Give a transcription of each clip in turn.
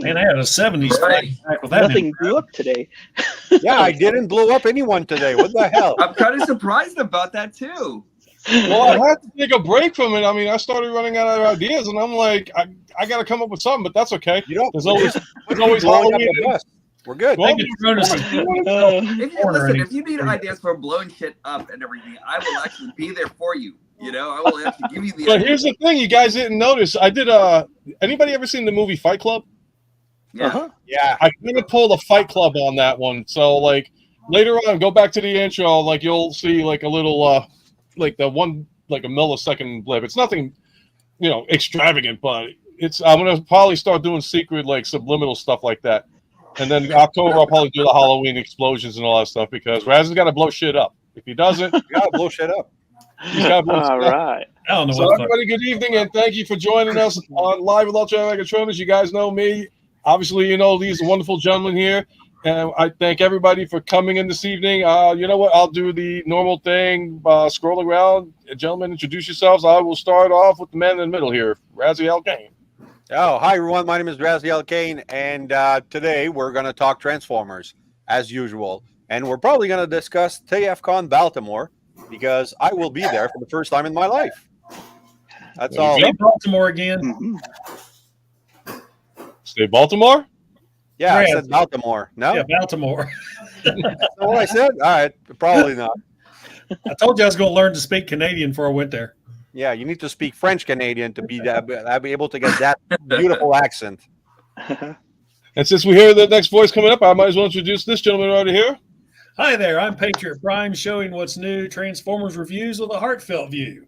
Man, I had a 70s flashback with that. Nothing blew up today. Yeah, I didn't blow up anyone today. What the hell? I'm kind of surprised about that too. Well, I had to take a break from it. I mean, I started running out of ideas, and I'm like, I got to come up with something, but that's okay. You don't. There's always Halloween. We're good. Well, If you need ideas for blowing shit up and everything, I will actually be there for you. You know, I will actually give you the. But here's the thing, you guys didn't notice. I did. Anybody ever seen the movie Fight Club? Yeah. Yeah. I kind of pulled a Fight Club on that one. So like later on, go back to the intro. Like you'll see like a little like the one like a millisecond blip. It's nothing, extravagant, but I'm gonna probably start doing secret like subliminal stuff like that. And then October I'll probably do the Halloween explosions and all that stuff because Raz has got to blow shit up. If he doesn't, you gotta blow shit up. He's got to blow All shit up. right. I don't know So what everybody, good evening, and thank you for joining us on Live with Ultra Megatronus. You guys know me. Obviously, you know these wonderful gentlemen here. And I thank everybody for coming in this evening. You know what? I'll do the normal thing, scrolling around. Gentlemen, introduce yourselves. I will start off with the man in the middle here, Raziel Kane. Oh, hi, everyone. My name is Raziel Kane, and today we're going to talk Transformers, as usual. And we're probably going to discuss TFCon Baltimore, because I will be there for the first time in my life. That's all. Say Baltimore again. Mm-hmm. Say Baltimore? Yeah, I said Baltimore. No? Yeah, Baltimore. That's what I said? All right, probably not. I told you I was going to learn to speak Canadian before I went there. Yeah, you need to speak French Canadian to be able to get that beautiful accent. And since we hear the next voice coming up, I might as well introduce this gentleman right here. Hi there, I'm Patriot Prime, showing what's new Transformers reviews with a heartfelt view.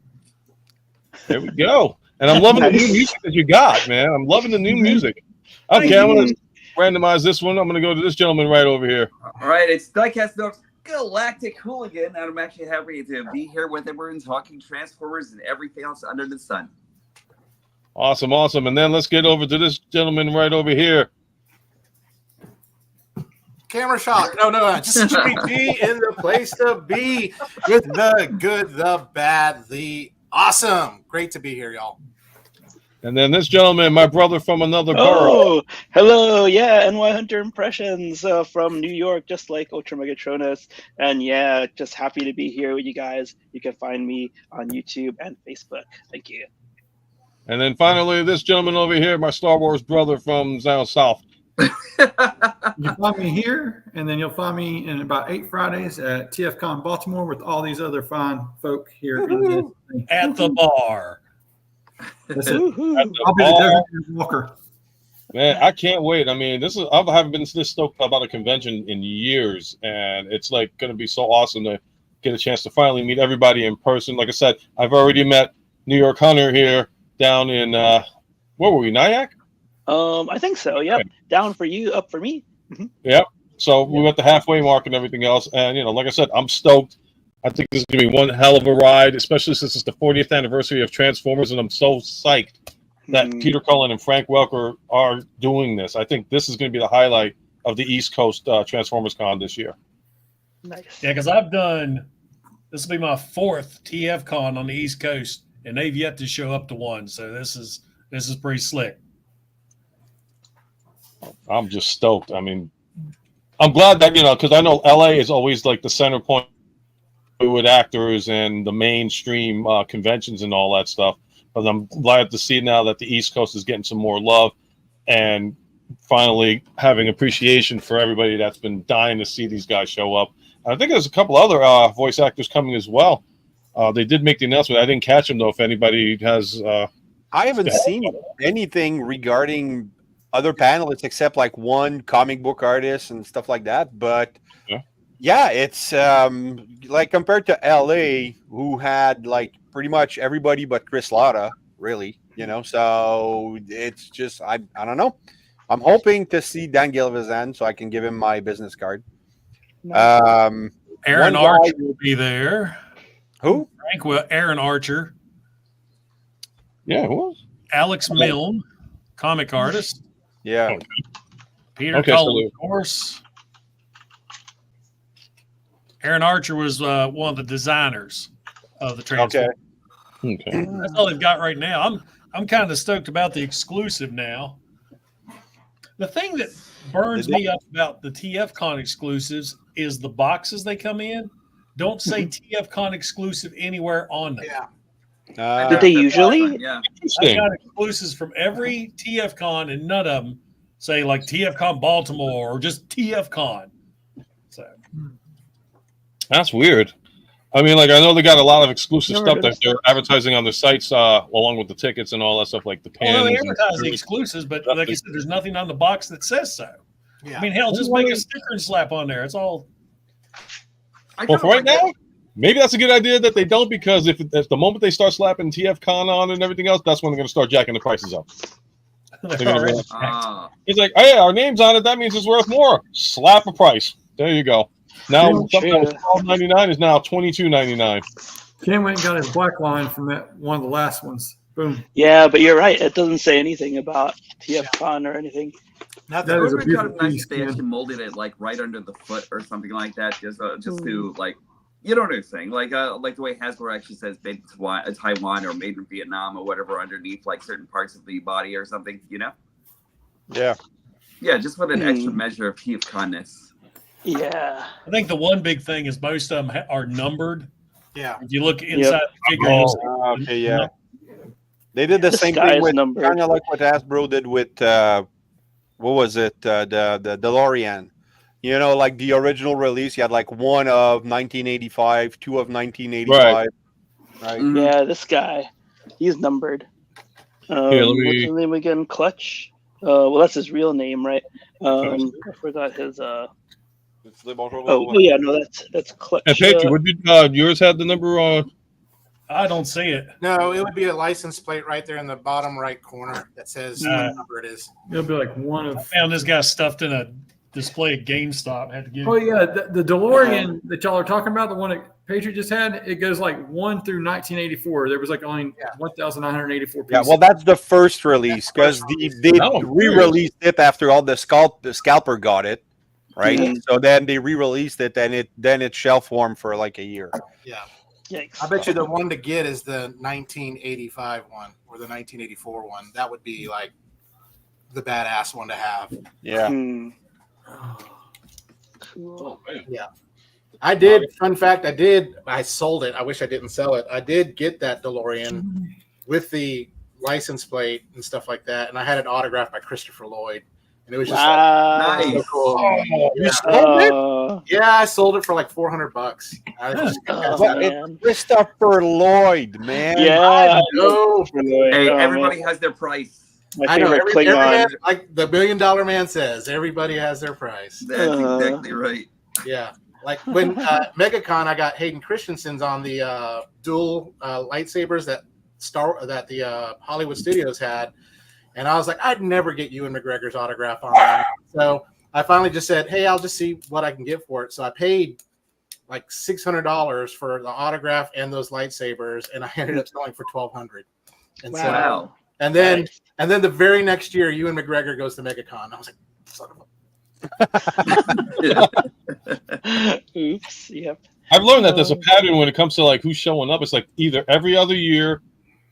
There we go. And I'm loving the new music that you got, man. I'm loving the new music. Okay, I'm going to randomize this one. I'm going to go to this gentleman right over here. All right, it's Diecast North's Galactic Hooligan, and I'm actually happy to be here with everyone talking Transformers and everything else under the sun. Awesome, awesome. And then let's get over to this gentleman right over here. Camera shot. No, just Jimmy G in the place to be with the good, the bad, the awesome. Great to be here, y'all. And then this gentleman, my brother from another borough. Oh, hello. Yeah, NyHunter impressions from New York, just like Ultra Megatronus. And yeah, just happy to be here with you guys. You can find me on YouTube and Facebook. Thank you. And then finally, this gentleman over here, my Star Wars brother from down south. You find me here, and then you'll find me in about 8 Fridays at TFCon Baltimore with all these other fine folk here At the bar. That's it. I'll be the Desert Walker. Man, I can't wait. I mean, I haven't been this stoked about a convention in years, and it's like going to be so awesome to get a chance to finally meet everybody in person. Like I said, I've already met New York Hunter here down in where were we, Nyack? I think so. Yep. Okay. Down for you, up for me. Mm-hmm. Yep. So we went the halfway mark and everything else, and like I said, I'm stoked. I think this is going to be one hell of a ride, especially since it's the 40th anniversary of Transformers, and I'm so psyched that Peter Cullen and Frank Welker are doing this. I think this is going to be the highlight of the East Coast Transformers Con this year. Nice. Yeah, because this will be my 4th TF Con on the East Coast, and they've yet to show up to one. So this is pretty slick. I'm just stoked. I mean, I'm glad that, because I know LA is always like the center point with actors and the mainstream conventions and all that stuff. But I'm glad to see now that the East Coast is getting some more love and finally having appreciation for everybody that's been dying to see these guys show up. And I think there's a couple other voice actors coming as well. They did make the announcement. I didn't catch them, though, if anybody has. I haven't seen anything regarding other panelists except like one comic book artist and stuff like that. But yeah, it's like compared to LA, who had like pretty much everybody but Chris Latta, really, so it's just, I don't know. I'm hoping to see Dan Gilvezan so I can give him my business card. Aaron Archer will be there. Who? Aaron Archer. Yeah, who was? Alex Milne, comic artist. Yeah. Okay. Peter Cullen, of course. Aaron Archer was one of the designers of the Transformers. Okay. That's all they've got right now. I'm kind of stoked about the exclusive now. The thing that burns me up about the TFCon exclusives is the boxes they come in. Don't say TFCon exclusive anywhere on them. Yeah. Did they usually? Yeah. I've Interesting. got exclusives from every TFCon, and none of them say like TFCon Baltimore or just TFCon. So That's weird. I mean, like I know they got a lot of exclusive Never stuff that noticed. they're advertising on their sites, along with the tickets and all that stuff, like the although pins. they and- advertise the exclusives, but like I said, there's nothing on the box that says so. Yeah. I mean, hell, just make a sticker and slap on there. It's all. Well, for right now, maybe that's a good idea that they don't, because if the moment they start slapping TFCon on and everything else, that's when they're going to start jacking the prices up. They're gonna already go- Ah. It's like, hey, our name's on it. That means it's worth more. Slap a price. There you go. Now Yeah, something that was true. $12.99 is now $22.99. Ken went and got his black line from that one of the last ones. Boom. Yeah, but you're right. It doesn't say anything about TFCon or anything. Nothing. That It is would a be kind of beautiful nice piece, if they Ken. actually molded it like right under the foot or something like that, just to like, you know what I'm saying, like the way Hasbro actually says made in Taiwan or made in Vietnam or whatever underneath like certain parts of the body or something, you know? Yeah. Yeah, just with an extra measure of TFCon-ness. Yeah. I think the one big thing is most of them are numbered. Yeah. If you look inside the figure, you'll see Okay, yeah. They did the The same sky thing is with numbered. kind of like what Hasbro did with what was it? The DeLorean. You know, like the original release, you had like one of 1985, two of 1985. Right. Mhm. Yeah, this guy, he's numbered. Here, let What's me- his name again? Clutch. Well, that's his real name, right? I forgot his. Oh yeah, no, that's Clutch. And Patriot, what did yours have the number on? I don't see it. No, it would be a license plate right there in the bottom right corner that says what number it is. It'll be like one I of. found this guy stuffed in a display at GameStop. Had to give. Oh yeah, the DeLorean that y'all are talking about, the one that Patriot just had, it goes like 1 through 1984. There was like only 1,984 Yeah, pieces. well, that's the first release because they That was re-released it after all the scalper got it, right? Mhm. So then they re-released it, and it shelf warmed for like a year. Yeah. Yikes. I bet you the one to get is the 1985 one or the 1984 one. That would be like the badass one to have. Yeah. Hmm. Cool. I did. Fun fact: I sold it. I wish I didn't sell it. I did get that DeLorean with the license plate and stuff like that, and I had it autographed by Christopher Lloyd, and it was just Wow. so Nice. cool. You sold it? Yeah, I sold it for like $400. I just, Oh, Well, man. Christopher Lloyd, man. Yeah. no, Hey, Oh, everybody man. has their price. My I know. favorite Every Klingon. man, like the $1 Billion Man says, everybody has their price. That's exactly right. Yeah. Like when MegaCon, I got Hayden Christensen's on the dual lightsabers that the Hollywood Studios had, and I was like, I'd never get Ewan McGregor's autograph on that. So I finally just said, hey, I'll just see what I can get for it. So I paid like $600 for the autograph and those lightsabers, and I ended up selling for $1,200. And so, Wow. and then Nice. and then the very next year, Ewan McGregor goes to MegaCon. I was like, son of a. Oops. Yep. I've learned that there's a pattern when it comes to like who's showing up. It's like either every other year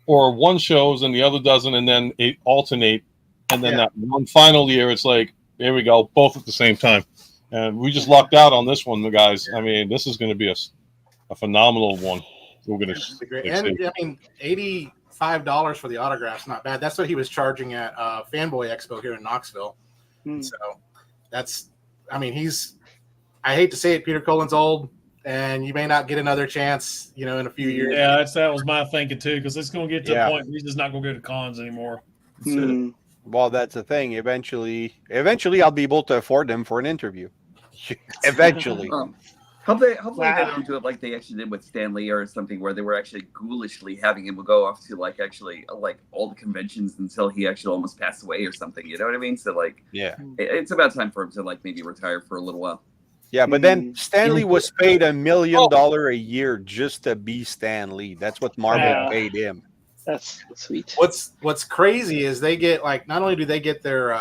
or one shows and the other doesn't, and then it alternate. And then that one final year, it's like, there we go, both at the same time. And we just lucked out on this one, the guys. I mean, this is going to be a phenomenal one. We're going It's to great. And I mean, $85 for the autograph's not bad. That's what he was charging at Fanboy Expo here in Knoxville. Hmm. So that's, I mean, I hate to say it, Peter Cullen's old, and you may not get another chance, in a few years. Yeah, that was my thinking too, because it's going to get to Yeah. a point where he's just not going to go to cons anymore. Hmm. Well, that's the thing. Eventually, I'll be able to afford them for an interview. Eventually. Hopefully Wow. they don't do it like they actually did with Stan Lee or something, where they were actually ghoulishly having him go off to like all the conventions until he actually almost passed away or something. You know what I mean? So like, Yeah. it's about time for him to like maybe retire for a little while. Yeah, but then Stanley was paid $1 million a year just to be Stan Lee. That's what Marvel Yeah. paid him. That's sweet. What's crazy is they get like, not only do they get their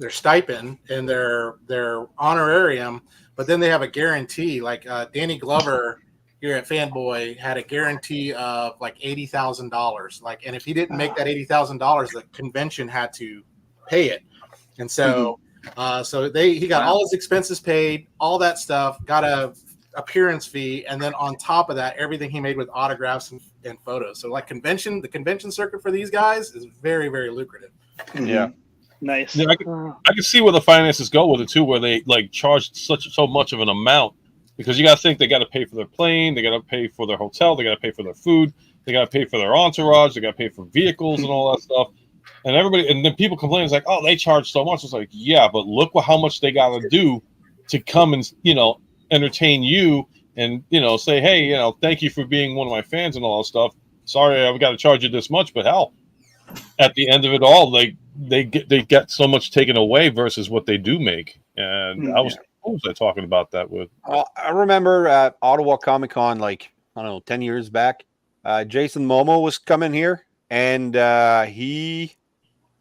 stipend and their honorarium, but then they have a guarantee. Like Danny Glover here at Fanboy had a guarantee of like $80,000. Like, and if he didn't make that $80,000, the convention had to pay it. And so, he got all his expenses paid, all that stuff, got a appearance fee, and then on top of that, everything he made with autographs and photos. So like the convention circuit for these guys is very, very lucrative. Yeah. Nice. Yeah, I can see where the finances go with it too, where they like charge so much of an amount, because you got to think they got to pay for their plane, they got to pay for their hotel, they got to pay for their food, they got to pay for their entourage, they got to pay for vehicles and all that stuff. And then people complain, it's like, oh, they charge so much. It's like, yeah, but look how much they got to do to come and entertain you and say, hey, thank you for being one of my fans and all that stuff. Sorry, I've got to charge you this much, but hell, at the end of it all, they get so much taken away versus what they do make. And what was I talking about that with? I remember at Ottawa Comic Con, 10 years back, Jason Momoa was coming here, and he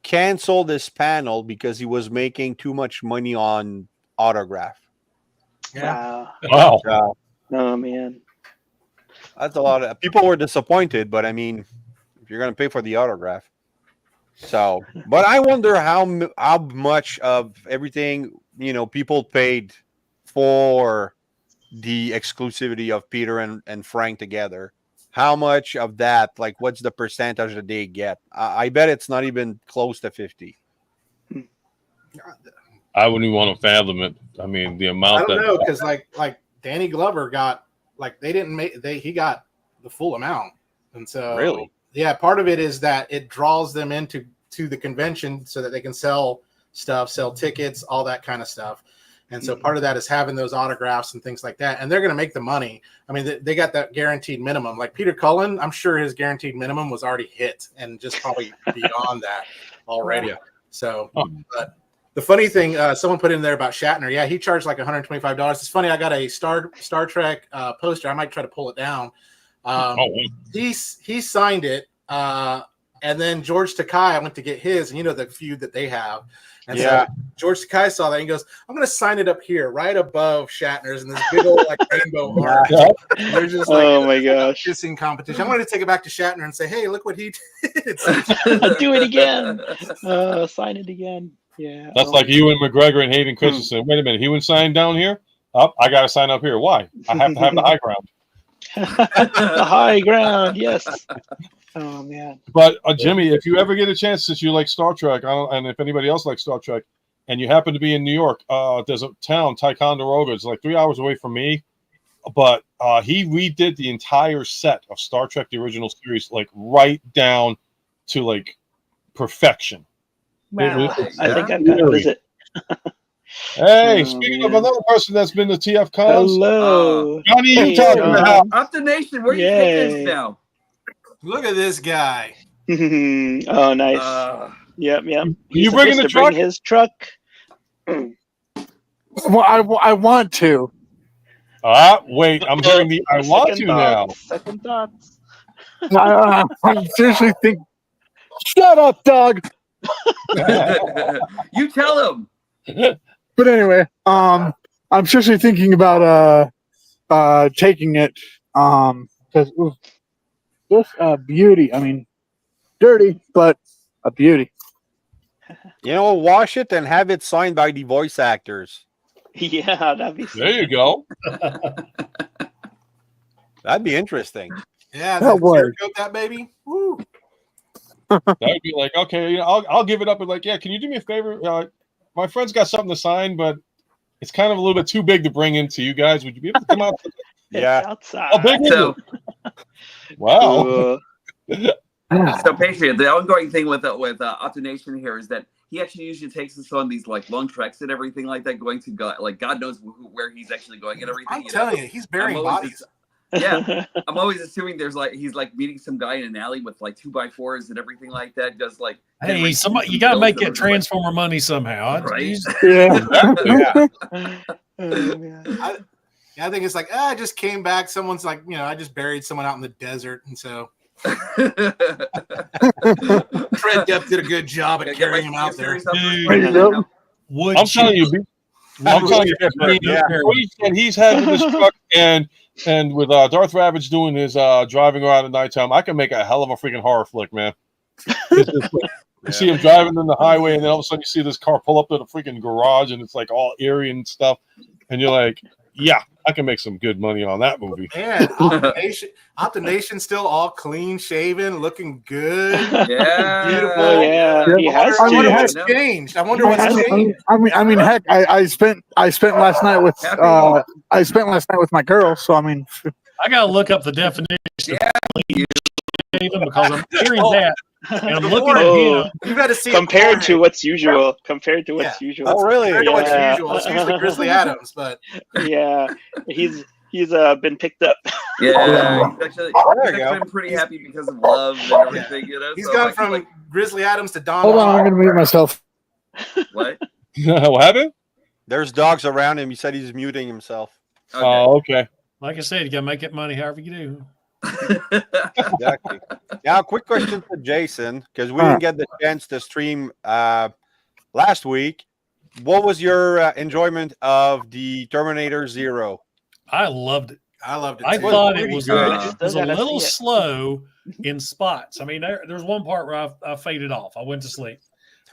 canceled this panel because he was making too much money on autograph. Yeah. Wow. Oh man, That's a lot of people were disappointed, but I mean, if you're going to pay for the autograph. So, but I wonder how much of everything, people paid for the exclusivity of Peter and Frank together. How much of that, what's the percentage that they get? I bet it's not even close to 50. I wouldn't even want to fathom it. I mean, the amount I don't know, because like Danny Glover got he got the full amount, and so Really? Yeah, part of it is that it draws them into the convention so that they can sell stuff, sell tickets, all that kind of stuff. And so part of that is having those autographs and things like that. And they're going to make the money. I mean, they got that guaranteed minimum. Like Peter Cullen, I'm sure his guaranteed minimum was already hit and just probably beyond that already. Yeah. So, but the funny thing, someone put in there about Shatner. Yeah, he charged like $125. It's funny. I got a Star Trek poster. I might try to pull it down. He signed it. And then George Takei, I went to get his, and the feud that they have. And so George Takei saw that and he goes, I'm going to sign it up here, right above Shatner's, and this big old rainbow heart. They're just oh my gosh, kissing competition. I'm going to take it back to Shatner and say, hey, look what he did. Do it again. Sign it again. Yeah. That's like you and McGregor and Hayden Christensen. Wait a minute, he wouldn't sign down here? I got to sign up here. Why? I have to have the high ground. The high ground, yes. Oh man! But Jimmy, if you ever get a chance, since you like Star Trek, and if anybody else likes Star Trek, and you happen to be in New York, there's a town, Ticonderoga. It's like 3 hours away from me, but he redid the entire set of Star Trek: The Original Series, right down to perfection. Wow! I think I've got to visit. Hey, speaking of another person that's been to TF Cons, hello, Johnny Utah in the house. Up the nation. Where you taking this now? Look at this guy. Oh, nice. Yep. You bringing the truck? Bring his truck. Well, I want to. Wait. I'm hearing the I want to now. Second thoughts. I'm seriously thinking. Shut up, dog. You tell him. But anyway, I'm seriously thinking about taking it because just a beauty. I mean, dirty, but a beauty. Wash it and have it signed by the voice actors. Yeah, that'd be. There you go. That'd be interesting. Yeah, coat that baby. Woo. That'd be like, okay, I'll give it up. And can you do me a favor? My friend's got something to sign, but it's kind of a little bit too big to bring into you guys. Would you be able to come out? Yeah. Outside. How big is it? Wow. So, Patriot, the ongoing thing with Optonation here is that he actually usually takes us on these long treks and everything like that, going to God knows where he's actually going and everything. I'm telling you, he's burying bodies. Yeah, I'm always assuming there's he's meeting some guy in an alley with 2x4s and everything like that. Just hey, somebody, you gotta make that Transformer money somehow, right? Yeah. I think it's I just came back. Someone's I just buried someone out in the desert, and so Fred Depp did a good job at carrying him out there. I'm telling you, and he's having this truck and with Darth Ravage doing his driving around at nighttime, I can make a hell of a freaking horror flick, man. You see him driving in the highway, and then all of a sudden you see this car pull up to the freaking garage, and it's like all eerie and stuff. And you're like, yeah, I can make some good money on that movie. Man, Optimation still all clean shaven, looking good. Yeah. Beautiful. Oh yeah, Yeah. he has I wonder to. what's changed. I wonder what's changed. I mean, heck, I spent last night with my girls. So I mean, I gotta look up the definition Yeah. even because I'm hearing that and I'm The looking at forehead. him. You got to see Compared to it what's usual. Compared to what's usual. Oh, really? compared to what's Yeah. usual. It's usually Grizzly Adams, but Yeah, he's been picked up. Yeah, he's actually There you go. been pretty happy because of love and everything, you know. he's so gone I feel from like, Grizzly Adams to Don. hold on, I'm Juan. gonna mute myself. what? What happened? There's dogs around him. He said he's muting himself. Okay. Oh, okay. Like I said, you gotta make that money however you do. Exactly. Now, quick question for Jason, because we didn't get the chance to stream last week. What was your enjoyment of the Terminator Zero? I loved it. I loved it. I too. thought it pretty was, good. it was a Still gotta little see it. slow in spots. I mean, there's one part where I faded off. I went to sleep.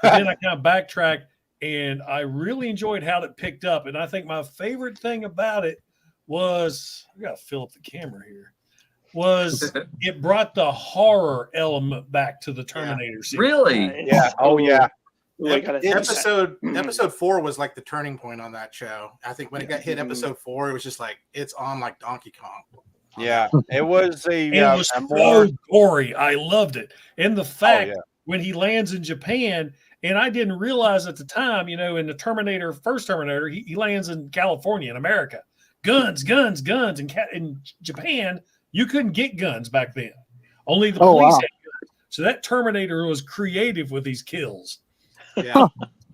But then I kind of backtracked, and I really enjoyed how it picked up. And I think my favorite thing about it was, I got to fill up the camera here, was it brought the horror element back to the Terminator series. Really? Yeah. Oh, yeah. Ooh, I gotta see that. Episode 4 was like the turning point on that show. I think when it got hit episode 4, it was just like it's on like Donkey Kong. Yeah. It was And it was a so more. gory. I loved it. And the fact yeah. when he lands in Japan, and I didn't realize at the time, you know, in the Terminator, first Terminator, he lands in California, in America. Guns. In Japan, you couldn't get guns back then. Only the Oh, police wow. had guns. So that Terminator was creative with these kills. Yeah.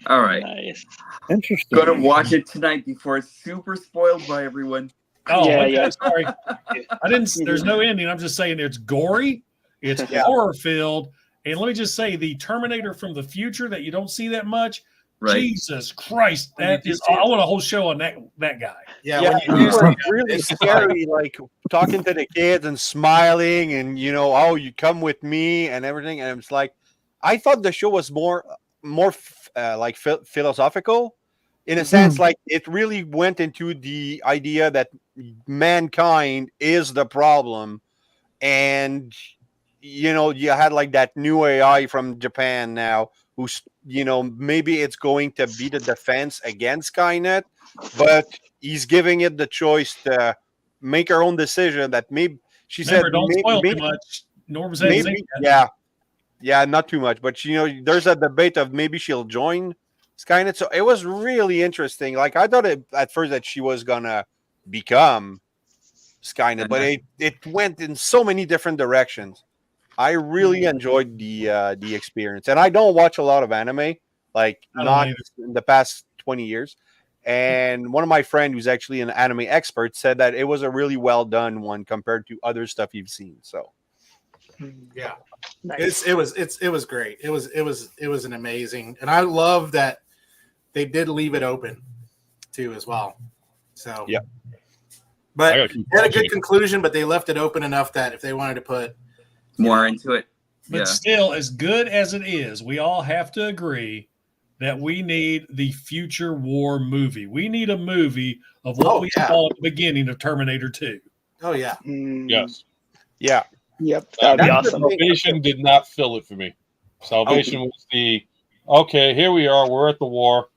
All right. Nice. Interesting. Gonna watch it tonight before it's super spoiled by everyone. Oh, Yeah, okay, yeah. sorry. I didn't. There's no ending. I'm just saying it's gory, it's Yeah. horror filled, and let me just say the Terminator from the future that you don't see that much. Right. Jesus Christ, When you that do is. see it. I want a whole show on that guy. Yeah, Yeah, when it you do was see really it's scary, like talking to the kids and smiling, and oh, you come with me and everything. And it's like, I thought the show was more like philosophical, in a sense. Like it really went into the idea that mankind is the problem, and you had like that new AI from Japan now, who's maybe it's going to be the defense against Skynet, but he's giving it the choice to make her own decision. That maybe she Remember, said, don't spoil maybe, too much. Norm's hasn't maybe seen it yeah, not too much, but there's a debate of maybe she'll join Skynet. So it was really interesting. Like I thought at first that she was gonna become Skynet, but it went in so many different directions. I really enjoyed the experience, and I don't watch a lot of anime, like I don't not either. in the past 20 years. And one of my friends, who's actually an anime expert, said that it was a really well done one compared to other stuff you've seen. So yeah. Nice. It was great. It was an amazing, and I love that they did leave it open too as well. So yeah, but I they gotta keep had a watching good it. conclusion, but they left it open enough that if they wanted to put More into it. But Yeah. still, as good as it is, we all have to agree that we need the future war movie. We need a movie of what we saw at the beginning of Terminator 2. oh yeah, Yes. yeah. Yep, that would be That's the awesome. thing. Salvation did not fill it for me. Salvation was okay, here we are. We're at the war.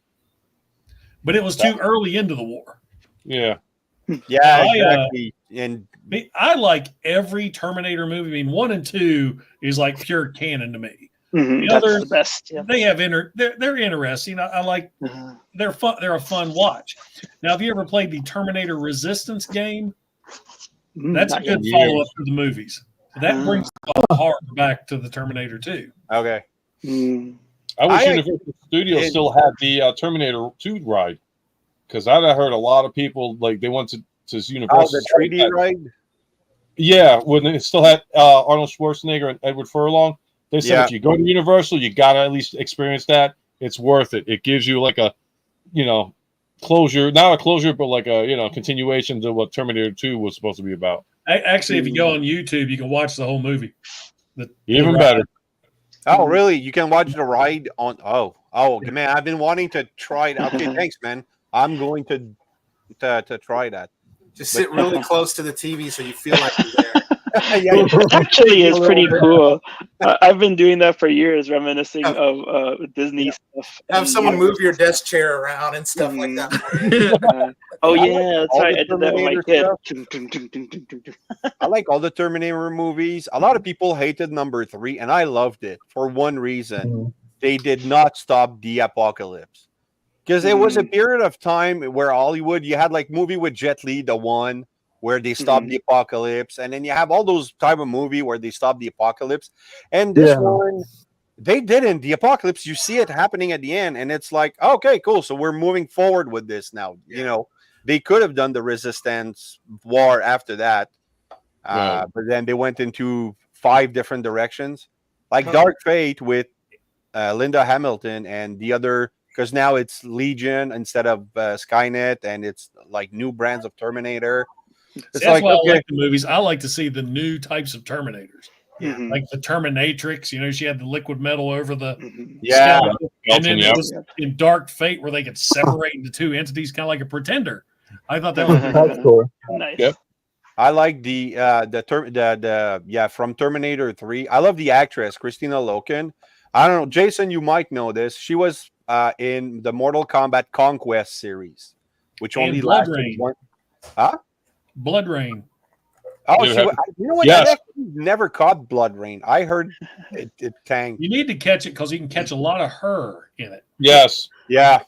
But it was too early into the war. Yeah. Yeah, I, exactly. And I like every Terminator movie. I mean, 1 and 2 is like pure canon to me. Mhm, The that's others, the best. Yeah. they have they're interesting. I like Uh, they're fun. They're a fun watch. Now, have you ever played the Terminator Resistance game? That's a not good yet. follow up to the movies. That brings the horror back to the Terminator 2. okay. Mm. I wish I- Universal Studios still had the Terminator 2 ride, because I heard a lot of people like they went to Universal. Oh, the 3D ride. Yeah, when it still had Arnold Schwarzenegger and Edward Furlong, they said Yeah. if you go to Universal, you gotta at least experience that. It's worth it. It gives you like a, closure, not a closure, but like a continuation to what Terminator 2 was supposed to be about. Actually, if you go on YouTube, you can watch the whole movie. Even ride. better. Oh, really? You can watch the ride on. Oh, man! I've been wanting to try it. Okay, thanks, man. I'm going to try that. Just sit really close to the TV so you feel like you're there. Yeah, It actually is pretty bit. cool. I've been doing that for years, reminiscing of Disney stuff. Have and, someone you know, move your desk chair around and stuff like that. oh I like yeah, that's all right. the I did that with my Terminator kid. I like all the Terminator movies. A lot of people hated number 3, and I loved it for one reason: they did not stop the apocalypse. Because it was a period of time where Hollywood, you had like movie with Jet Li, the one where they stopped the apocalypse, and then you have all those type of movie where they stop the apocalypse. And this one, they didn't. The apocalypse, you see it happening at the end, and it's like, okay, cool. So we're moving forward with this now. You know, they could have done the resistance war after that, Right. but then they went into 5 different directions, like Dark Fate with Linda Hamilton and the other. Because now it's Legion instead of Skynet, and it's like new brands of Terminator. It's That's like, why I okay, like the movies. I like to see the new types of Terminators. Like the Terminatrix, you know, she had the liquid metal over the yeah, skeleton. And then Skeleton, there was in Dark Fate where they could separate into 2 entities, kind of like a Pretender. I thought that was That's cool. Nice. Yep. I like from Terminator 3. I love the actress Christina Loken. I don't know, Jason, you might know this. She was in the Mortal Kombat Conquest series, which And only Blood lasted Rain. one. Blood Rain. Oh, You she, have- you know what? Yes. I actually never caught Blood Rain. I heard it tanked. You need to catch it because you can catch a lot of her in it. Yes. Yeah,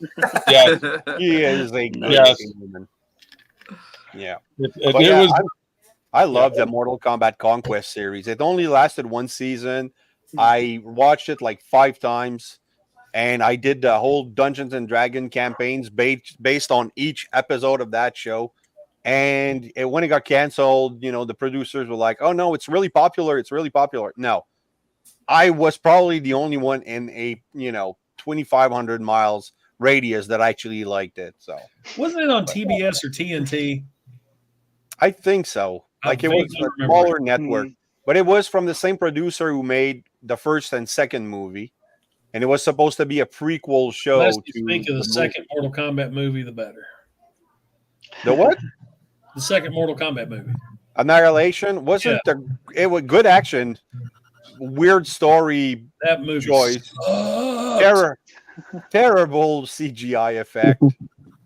Yes. he is a good Yes. woman. Yeah. It But yeah, was. I love the Mortal Kombat Conquest series. It only lasted 1 season. I watched it like 5 times, and I did the whole Dungeons and Dragon campaigns based on each episode of that show. And when it got canceled, you know, the producers were like, "Oh no, it's really popular. It's really popular." No, I was probably the only one in a 2,500 miles radius that actually liked it. So Wasn't it on TBS or TNT? I think so. I Like it was vaguely a remember smaller network, but it was from the same producer who made the first and second movie, and it was supposed to be a prequel show Less to you think of the movie. second Mortal Kombat movie, the better. The what? The second Mortal Kombat movie. Annihilation wasn't it was good action, weird story That movie. choice, terrible CGI effect.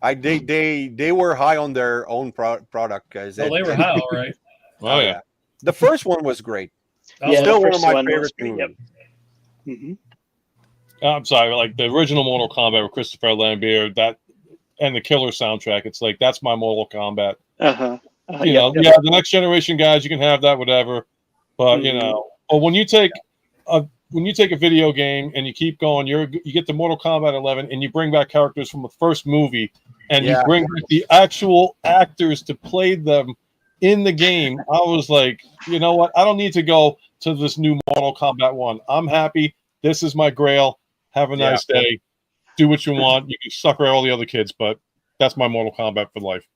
They were high on their own product, guys. Oh, they were high, all right. Oh yeah. The first one was great. Yeah, Still the one of first my one was favorite great, movies. yep. I'm sorry, like the original Mortal Kombat with Christopher Lambert, that and the Killer soundtrack. It's like that's my Mortal Kombat. You know, the next generation guys, you can have that, whatever. But you know, but when you take a video game and you keep going, you get to Mortal Kombat 11 and you bring back characters from the first movie and you bring back the actual actors to play them in the game. I was like, you know what? I don't need to go to this new Mortal Kombat 1. I'm happy. This is my grail. Have a nice day. Do what you want. You can sucker all the other kids, but that's my Mortal Kombat for life.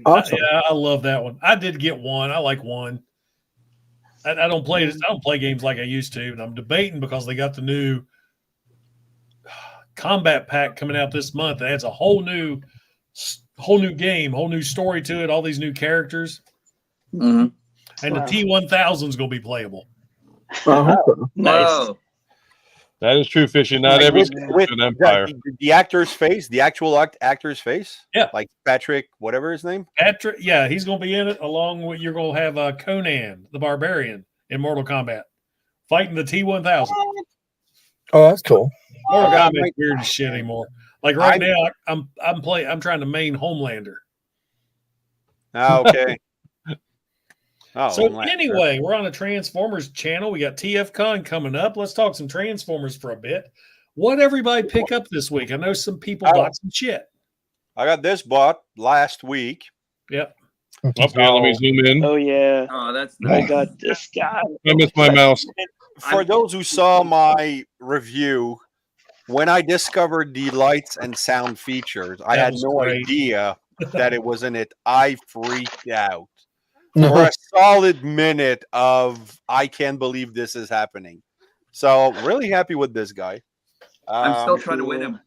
Awesome. Yeah, I love that one. I did get 1. I like 1. I don't play this. I don't play games like I used to, and I'm debating because they got the new combat pack coming out this month. It adds a whole new game, whole new story to it, all these new characters, and the T1000 is going to be playable. Nice. Whoa. That is true, Fishy. Not every with an empire. the actor's face, the actual actor's face. Yeah. Like Patrick, whatever his name. Patrick, yeah, he's going to be in it along with you're going to have Conan the Barbarian in Mortal Kombat fighting the T1000. Oh, that's cool. Mortal Kombat's weird as shit anymore. Like right now, I'm trying to main Homelander. Okay. So anyway, we're on a Transformers channel. We got TFCon coming up. Let's talk some Transformers for a bit. What everybody pick up this week? I know some people bought some shit. I got this bought last week. Yep. Okay, let me zoom in. Oh yeah. Oh, that's I nice. got this guy. I missed my mouse. For those who saw my review, when I discovered the lights and sound features, I had no idea that it was in it. I freaked out. For a solid minute of I can't believe this is happening. So really happy with this guy. I'm still trying to win him.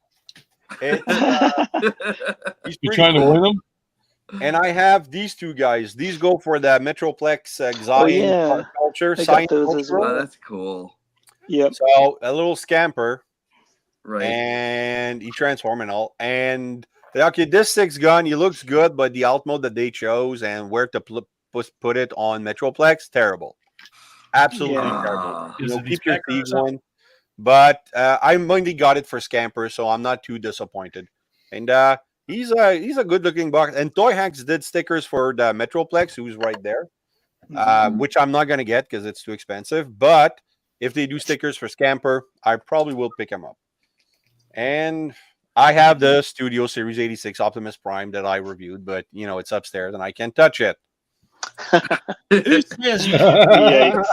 He's You pretty trying to cool. win him? And I have these two guys. These go for the Metroplex exotic art culture, I got science those as culture. well. Oh, that's cool. Yep. So a little scamper, Right. and he transform and all. And okay, this 6 gun, he looks good, but the alt mode that they chose and where to put it on Metroplex, terrible. Absolutely terrible. Ah. You Is know, it keep your Spectre or Siege something? one. But I mainly got it for Scamper, so I'm not too disappointed. And he's a good looking box. And Toy Hacks did stickers for the Metroplex, who's right there, which I'm not gonna get because it's too expensive. But if they do stickers for Scamper, I probably will pick them up. And I have the Studio Series 86 Optimus Prime that I reviewed, but you know it's upstairs and I can't touch it. Who says you Yikes.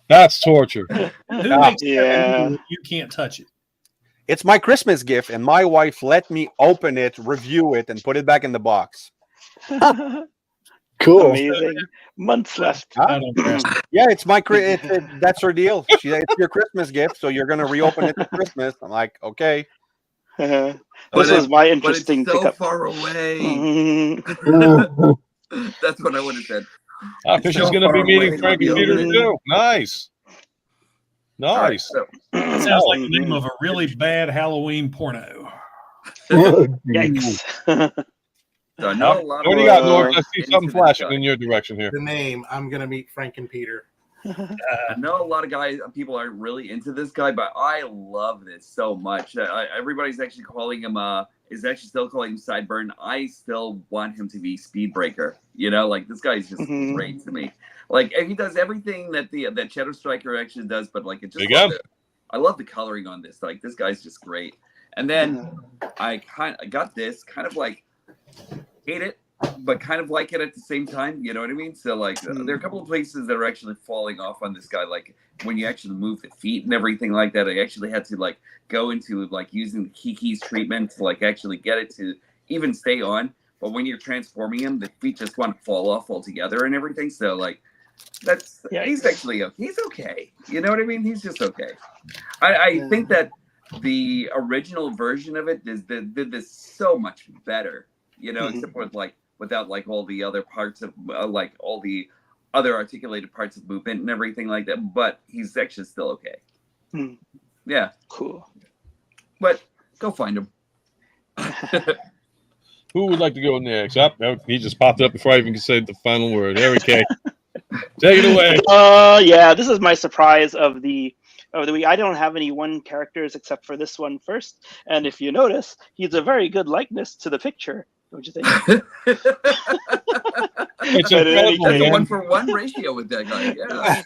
That's torture. who makes Yeah. you can't touch it? It's my Christmas gift, and my wife let me open it, review it, and put it back in the box. Cool. Amazing. Months left. Huh? I don't care. Yeah, it's my that's her deal. It's your Christmas gift, so you're gonna reopen it for Christmas. I'm like, okay. This But was my But interesting it's so pickup. far away. Mhm. That's what I would have said. Because she's so going to be far meeting away, Frank and not Peter beyond. too. Nice. All right, Nice. so That sounds like the name of a really bad Halloween porno. Yikes. So I know a lot What of do you got, Uh, Norm? I see into something this flashing guy. in your direction here. The name, I'm going to meet Frank and Peter. I know a lot of people aren't really into this guy, but I love this so much. Everybody's actually calling him, is actually still calling him Sideburn. I still want him to be Speedbreaker. You know, like this guy's just Mhm. great to me. Like, and he does everything that that Shadow Striker actually does, but like, it just Again? I love the coloring on this. Like, this guy's just great. And then I got this kind of like hate it, but kind of like it at the same time. You know what I mean? So like, there are a couple of places that are actually falling off on this guy. Like when you actually move the feet and everything like that, I actually had to like go into like using the Kiki's treatment to like actually get it to even stay on. But when you're transforming him, the feet just want to fall off altogether and everything. So like, he's actually he's okay. You know what I mean? He's just okay. I think that the original version of it did this so much better. You know, except with like without like all the other parts of like all the other articulated parts of movement and everything like that. But he's actually still okay. Yeah, Cool. but go find him. Who would like to go next? He just popped up before I even could say the final word. There we go. Take it away. Yeah, this is my surprise of the week. I don't have any one characters except for this one first. And if you notice, he's a very good likeness to the picture. Don't you think? It's But in any incredible, That's a case, man. 1-for-1 ratio with that guy.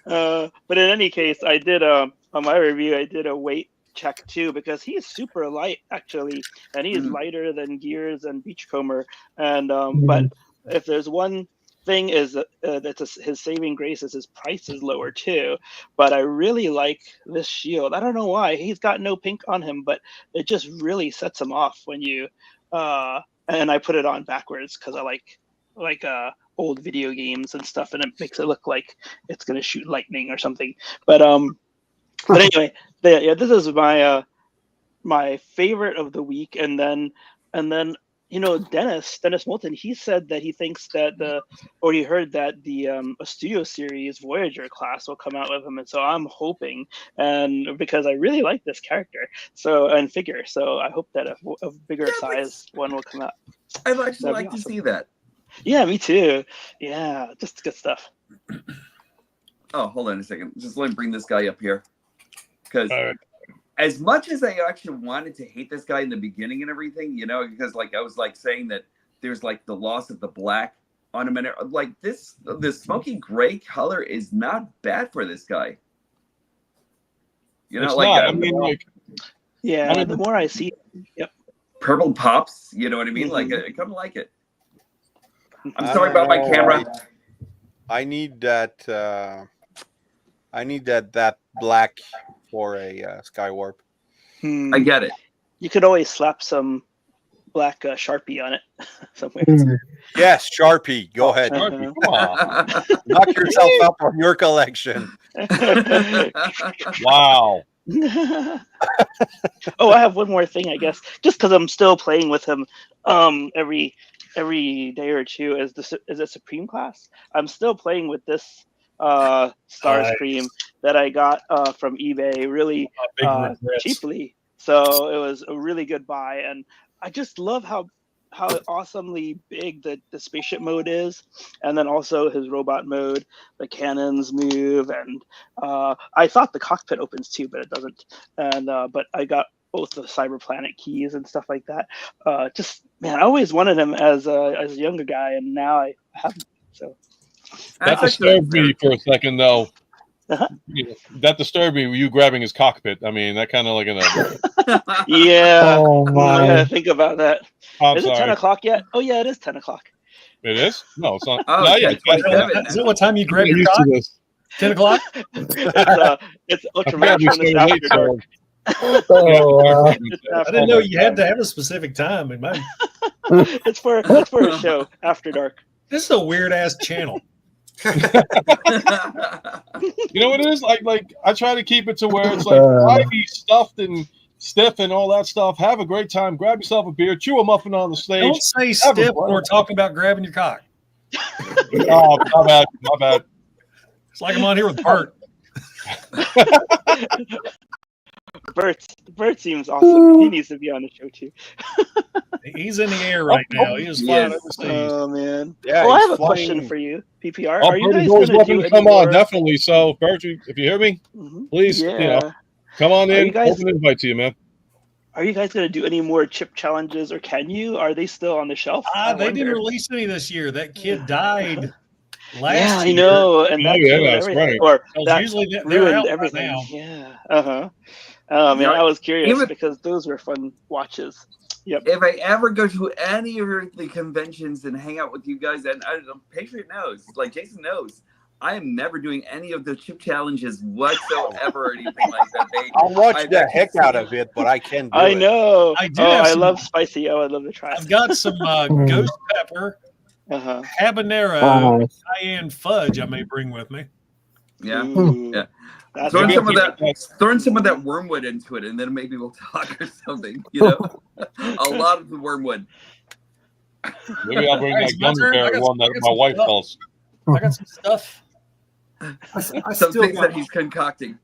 Yeah. but in any case, I did on my review, I did a weight check too because he's super light actually, and he's lighter than Gears and Beachcomber. And but if there's one thing is that's his saving grace is his price is lower too. But I really like this shield. I don't know why he's got no pink on him, but it just really sets him off when you. And I put it on backwards because I like old video games and stuff, and it makes it look like it's gonna shoot lightning or something. But anyway, this is my my favorite of the week, and then you know Dennis Moulton, he said that he thinks that he heard that the a Studio Series Voyager class will come out with him, and so I'm hoping, and because I really like this character, and figure, so I hope that a bigger size one will come out. I'd actually That'd like be to awesome. see that. Yeah, me too. Yeah, just good stuff. Oh, hold on a second. Just let me bring this guy up here. Because All right. as much as I actually wanted to hate this guy in the beginning and everything, you know, because like I was like saying that there's like the loss of the black on him, and like this smoky gray color is not bad for this guy. You know, It's like not. I mean, like, Yeah, I mean, the more I see, yep. purple pops. You know what I mean? Like I kind of like it. I'm sorry about my camera. I need that. I need that black for a Skywarp. I get it. You could always slap some black Sharpie on it somewhere. Yes, Sharpie. Go ahead. Come on. Knock yourself up on your collection. Wow. Oh, I have one more thing, I guess, just because I'm still playing with him every day or two as a Supreme class. I'm still playing with this Starscream that I got from eBay really cheaply. So it was a really good buy, and I just love how awesomely big the spaceship mode is, and then also his robot mode, the cannons move, and I thought the cockpit opens too, but it doesn't. And but I got both the Cyber Planet keys and stuff like that. Just man, I always wanted him as a younger guy, and now I have him. So that disturbed me for a second, though. That disturbed me. You grabbing his cockpit. I mean, that kind of like yeah. Oh my! I gotta think about that. I'm Is it 10 o'clock yet? Oh yeah, it is 10 o'clock. It is? No, it's not. Oh, Not yet. Is it what time you grab your cock? 10 o'clock? It's Ultra Marathon after dark. I didn't know you had to have a specific time. It's for a show after dark. This is a weird ass channel. You know what it is? Like I try to keep it to where it's like why be stuffed and stiff and all that stuff. Have a great time. Grab yourself a beer. Chew a muffin on the stage. Don't say stiff when we're talking about grabbing your cock. Oh, my bad. It's like I'm on here with Bert. Bert seems awesome. He needs to be on the show too. He's in the air right now. He is flying overseas. Oh man. Yeah, well, I have a flying. question for you, PPR. Oh, Are you guys always going to welcome do to come any on, more... definitely. So, Bert, if you hear me, please, come on in. Open invite to you, man. Are you guys going to do any more chip challenges, or can you? Are they still on the shelf? They didn't release any this year. That kid died last year. Yeah, I know, and that's right. Or that usually they're ruined out everything. now. Yeah. Oh man, I was curious because those were fun watches. Yep. If I ever go to any of the conventions and hang out with you guys, and Patriot knows, like Jason knows, I am never doing any of the chip challenges whatsoever or anything like that. I'll watch the heck out of it, but I can't do it. I know. I do. I love spicy. I would love to try it. I've got some ghost pepper, habanero, cayenne fudge I may bring with me. Yeah. Ooh. Yeah. Throwing some of that wormwood into it, and then maybe we'll talk or something. You know, a lot of the wormwood. Maybe I'll bring that gummy bear one that my wife calls. I got some stuff. Some things that he's concocting.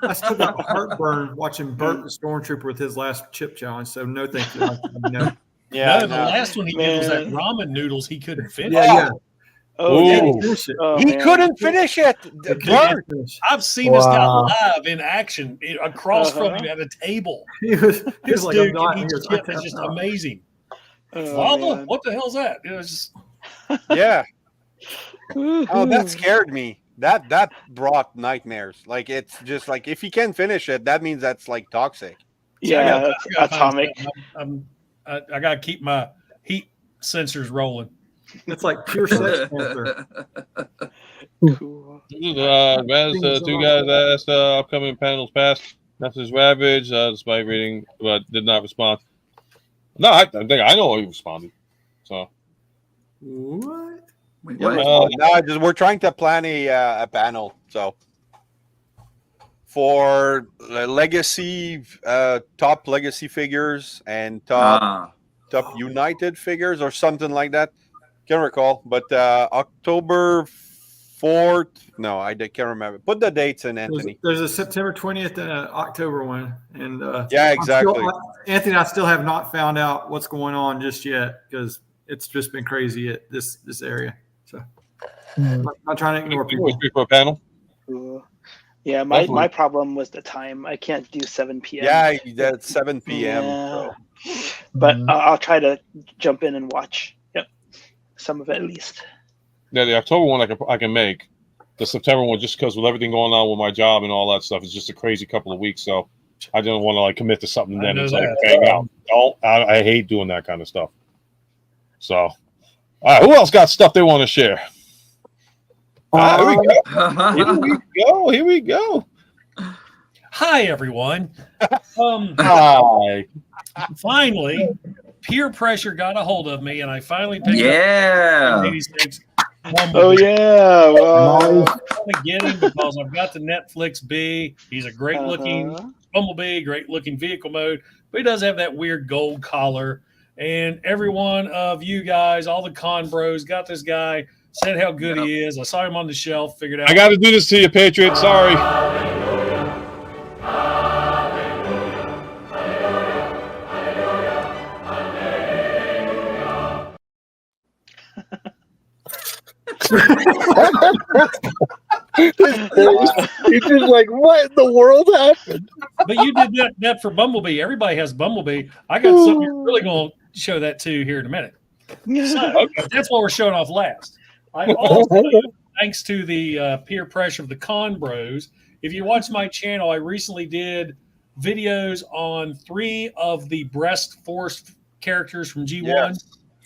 I still got heartburn watching Bert the Stormtrooper with his last chip challenge. So no, thank you. No. Yeah, the last one he did was that ramen noodles he couldn't finish. Yeah. Oh, he couldn't finish it. I've seen this guy live in action across from him at a table. He was like, dude can eat chip. It's just amazing. Lava? What the hell's that? It was just... Yeah. Oh, that scared me. That brought nightmares. Like, it's just like if you can't finish it, that means that's like toxic. Yeah, that's atomic. I gotta keep my heat sensors rolling. It's like pure sex cancer. Cool. As two guys asked upcoming panels past. Message Ravage, despite reading, but did not respond. No, I think I know he responded. So. What? Wait, No, we're trying to plan a panel. So for legacy, top legacy figures and top United figures or something like that. Can't recall, but October 4th. No, I can't remember. Put the dates in, Anthony. There's a September 20th and an October one, and yeah, exactly. Anthony and I still have not found out what's going on just yet because it's just been crazy at this area. So I'm not trying to ignore people. For a panel. Cool. Yeah, my problem was the time. I can't do 7 p.m. Yeah, that's 7 p.m. Yeah. So. But I'll try to jump in and watch. Yep, some of it at least. Yeah, the October one I can make. The September one, just because with everything going on with my job and all that stuff, it's just a crazy couple of weeks. So I didn't want to like commit to something. Then it's like bang out. I hate doing that kind of stuff. So, all right, who else got stuff they want to share? Here we go. Hi, everyone. Hi. Finally, peer pressure got a hold of me, and I finally picked Yeah. up 86 Bumblebee. Oh yeah. Wow. I'm going to get him because I've got the Netflix B. He's a great looking Bumblebee, great looking vehicle mode, but he does have that weird gold collar. And every one of you guys, all the con bros, got this guy, said how good he is. I saw him on the shelf, figured out. I got to do this to you, Patriot. Sorry. You're just like, what in the world happened? But you did that for Bumblebee. Everybody has Bumblebee. I got something you're really going to show that to here in a minute. So that's what we're showing off last. I also, thanks to the peer pressure of the con bros, if you watch my channel, I recently did videos on 3 of the breast force characters from G1.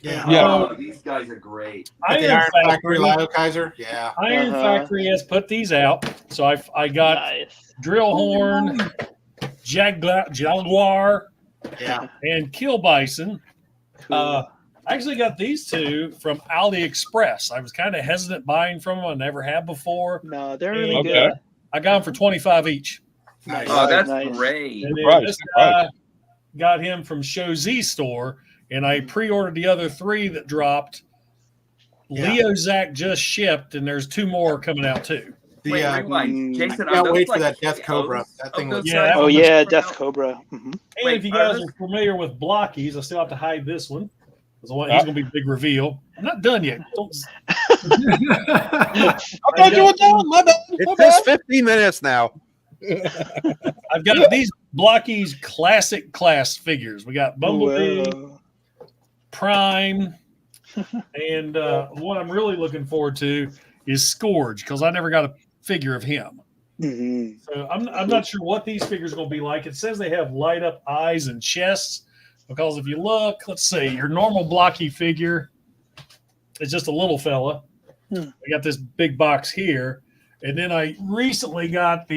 Yes. Yeah. Oh, these guys are great. Iron Factory, Lio Kaiser. Yeah. Iron Factory has put these out. So I got Nice. Drill Horn, Jaguar, Yeah. and Kill Bison. Cool. I actually got these 2 from AliExpress. I was kind of hesitant buying from them. I never have before. No, they're really Okay. good. I got them for $25 each. Nice. Oh, that's Nice. great. And then Right, this right. guy got him from Show Z store, and I pre-ordered the other 3 that dropped. Yeah. Leo Zach just shipped, and there's 2 more coming out too. The, Wait, rewind. Jason, I can't are wait those for like that Death Cobra. KOs That of thing those was- Yeah, guys? Oh was yeah, Coming Death out? Cobra. Mhm. And Wait, if you are guys those- are familiar with Blockies, I still have to hide this one. 'Cause the one- Yeah. He's going to be a big reveal. I'm not done yet. Don't- I thought you were done. My bad. My It's bad. just 15 minutes now. I've got these Blockies classic class figures. We got Bumblebee, Whoa. Prime, and what I'm really looking forward to is Scourge, because I never got a figure of him. Mhm. So I'm not sure what these figures are going to be like. It says they have light up eyes and chests, because if you look, let's see, your normal blocky figure is just a little fella. Hmm. I got this big box here, and then I recently got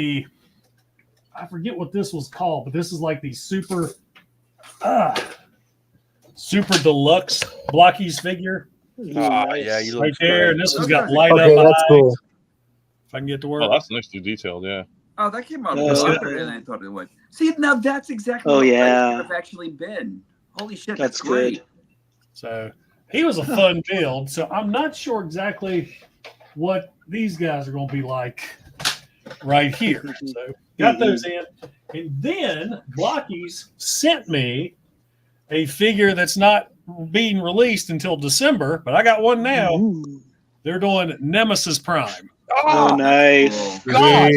I forget what this was called, but this is like the super deluxe Blockies figure Nice. Yeah, you right look there, great. and this one's got light Okay, up that's eyes. cool. If I can get to work. Oh, that's nicely detailed. Yeah. Oh, that came out Oh, louder than I thought it would. See, now that's exactly Oh, what yeah. it should have actually been. Holy shit, That's that's great. So he was a fun build. So I'm not sure exactly what these guys are going to be like right here. So got those in. And then Blockies sent me a figure that's not being released until December, but I got one now. Ooh. They're doing Nemesis Prime. Oh, nice. Cool. God.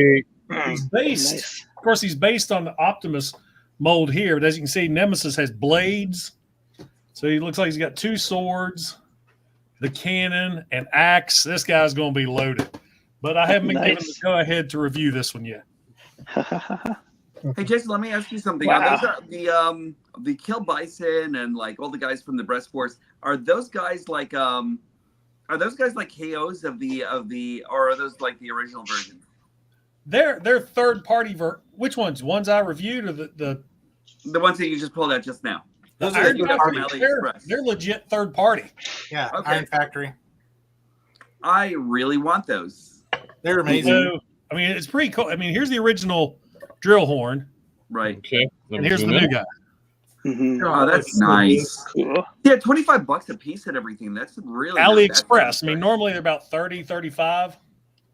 He's based, Nice. of course, he's based on the Optimus mold here, but as you can see, Nemesis has blades. So he looks like he's got 2 swords, the cannon, and axe. This guy's going to be loaded. But I haven't been given the Nice. go ahead to review this one yet. Hey Jason, let me ask you something. Wow. Are those the Kill Bison and like all the guys from the Breast Force? Are those guys like KOs of the or are those like the original version? They're third party. Which ones? Ones I reviewed or the The ones that you just pulled out just now. Those Iron are you the got from Factory. AliExpress. They're legit third party. Yeah, Okay. Iron Factory. I really want those. They're amazing. So I mean, it's pretty cool. I mean, here's the original Drill Horn, Right. Okay. Let and me here's the zoom new in. guy. Mhm. Oh, that's nice. Cool. Yeah, $25 a piece and everything. That's really not bad for AliExpress. I mean, price. normally they're about 30, 35.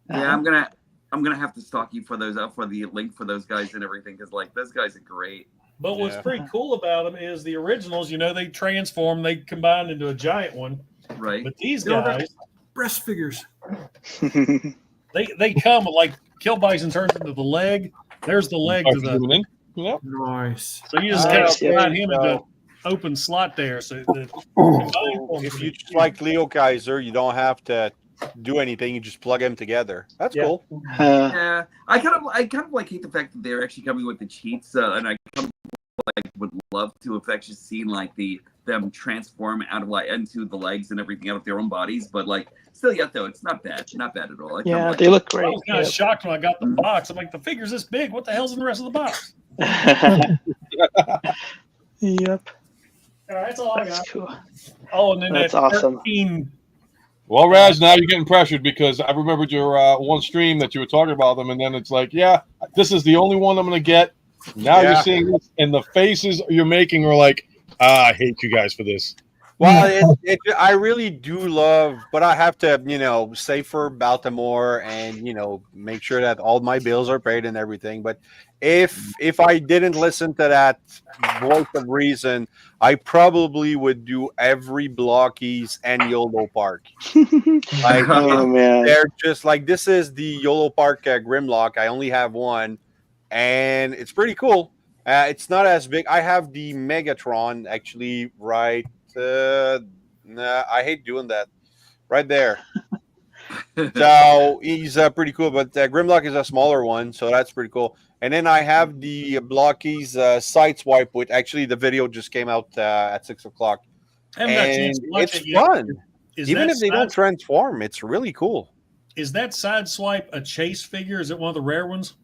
Yeah, I'm gonna have to stalk you for those for the link for those guys and everything because like those guys are great. But what's Yeah. pretty cool about them is the originals, they transform, they combine into a giant one. Right. But these Yeah. guys, Breast figures. they come with, like, Kill Bison turns into the leg. There's the leg to the. Zoom in. Yeah. Nice. So you just kind of Nice, yeah. slide him into open slot there. So the If you just like Leo Kaiser, you don't have to do anything. You just plug them together. That's Yeah. cool. Yeah, I kind of like hate the fact that they're actually coming with the cheats, and I kind of like would love to have actually seen like them transform out of like into the legs and everything out of their own bodies, but like still yet though it's not bad at all. I kinda Yeah, like they it. look I great. was kind of shocked when I got the box. I'm like, the figure's this big. What the hell's in the rest of the box? Yep. All right, that's all I got. That's cool. Oh, and then That's that awesome. 13. Well, Raz, now you're getting pressured because I remembered your one stream that you were talking about them, and then it's like, yeah, this is the only one I'm going to get. Now Yeah. you're seeing this, and the faces you're making are like, I hate you guys for this. Well, I really do love, but I have to, say for Baltimore and make sure that all my bills are paid and everything. But if I didn't listen to that voice of reason, I probably would do every Blockies and YOLO Park. Like Oh man. they're just like this is the YOLO Park Grimlock. I only have one, and it's pretty cool. It's not as big. I have the Megatron actually right. I hate doing that. Right there. So he's pretty cool, but Grimlock is a smaller one, so that's pretty cool. And then I have the Blockies Sideswipe, which actually the video just came out at 6 o'clock. I haven't got a chance And to watch it's it yet. fun. Is Even that if they don't side- transform, it's really cool. Is that Sideswipe a chase figure? Is it one of the rare ones?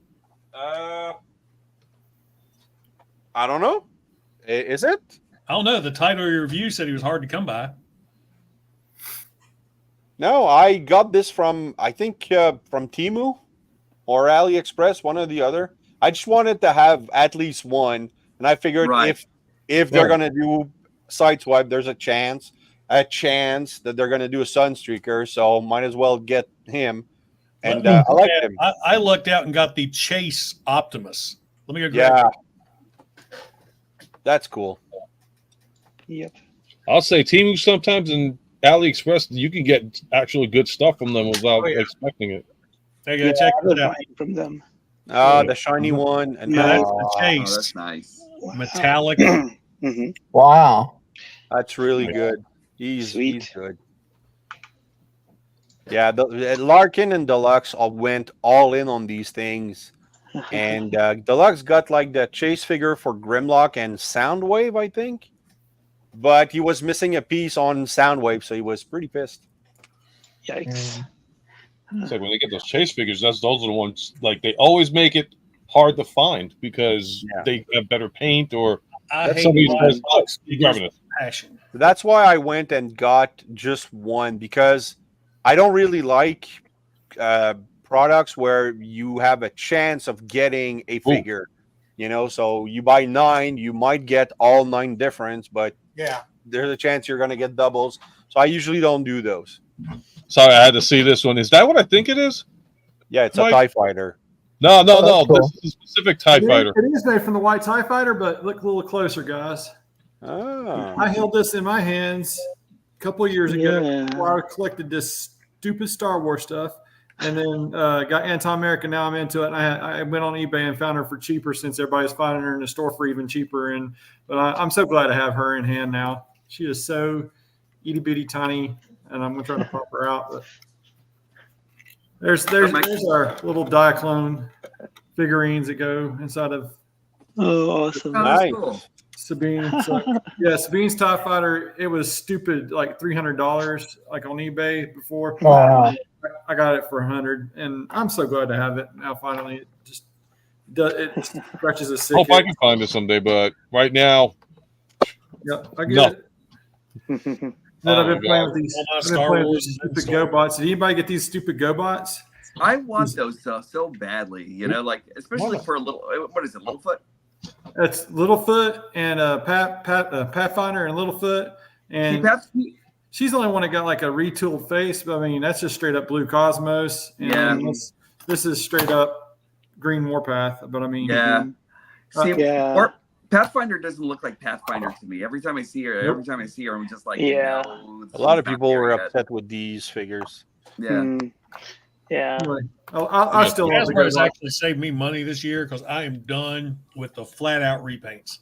I don't know. Is it? I don't know. The title of your review said he was hard to come by. No, I got this from I think from Temu or AliExpress, one or the other. I just wanted to have at least one, and I figured Right. if they're Right. gonna do Sideswipe, there's a chance that they're gonna do a Sunstreaker, so might as well get him. And I like him. I lucked out and got the Chase Optimus. Let me go grab Yeah, it. that's cool. Yep. I'll say Temu sometimes and AliExpress, you can get actually good stuff from them without expecting it. There you go. Yeah, Check I've been it out. buying from them. The shiny one, and Yeah, that's the Oh, Chase. that's nice. Metallic. Mhm. Wow. that's really good. He's Sweet. good. Yeah, the Larkin and Deluxe all went all in on these things. And Deluxe got like the chase figure for Grimlock and Soundwave, I think. But he was missing a piece on Soundwave, so he was pretty pissed. Yikes. It's like when they get those chase figures, those are the ones like they always make it hard to find because Yeah. they have better paint or I that's hate somebody who buying says, "Oh, Deluxe you figures grabbing it." with passion. That's why I went and got just one because I don't really like products where you have a chance of getting a figure. So you buy 9, you might get all 9 difference, but Yeah. there's a chance you're going to get doubles. So I usually don't do those. Sorry, I had to see this one. Is that what I think it is? Yeah, it's Mike? a TIE fighter. No. that's cool. This is a specific TIE fighter. It is made from the white TIE fighter, but look a little closer, guys. Oh. I held this in my hands a couple of years ago Yeah. where I collected this stupid Star Wars stuff, and then got anti-American. Now I'm into it. And I went on eBay and found her for cheaper since everybody's finding her in the store for even cheaper. But I'm so glad to have her in hand now. She is so itty bitty tiny, and I'm trying to pop her out. But there's our little Diaclone figurines that go inside of Oh, awesome. Oh, Nice. that's cool. Sabine. So, yeah, Sabine's TIE Fighter. It was stupid, like $300, like on eBay before. Wow. I got it for $100, and I'm so glad to have it now. Finally, it just it scratches a sick. Hope I can find it someday, but right now, Yeah, I get No. it. Then I've Oh, been playing God. with these. All my I've been Star playing with Wars these is in stupid store. GoBots. Did anybody get these stupid GoBots? I want those stuff so badly, like especially for a little. What is it, Littlefoot? It's Littlefoot and Pathfinder and Littlefoot, See, and Pat's, she's the only one that got like a retooled face. But I mean, that's just straight up Blue Cosmos. And Yeah. this is straight up Green Warpath. But I mean, yeah. See, Yeah. or Pathfinder doesn't look like Pathfinder to me. Every time I see her, I'm just like, Yeah. no, this A lot is of not people there were yet. upset with these figures. Yeah. Mm. Yeah. anyway, I still love the Hasbro's GoBots. actually saved me money this year because I am done with the flat out repaints.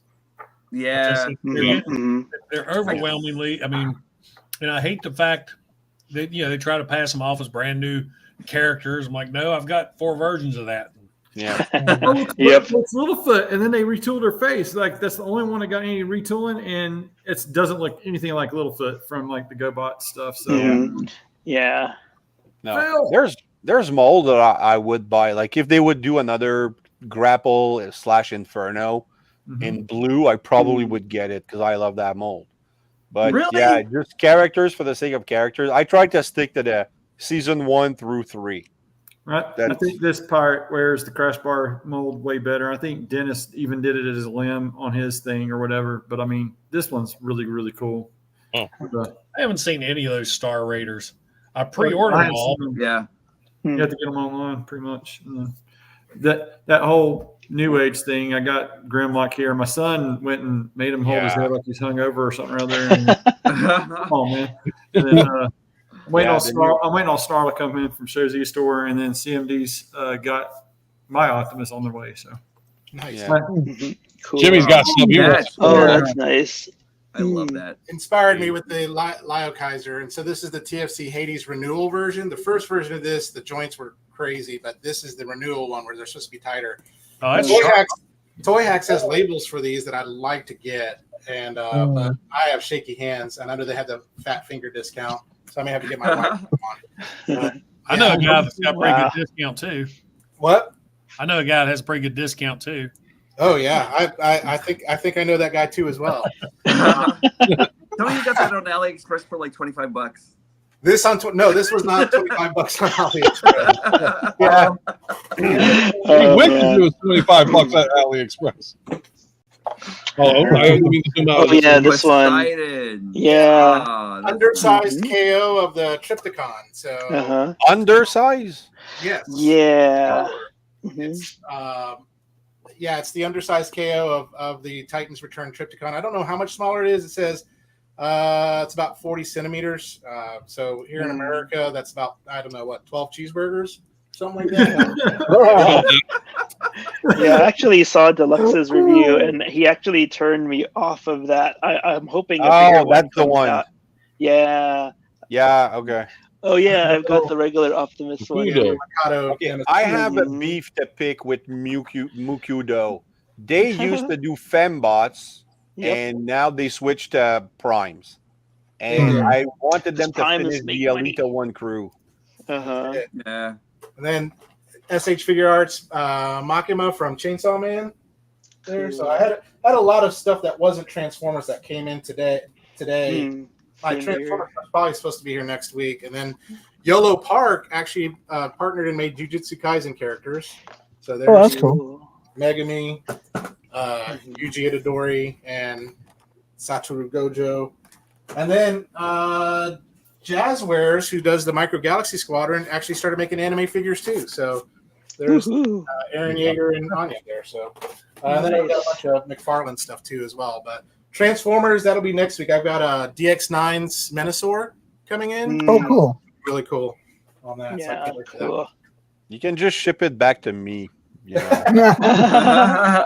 Yeah. Just- Mhm, mhm. They're overwhelmingly. I mean, and I hate the fact that they try to pass them off as brand new characters. I'm like, no, I've got 4 versions of that. Yeah. Oh, it's, Yep. it's Littlefoot, and then they retooled her face. Like that's the only one that got any retooling, and it doesn't look anything like Littlefoot from like the GoBot stuff. So Mhm. Yeah. No. Phil. There's mold that I would buy. Like if they would do another grapple / Inferno Mhm. in blue, I probably would get it because I love that mold. But Really? yeah, just characters for the sake of characters. I tried to stick to the season 1 through 3. Right. I That's- think this part wears the crash bar mold way better. I think Dennis even did it as a limb on his thing or whatever. But I mean, this one's really, really cool. Oh. I haven't seen any of those Star Raiders. I pre-ordered I them haven't all. seen them. Yeah. You have to get them online, pretty much. That whole New Age thing, I got Grimlock here. My son went and made him hold his Yeah. head like he's hungover or something or other. And, oh man! And then, I'm waiting on Star to come in from Shozy Store, and then CMD's got my Optimus on their way. So Nice. Yeah. Cool. Jimmy's got stuff he wants. Oh, that's nice. I love that. Inspired me with the Lio Kaiser, and so this is the TFC Hades renewal version. The first version of this, the joints were crazy, but this is the renewal one where they're supposed to be tighter. Oh, that's Toy Hacks has labels for these that I'd like to get, and but I have shaky hands, and I know they have the fat finger discount, so I may have to get my wife on. I know a guy that's got a pretty Wow. good discount too. What? I know a guy that has a pretty good discount too. Oh yeah, I think I know that guy too as well. Don't you got that on AliExpress for like $25? This was not $25 on AliExpress. Yeah. He went to do was $25 at AliExpress. Oh, okay. I didn't mean to zoom out. Oh yeah, this one. Poseidon. Yeah. Ah, that's Undersized KO of the Triptychon. So Uh-huh. Undersize? yes, Yeah. Mhm. It's it's the undersized KO of the Titans Return Triptychon. I don't know how much smaller it is. It says it's about 40 centimeters. So here in America, that's about 12 cheeseburgers, something like that. Yeah, I actually saw Deluxe's review, and he actually turned me off of that. I'm hoping. A bigger that's the comes one. out. Yeah. Yeah, okay. Oh yeah, I've got the regular Optimus one. Mukudo. Avocado Okay, and I have a beef to pick with Mukudo. They used to do fembots, Yep. and now they switched to primes. And I wanted them to Prime is finish the make money. Alita 1 crew. Uh-huh. yeah. And then SH Figure Arts Makima from Chainsaw Man. There, so I had a lot of stuff that wasn't Transformers that came in today. Hmm. My Same here. Transformers are probably supposed to be here next week, and then Yolo Park actually partnered and made Jujutsu Kaisen characters. So there's Oh, that's cool. Megami, Yuji Itadori, and Satoru Gojo, and then Jazzwares, who does the Micro Galaxy Squadron, actually started making anime figures too. So there's Woohoo. Aaron Yeager and Anya there. So and then I've got a bunch of McFarlane stuff too as well. But Transformers, that'll be next week. I've got DX9's Menasor coming in. Oh, cool. Really cool on that. So I Yeah, can't wait for that. cool. You can just ship it back to me. You know?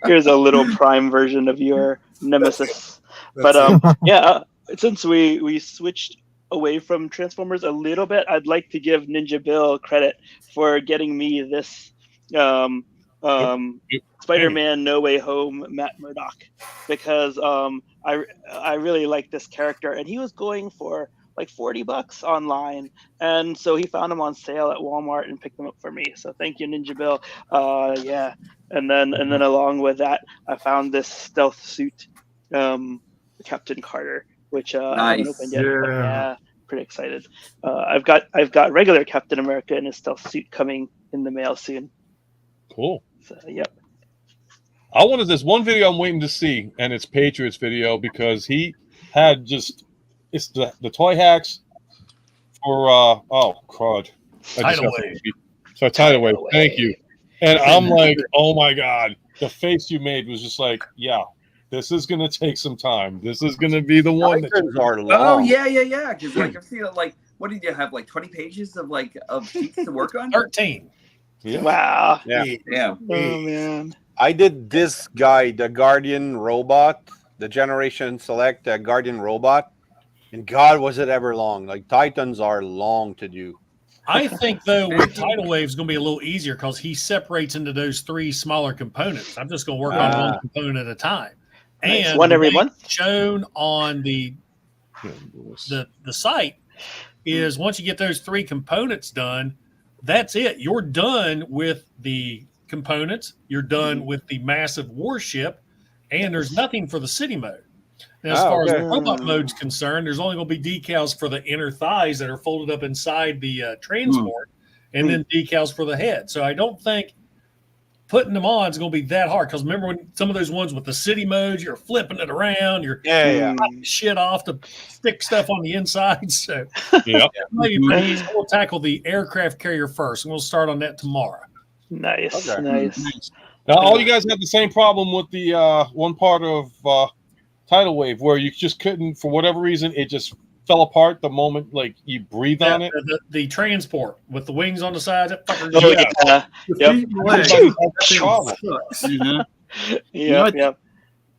Here's a little prime version of your nemesis. But yeah, since we switched away from Transformers a little bit, I'd like to give Ninja Bill credit for getting me this Spider-Man No Way Home Matt Murdock, because I really like this character, and he was going for like $40 online, and so he found them on sale at Walmart and picked them up for me. So thank you, Ninja Bill. Yeah, and then along with that, I found this stealth suit, Captain Carter, which I haven't Nice. opened yet. But Yeah. yeah, pretty excited. I've got regular Captain America in his stealth suit coming in the mail soon. Cool. So yep. I wanted this one video I'm waiting to see, and it's Patriots video, because he had it's the toy hacks for oh crud. Tidal Wave. So Tidal Wave. Thank you. And I'm like, oh my god, the face you made was just like, yeah, this is gonna take some time. This is gonna be the one that Titans are Oh long. yeah. Because like I've seen like, what did you have, like 20 pages of sheets to work on? 13. Yeah. Wow. Yeah. Yeah. Oh man. I did this guy, the Guardian robot, the Generation Select Guardian robot, and God, was it ever long? Like Titans are long to do. I think though with Tidal Wave is going to be a little easier because he separates into those 3 smaller components. I'm just going to work on one component at a time. Nice. And One every the way month? it's shown on the site is once you get those 3 components done, that's it. You're done with the components. You're done with the massive warship, and there's nothing for the city mode. Now, as far as okay. the robot mode's concerned, there's only going to be decals for the inner thighs that are folded up inside the transport, and then decals for the head. So I don't think putting them on is going to be that hard. Because remember when some of those ones with the city modes, you're flipping it around, you're cutting shit off to stick stuff on the inside. So Yeah. we'll tackle the aircraft carrier first, and we'll start on that tomorrow. Nice, Okay. nice. Now, all you guys had the same problem with the one part of Tidal Wave where you just couldn't, for whatever reason, it just fell apart the moment like you breathed on it. The transport with the wings on the sides. That fucker Oh, just- yeah. The Yep. feet and legs. Everybody had that problem. Mhm. Yep, yep.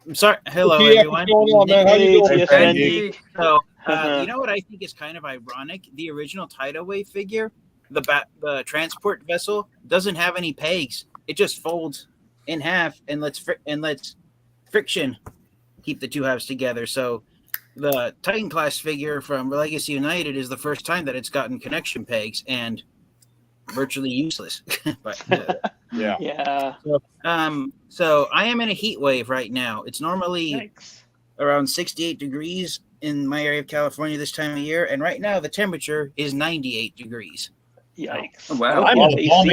I'm sorry. Hello, TF, everyone. what's going on, man? How you doing? Hey, Andy. So, Uh-huh. you know what I think is kind of ironic? The original Tidal Wave figure, the transport vessel, doesn't have any pegs. It just folds in half and lets friction keep the two halves together. So, the Titan class figure from Legacy United is the first time that it's gotten connection pegs and virtually useless. But Yeah. Yeah. so I am in a heat wave right now. It's normally Thanks. around 68 degrees in my area of California this time of year, and right now the temperature is 98 degrees. Yikes. Wow. I'm Wow. AC.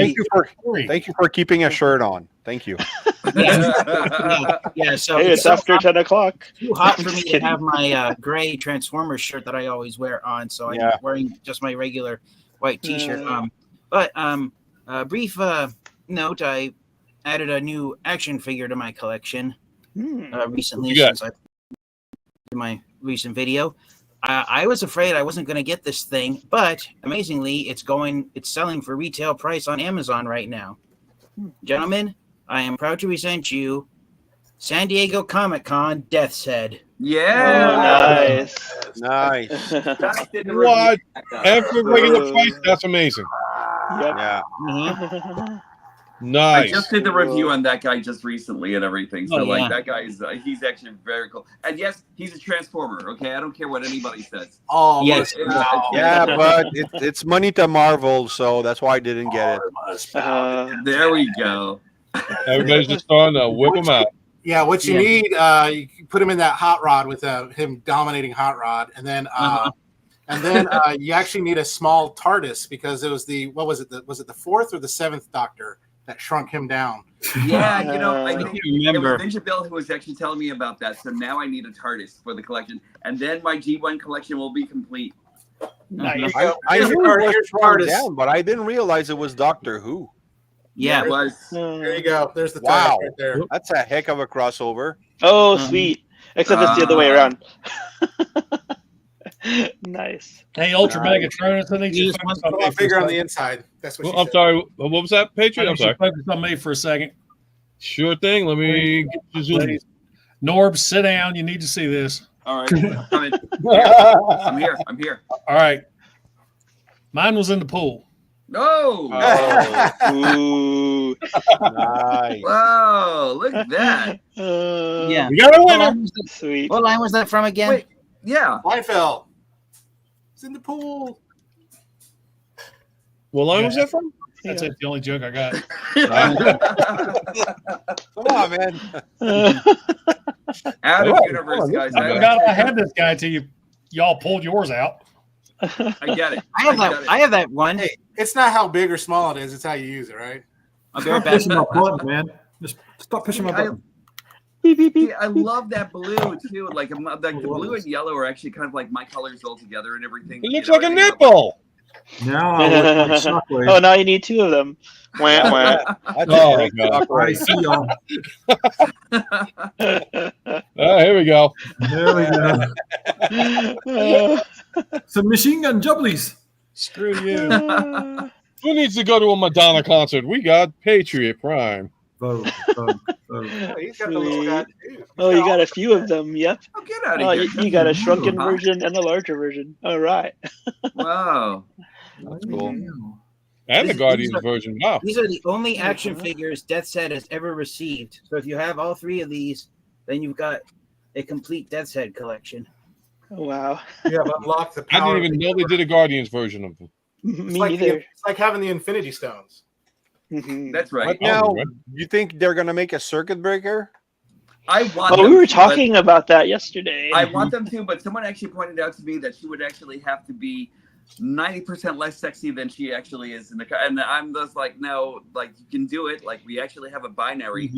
Thank you for keeping a shirt on. Thank you. Yeah, so Hey, it's so after 10 o'clock. too hot for Just me to kidding. have my gray Transformers shirt that I always wear on, so I'm Yeah. wearing just my regular white T-shirt. A brief note: I added a new action figure to my collection recently What you got? since I did my recent video. I was afraid I wasn't going to get this thing, but amazingly, it's selling for retail price on Amazon right now. Gentlemen, I am proud to present you San Diego Comic-Con Death's Head. Yeah. Nice. What? And for regular price, that's amazing. Yep. Yeah. Mhm. I Nice. just did the review on that guy just recently and everything. So, Oh, like, yeah. that guy is, he's actually very cool. And yes, he's a transformer, okay? I don't care what anybody says. Oh, Yes. Yeah, but it's money to Marvel, so that's why I didn't get it. There we go. Everybody's just starting to whip them out. Yeah, what you Yeah. need, you can put him in that hot rod with him dominating hot rod, and then you actually need a small TARDIS because it was was it the fourth or the seventh Doctor that shrunk him down? Yeah, you know, I I think remember. it was Ninja Bill who was actually telling me about that. So now I need a TARDIS for the collection, and then my G1 collection will be complete. Nice. I Here's knew your it was here's shrunk TARDIS. down, but I didn't realize it was Doctor Who. Yeah. It was. There you go. There's the Wow. TARDIS right there. That's a heck of a crossover. Oh, sweet. Except it's the other way around. Nice. Hey, Ultra Megatronus, I need you to Just focus one on A me lot for a bigger on the second. inside. That's what Well, she I'm said. sorry. What was that, I Patriot? I'm need you sorry. to focus on me for a second. Sure thing. Let me get you zoomed. Please. Norb, sit down. You need to see this. All right, I'm coming. I'm here. I'm here. All right. Mine was in the pool. No! Oh, Ooh. nice. Whoa! Look at that. Yeah. We got a What winner. line was that- Sweet. what line was that from again? Wait, yeah. Leinfeld. It's in the pool. What line was that from? That's it. The only joke I got. Come on, man. Out of Oh, universe, guys. I forgot I had this guy till y'all pulled yours out. I get it. I have get that. it. I have that one. Hey, it's not how big or small it is; it's how you use it, right? I'll be right Stop back. pushing my button, man. Just stop pushing my button. Beep, beep, beep. See, I love that blue too. Like the blue and yellow are actually kind of like my colors all together and everything. It looks you know like a what I mean? nipple. Now I look like Shockwave. Oh, now you need two of them. Wah, wah. That's Oh, a great God. Doc I Ray. see y'all. Here we go. There we go. Some machine gun jubblies. Screw you. Who needs to go to a Madonna concert? We got Patriot Prime. Vote, vote, vote. Oh, he's got the little guy too. Oh, you got a few of them. Yep. Oh, get out Oh, of here. you got a shrunken Huh? version and a larger version. All right. Wow. That's cool. And the These- Guardians these are- version. Wow. These are the only action figures Death's Head has ever received. So if you have all three of these, then you've got a complete Death's Head collection. Oh, wow. You have unlocked the I power. didn't even know they did a Guardians version of them. Me like neither. it's like having the Infinity Stones. Mhm. That's right. But I'll now, do it. you think they're gonna make a circuit breaker? I want. Well, them we were to, but talking about that yesterday. I want them to, but someone actually pointed out to me that she would actually have to be 90% less sexy than she actually is in the car. And I'm just like, no, like you can do it. Like we actually have a binary.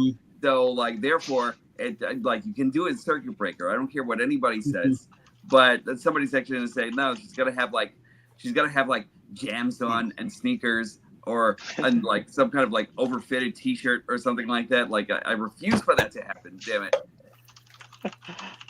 So like, therefore, it like you can do it in circuit breaker. I don't care what anybody says, but somebody's actually going to say, no, she's got to have like jams on and sneakers and like some kind of like overfitted t-shirt or something like that. Like I refuse for that to happen. Damn it.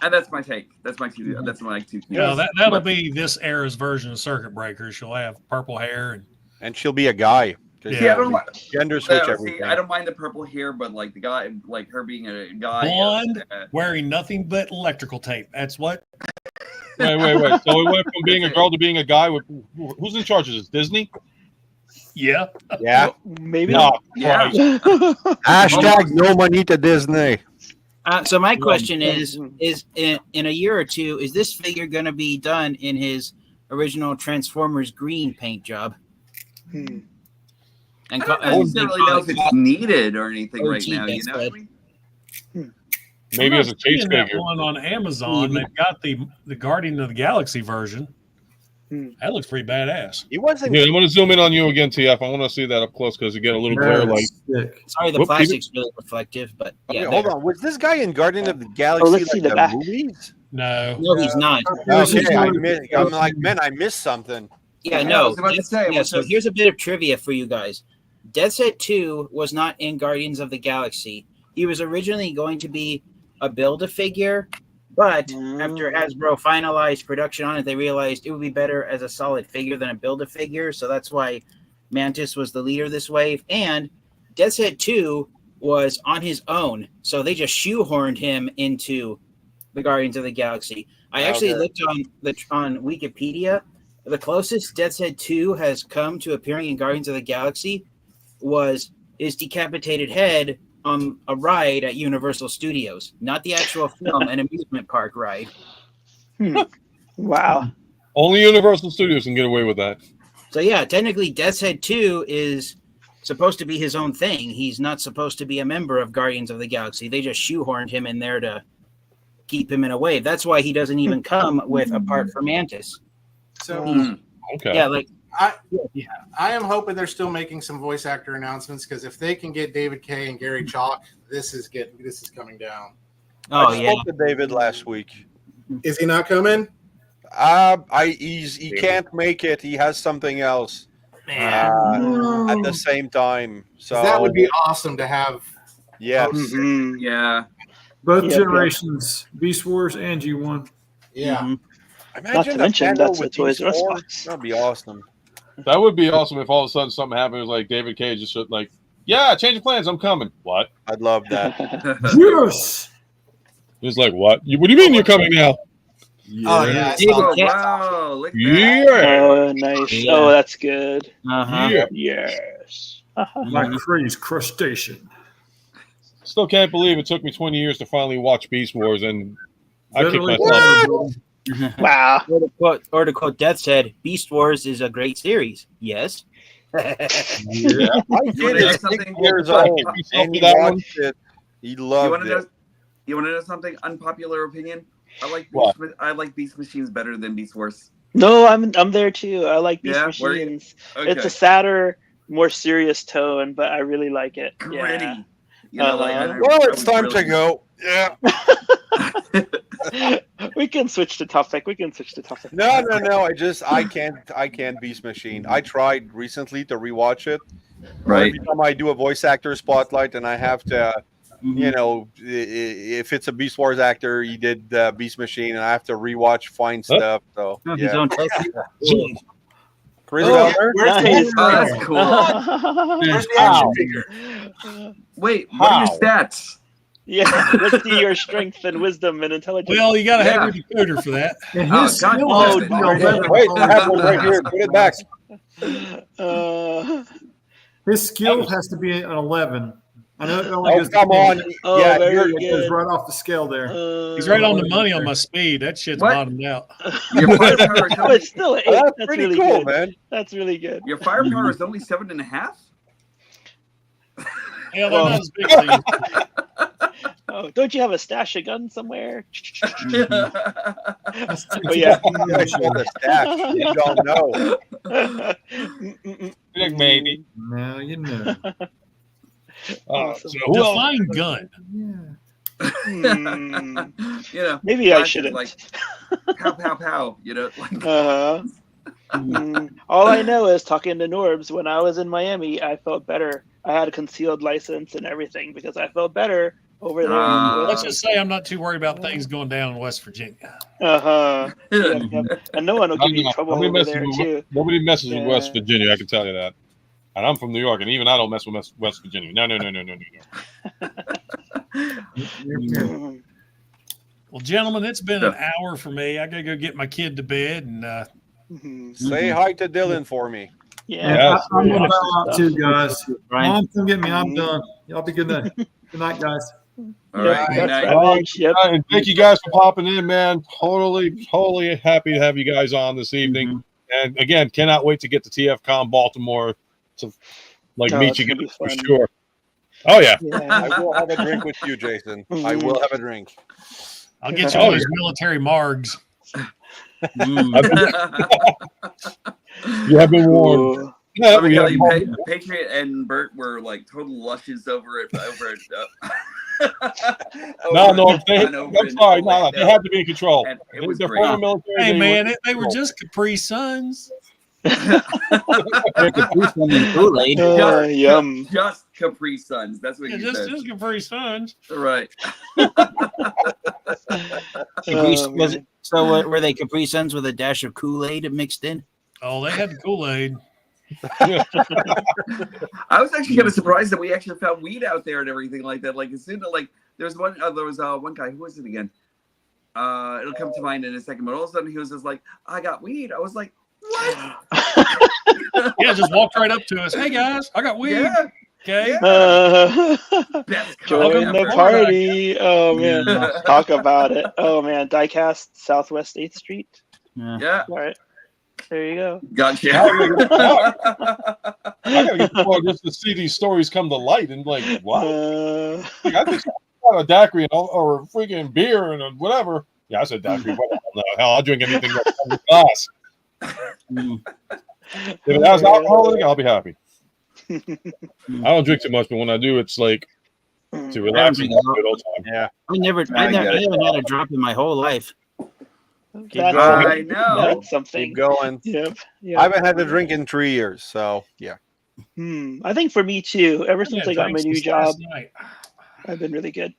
And that's my take. That's my two. That's my two. That'll be this era's version of circuit breaker. She'll have purple hair and she'll be a guy. Yeah, I don't like gender switch everything. I don't mind the purple hair, but like the guy, like her being a guy, blonde, wearing nothing but electrical tape. That's what. Wait. So we went from being a girl to being a guy. Who's in charge of this? Disney? Yeah. Maybe. No, yeah. Hashtag no money to Disney. So my question is in a year or two, is this figure going to be done in his original Transformers green paint job? And I don't necessarily know if it's needed or anything right now. You know what I mean? Maybe as a chase that figure. one on Amazon, they've got the Guardian of the Galaxy version. That looks pretty badass. He wasn't. Yeah, I want to zoom in on you again, TF. I want to see that up close because you get a little glare light. Sorry, the plastic's really reflective, but yeah. Hold on. Was this guy in Guardian of the Galaxy let's see the back. movies? No, he's not. Okay, I'm like, man, I missed something. Yeah, no. So here's a bit of trivia for you guys. Death's 2 was not in Guardians of the Galaxy. He was originally going to be a Build-A-Figure, but after Hasbro finalized production on it, they realized it would be better as a solid figure than a Build-A-Figure, so that's why Mantis was the leader of this wave. And Death's Head 2 was on his own, so they just shoehorned him into the Guardians of the Galaxy. I actually looked on Wikipedia. The closest Death's Head 2 has come to appearing in Guardians of the Galaxy was his decapitated head on a ride at Universal Studios, not the actual film, an amusement park ride. Wow. Only Universal Studios can get away with that. So yeah, technically Death's Head 2 is supposed to be his own thing. He's not supposed to be a member of Guardians of the Galaxy. They just shoehorned him in there to keep him in a wave. That's why he doesn't even come with a part for Mantis. So okay. Yeah, like I am hoping they're still making some voice actor announcements because if they can get David Kaye and Gary Chalk, this is coming down. Oh I spoke to David last week. Is he not coming? He can't make it. He has something else at the same time. So that would be awesome to have. Yes. Yeah. Both generations, Beast Wars and G1. Yeah. Imagine Not to mention that's a Toys R Us box. That'd be awesome. That would be awesome if all of a sudden something happened. It was like David Cage just said, like, yeah, change of plans. I'm coming. What? I'd love that. Yes. He's like, what? What do you mean you're coming now? Oh, yeah. Wow. Look at that. Yeah. Oh, nice. Yeah. Oh, that's good. Yeah. Yes. Like Crazy Crustacean. Still can't believe it took me 20 years to finally watch Beast Wars, and I kicked Literally. myself. Wow. Or to quote Death's Head, Beast Wars is a great series. Yes. I You did wanna know it something? 6 years old, and he watched it. He loved it. You want to know something? Unpopular opinion. I like Beast Machines better than Beast Wars. No, I'm there too. I like Beast Yeah, where are you? Machines. Okay. It's a sadder, more serious tone, but I really like it. Gritty. Yeah. You know, like, Well, it's time to go. Yeah. We can switch the topic. No. I can't Beast Machine. I tried recently to rewatch it. Right. Every time I do a voice actor spotlight, and I have to, you know, if it's a Beast Wars actor, he did Beast Machine, and I have to rewatch fine stuff. So His yeah. own Chris Elder? Nice. Oh, that's cool. Where's the action figure? Wait, what are your stats? Yeah, let's see your strength and wisdom and intelligence. Well, you got to have your decoder for that. And Oh, his God skill bless has it. to be 11. Wait, I have one right here. Put it back. His skill has to be an 11. I know it only Oh, goes come on. Oh, Yeah, very you're, It goes good. right off the scale there. He's right on the money on my speed. That shit's What? bottomed out. Your firepower is But only, still, 8. that's That's pretty really cool, good. man. That's really good. your firepower is only 7.5. Hell, they're not as big as they used to be. Oh, don't you have a stash of guns somewhere? That's too- But yeah. I saw the stash. You don't know. Big maybe. Now you know. Awesome. So who else? Define gun. Yeah. You know, Maybe I flashes shouldn't. like pow pow pow. You know, like All I know is talking to Norbs, when I was in Miami, I felt better. I had a concealed license and everything because I felt better over there. Let's just say I'm not too worried about things going down in West Virginia. Yep. And no one will give you trouble over there too. Nobody messes with West Yeah. Virginia. I can tell you that. And I'm from New York, and even I don't mess with West Virginia. No. Mm. Well, gentlemen, it's been an hour for me. I gotta go get my kid to bed, and Mhm. Say hi to Dylan for me. Yeah. Yes. I'm gonna bow out too, guys. Brian. Mom, come get me. I'm done. Y'all be good night. Good night, guys. all Yep, right, good that's night. right, Mitch. Yep. And thank you guys for popping in, man. Totally happy to have you guys on this evening. And again, cannot wait to get to TFCon Baltimore to Oh, meet it's you gonna guys be for fun. sure. Oh yeah. I will have a drink with you, Jason. I will have a drink. I'll get you all those military margs. You have been warned. Cool. Yeah, Let me we tell have you, Patriot and Bert were like total lushes over it. No, over I'm in sorry. No, Orlando. they had to be in control. And it was They're great. former military. Hey, they man, were- they were just Capri Suns. Kool-Aid. Yum. Just Capri Suns. That's what Yeah, you said. just Capri Suns. Right. Was it, so were they Capri Suns with a dash of Kool-Aid mixed in? Oh, they had the Kool-Aid. I was actually kind of surprised that we actually found weed out there and everything like that. Like, as soon as like there was one guy. Who was it again? It'll come to mind in a second. But all of a sudden he was just like, "I got weed." I was like, "What?" Yeah, just walked right up to us. Hey guys, I got weed. Yeah. Okay. Yeah. Best Join comment the ever. party. Oh man. Talk about it. Oh man. Diecast Southwest 8th Street. Yeah. All right. There you go. Gotcha. I gotta get the phone just to see these stories come to light and like, what? I just got a daiquiri or a freaking beer and whatever. Yeah, I said daiquiri. What the hell? I'll drink anything that's in the glass. If it has alcohol in it, I'll be happy. I don't drink too much, but when I do, it's like to relax and have a good old time. Yeah. I haven't had a drop in my whole life. That's, I know. That's something. Keep going. Yep. I haven't had a drink in 3 years, so yeah. I think for me too. Ever since I got my new job, Night. I've been really good.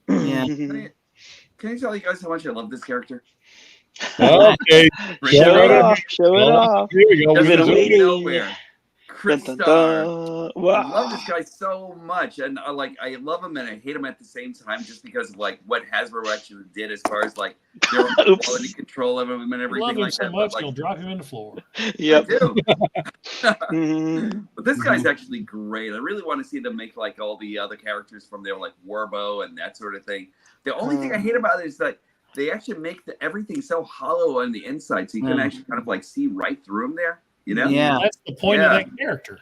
Yeah. Can I tell you guys how much I love this character? Okay. Show it Right. off. Show it off. Here we go. I've Doesn't been go waiting. nowhere. Chris Dun, dun, Starr. dun. I Wow. love this guy so much, and I love him and I hate him at the same time, just because of like what Hasbro actually did as far as like their own Oops. quality control of him and I everything love him like so that. much, But, you'll like, drop him in the floor. Yep. I do. Mhm. But this guy's actually great. I really want to see them make like all the other characters from there, like Warbo and that sort of thing. The only thing I hate about it is that they actually make everything so hollow on the inside, so you can actually kind of like see right through him there. You know? Yeah. That's the point of that character.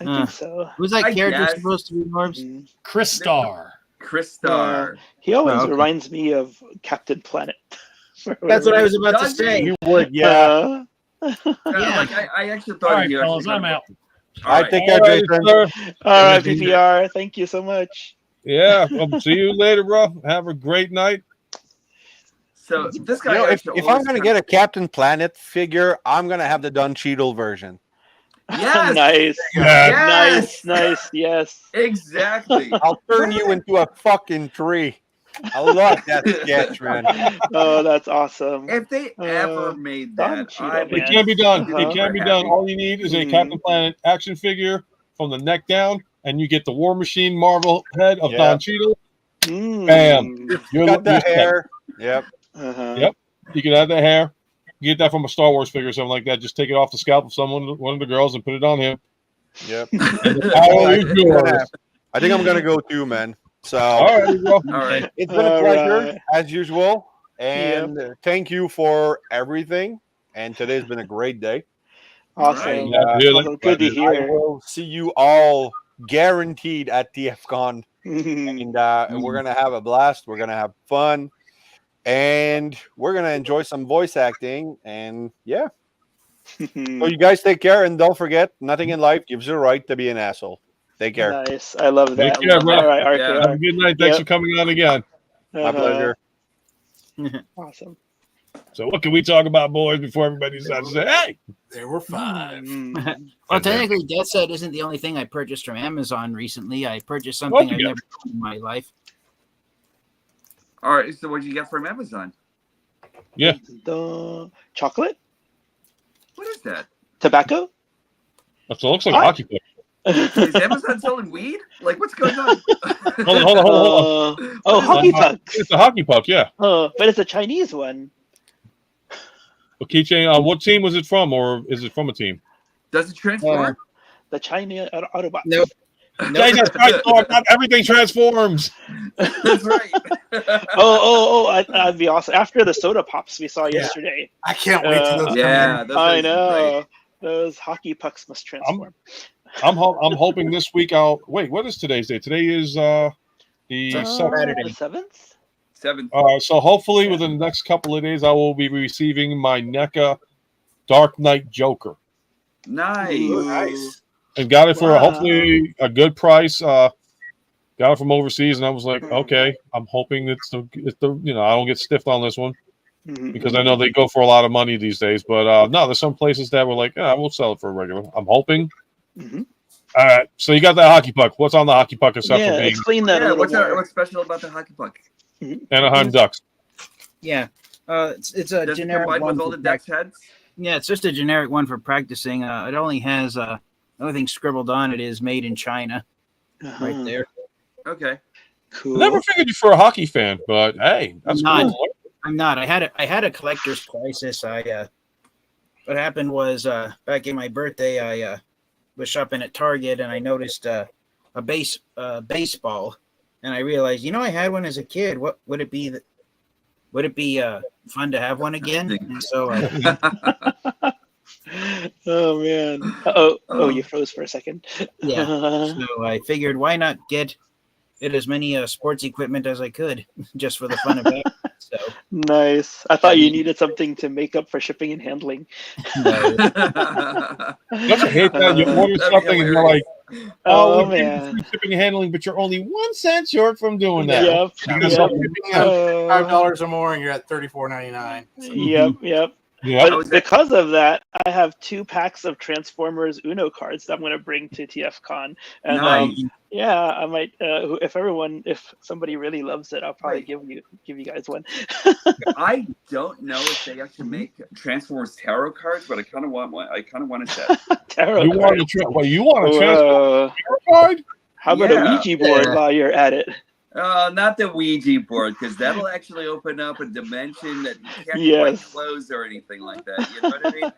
I think so. Who's that I character guess. supposed to be, Norbs? Mhm. Chris Starr. Chris Starr. He always Oh, okay. reminds me of Captain Planet. That's what I was about to Does he? say. You would, yeah. Uh, Yeah. Like I actually thought All right, you fellas, actually I'm out. All I right. think All right, Jason. sir. all right, PPR. Thank you so much. Yeah. I'll see you later, bro. Have a great night. So this guy. You know, if actually I'm always going to kind get a Captain Planet figure, I'm going to have the Don Cheadle version. Yes. Nice. Yes. Nice. Yes. Exactly. I'll turn you into a fucking tree. I love that sketch, man. Oh, that's awesome. If they ever made that, Cheadle, I man. It can be done. Uh-huh. It can be done. All you need is a Captain Planet action figure from the neck down, and you get the War Machine Marvel head of Yeah. Don Cheadle. Mm. Bam. Got the you're set. hair. Yep. Uh-huh. Yep. You can have the hair. You get that from a Star Wars figure or something like that. Just take it off the scalp of one of the girls and put it on him. Yep. Power is yours. I think I'm going to go too, man. So All right, bro. All right. it's been a All pleasure, right. as usual. And thank you for everything. And today's been a great day. Awesome. Right. Yeah, really. Awesome. Good to I hear. will see you all guaranteed at TFCon. And we're gonna have a blast. We're gonna have fun, and we're gonna enjoy some voice acting. And yeah, so you guys take care, and don't forget, nothing in life gives you a right to be an asshole. Take care. Nice. I love that. Take care, bro. All right, Yeah. RKR. Have a good night. Thanks Yep. for coming on again. My pleasure. Awesome. So what can we talk about, boys, before everybody decides to say, hey? There were 5. Well, technically, Death Set isn't the only thing I purchased from Amazon recently. I purchased something What you I've got? never done in my life. All right. So what did you get from Amazon? Yeah. The chocolate? What is that? Tobacco? That looks like a What? hockey puck. Is Amazon selling weed? Like, what's going on? Hold on. Oh, hockey pucks. It's a hockey puck, yeah. Oh, but it's a Chinese one. A keychain. What team was it from, or is it from a team? Does it transform? The Chinese Autobot. Nope. They just transform. Not everything transforms. That's right. That'd be awesome. After the soda pops we saw Yeah. yesterday. I can't wait to those Yeah, come those I are know. great. Those hockey pucks must transform. I'm hoping this week I'll wait. What is today's date? Today is the Saturday. The 7th? 7. so hopefully within the next couple of days I will be receiving my NECA Dark Knight Joker. Nice. Nice. And got it for Wow. hopefully a good price. Got it from overseas, and I was like, okay, I'm hoping it's the I don't get stiffed on this one Mhm. because I know they go for a lot of money these days. But no, there's some places that were like, yeah, we'll sell it for a regular. I'm hoping. Mhm. All right, so you got that hockey puck. What's on the hockey puck except for Yeah, being explain that a Yeah, little more. what's special about the hockey puck? Anaheim Ducks? Yeah. It's a Does it generic combine one. with all for the Ducks heads? Yeah, it's just a generic one for practicing. It only has the only thing scribbled on it is made in China right Uh-huh. there. Okay. Cool. Never figured you for a hockey fan, but hey, that's Not. cool. I'm not. I had a collector's crisis. What happened was back in my birthday, I was shopping at Target and I noticed a baseball, and I realized, I had one as a kid. What would it be? Would it be fun to have one again? And so Oh man. Oh, you froze for a second. yeah. So I figured, why not get as many sports equipment as I could, just for the fun of it. So Nice. I thought you needed something to make up for shipping and handling. Don't you hate that? You order That'd be something and you're like, Oh, we did man. free shipping and handling, but you're only 1 cent short from doing that. Yep. Because Yep. $5 or more, and you're at $34.99. So. Yep. Yeah. But because of that, I have 2 packs of Transformers Uno cards that I'm going to bring to TFCon. And Nice. yeah, I might. If somebody really loves it, I'll probably give you guys one. I don't know if they actually make Transformers tarot cards, but I kind of want one. I kind of want a set. Tarot You want cards. you want a transfer Whoa. card? How about Yeah. a Ouija board while you're at it? Not the Ouija board, because that'll actually open up a dimension that you can't Yes. quite close or anything like that. You know what I mean?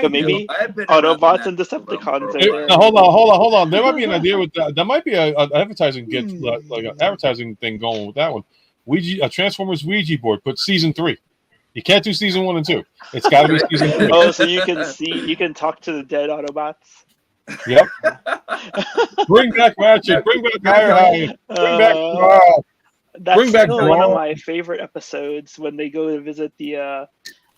But maybe I've been around Autobots in and that Decepticons for are a there. while. Hold on. There might be an idea with that. There might be an advertising like an advertising thing going with that one. A Transformers Ouija board. Put season 3. You can't do season 1 and 2. It's got to be season 3. Oh, so you can talk to the dead Autobots. Yep. Bring back Ratchet. Bring back Higher. Bring back. That's Bring back still one of Brawl. my favorite episodes when they go to visit the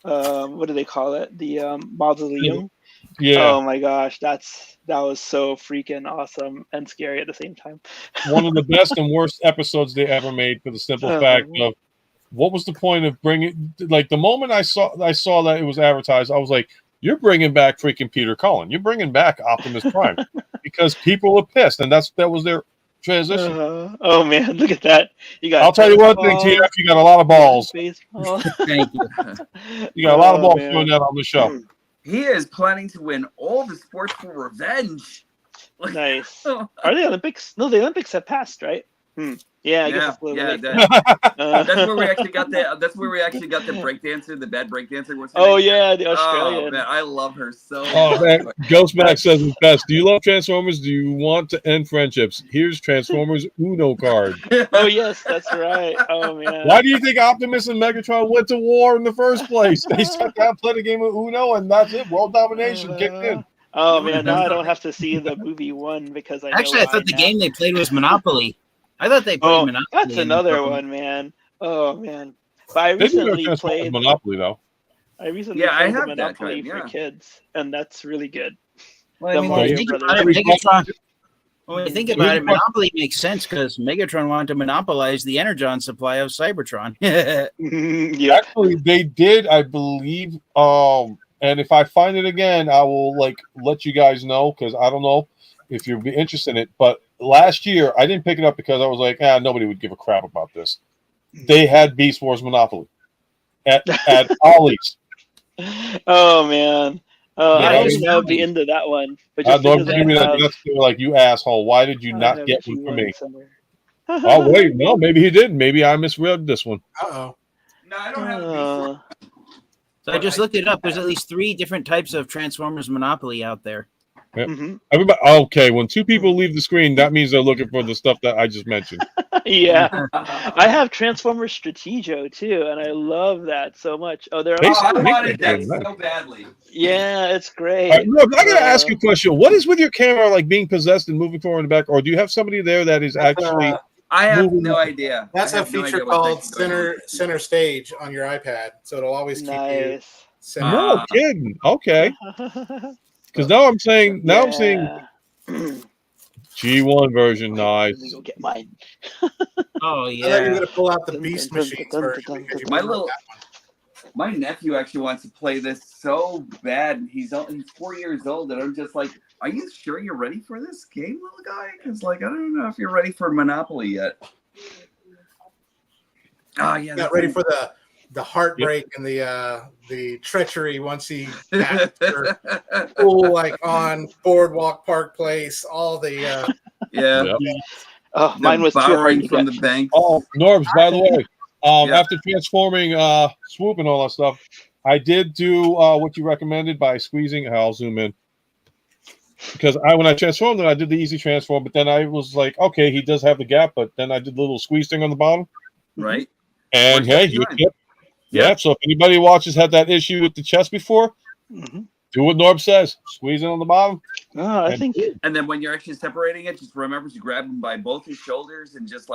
what do they call it? The mausoleum. Yeah. Oh my gosh, that was so freaking awesome and scary at the same time. One of the best and worst episodes they ever made, for the simple fact of what was the point of bringing, like, the moment I saw that it was advertised, I was like, you're bringing back freaking Peter Cullen. You're bringing back Optimus Prime because people were pissed, and that was their transition. Oh man, look at that! You got. I'll tell you one thing, baseball, TF, you got a lot of balls. Baseball. thank you. You got a lot of Oh, balls man. doing that on the show. He is planning to win all the sports for revenge. Nice. Are the Olympics? No, the Olympics have passed, right? Yeah, I guess it's a little late. That's where we actually got the. That's where we actually got the breakdancer, the bad breakdancer. What's her Oh name? yeah, the Oh Australian. man, I love her so Oh much. man, Ghostback says it's best. Do you love Transformers? Do you want to end friendships? Here's Transformers Uno card. Oh yes, that's right. Oh man. Why do you think Optimus and Megatron went to war in the first place? They sat down, played a game of Uno, and that's it. World domination kicked in. Oh man, now I don't have to see the movie one because I know Actually, I why thought the now. game they played was Monopoly. I thought they played Oh, Monopoly. that's in another the- one, man. Oh man, but I They do have recently Transformers played. Monopoly though. I recently Yeah, I played the have that Monopoly kind, for yeah. kids, and that's really good. Well, I The mean, when you Mario think Brothers. about it, Megatron. When you think about it, Mhm. Monopoly makes sense because Megatron wanted to monopolize the energon supply of Cybertron. Yep. Actually, they did, I believe. And if I find it again, I will let you guys know because I don't know if you'd be interested in it. But last year, I didn't pick it up because I was like, nobody would give a crap about this. They had Beast Wars Monopoly at Ollie's. Oh man. Yeah, I it was didn't know I'd be fun. into that one, but just Norm because gave me that nuts, they were like, you asshole! Why did you I not have get a one for G1 me? somewhere. Oh wait, no, maybe he did. Maybe I misread this one. Uh-oh. No, I don't have a beast. So I just looked it up. There's at least 3 different types of Transformers Monopoly out there. Mhm. Everybody, okay. When 2 people leave the screen, that means they're looking for the stuff that I just mentioned. Yeah, I have Transformers Strategio too, and I love that so much. Oh, they're They on Oh, I still Steam. wanted that make that. so badly. Yeah, it's great. All right, look, I gotta ask you Uh, a question. What is with your camera like being possessed and moving forward and back, or do you have somebody there that is That's, actually? I have Moving no on. idea. That's I a have no feature idea what's called actually going on. center stage on your iPad, so it'll always keep you nice. center. No kidding. Okay, because now I'm seeing Yeah. G1 version. Let me Nice. go get mine. Oh, I thought you were yeah. going to pull out the Dun, Beast dun, dun, Machines dun, version dun, because you dun, My might dun. like little, that one. my nephew actually wants to play this so bad. And he's 4 years old, and I'm just like, "Are you sure you're ready for this game, little guy? Because I don't know if you're ready for Monopoly yet." Oh yeah, Got ready for the heartbreak and the treachery once he got full on Boardwalk Park Place, all the yeah. Yep. Oh, The mine was too hard borrowing to from get. the bank. Oh, Norbs, by the way, Yeah. after transforming Swoop and all that stuff, I did do what you recommended by squeezing. I'll zoom in. Because when I transformed it, I did the easy transform, but then I was like, okay, he does have the gap, but then I did the little squeeze thing on the bottom. Right. And Worked out hey, you fine. yeah. So if anybody watches had that issue with the chest before, Mhm. do what Norb says. Squeeze it on the bottom. Oh, I And think And then when you're actually separating it, just remember to grab him by both his shoulders and just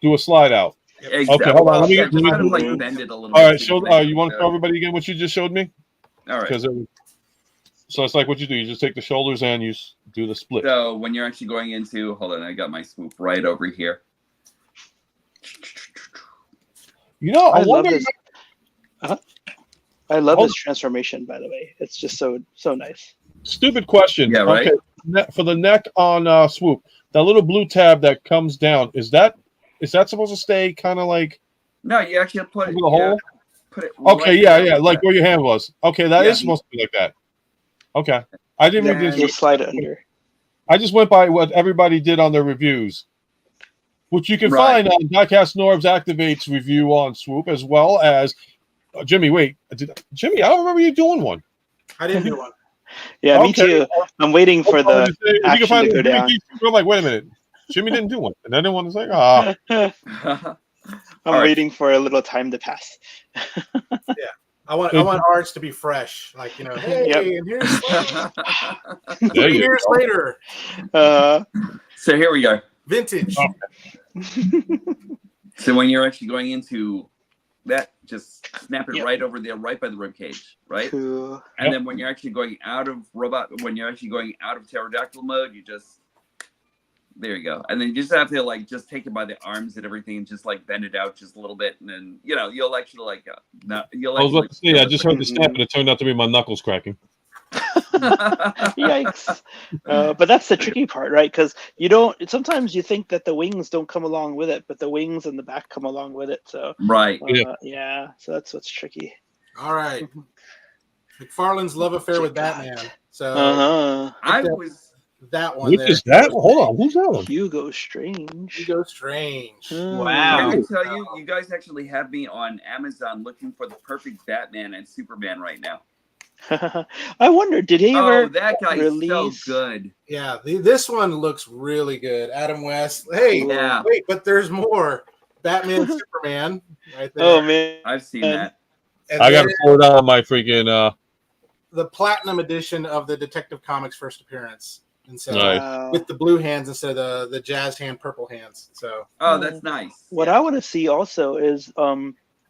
do a slide out. exactly. hold on, let me- just let me kind of do- bend it a little All bit. right, so show. you You want to can show everybody again what you just showed me? All right. Because so it's like what you do. You just take the shoulders and you do the split. So when you're actually going into, hold on, I got my swoop right over here. You know, I I love wonder. this. I love Oh. this transformation. By the way, it's just so nice. Stupid question. Yeah, right? Okay, for the neck on Swoop, that little blue tab that comes down is that supposed to stay kind of like No, you actually put over it. the hole? Put it. Okay, right yeah, down like there. where your hand was. Okay, that is Yeah. supposed to be like that. Okay, I didn't read Then- this. You'll slide it under. I just went by what everybody did on their reviews, which you can Right. find on Diecast Norbs Activates review on Swoop, as well as Jimmy. Wait, Jimmy, I don't remember you doing one. I didn't do one. Yeah, me Okay. too. I'm waiting for the If you can action find to go Jimmy down. Keith, I'm like, wait a minute, Jimmy didn't do one, and I didn't want to say, ah. I'm All right. waiting for a little time to pass. I want ours to be fresh, like hey, Yep. and here's There 3 you years go. later, So here we go. vintage. So when you're actually going into that, just snap it Yep. right over there, right by the rib cage, right? Cool. And Yep. then when you're actually going out of when you're actually going out of pterodactyl mode, you just there you go. And then you just have to just take it by the arms and everything and just bend it out just a little bit, and then you'll actually you'll I was about to actually say, I just heard the snap, and it turned out to be my knuckles cracking. Yikes. But that's the tricky part, right? Because you don't. Sometimes you think that the wings don't come along with it, but the wings and the back come along with it. So right. yeah. So that's what's tricky. All right, McFarlane's love affair with Batman. So I that- was that one What there. is that? Hold on, who's that one? Hugo Strange. Hugo Strange. Wow. Can I tell you, you guys actually have me on Amazon looking for the perfect Batman and Superman right now. I wonder, did he ever Oh, that guy release? is so good. Yeah, this one looks really good. Adam West. Hey, Yeah. wait, but there's more. Batman, Superman, right there. Oh man, I've seen that. And I got to then- pull it out on my freaking the platinum edition of the Detective Comics first appearance, and so Nice. with the blue hands instead of the jazzed hand purple hands. So that's nice. What I want to see also is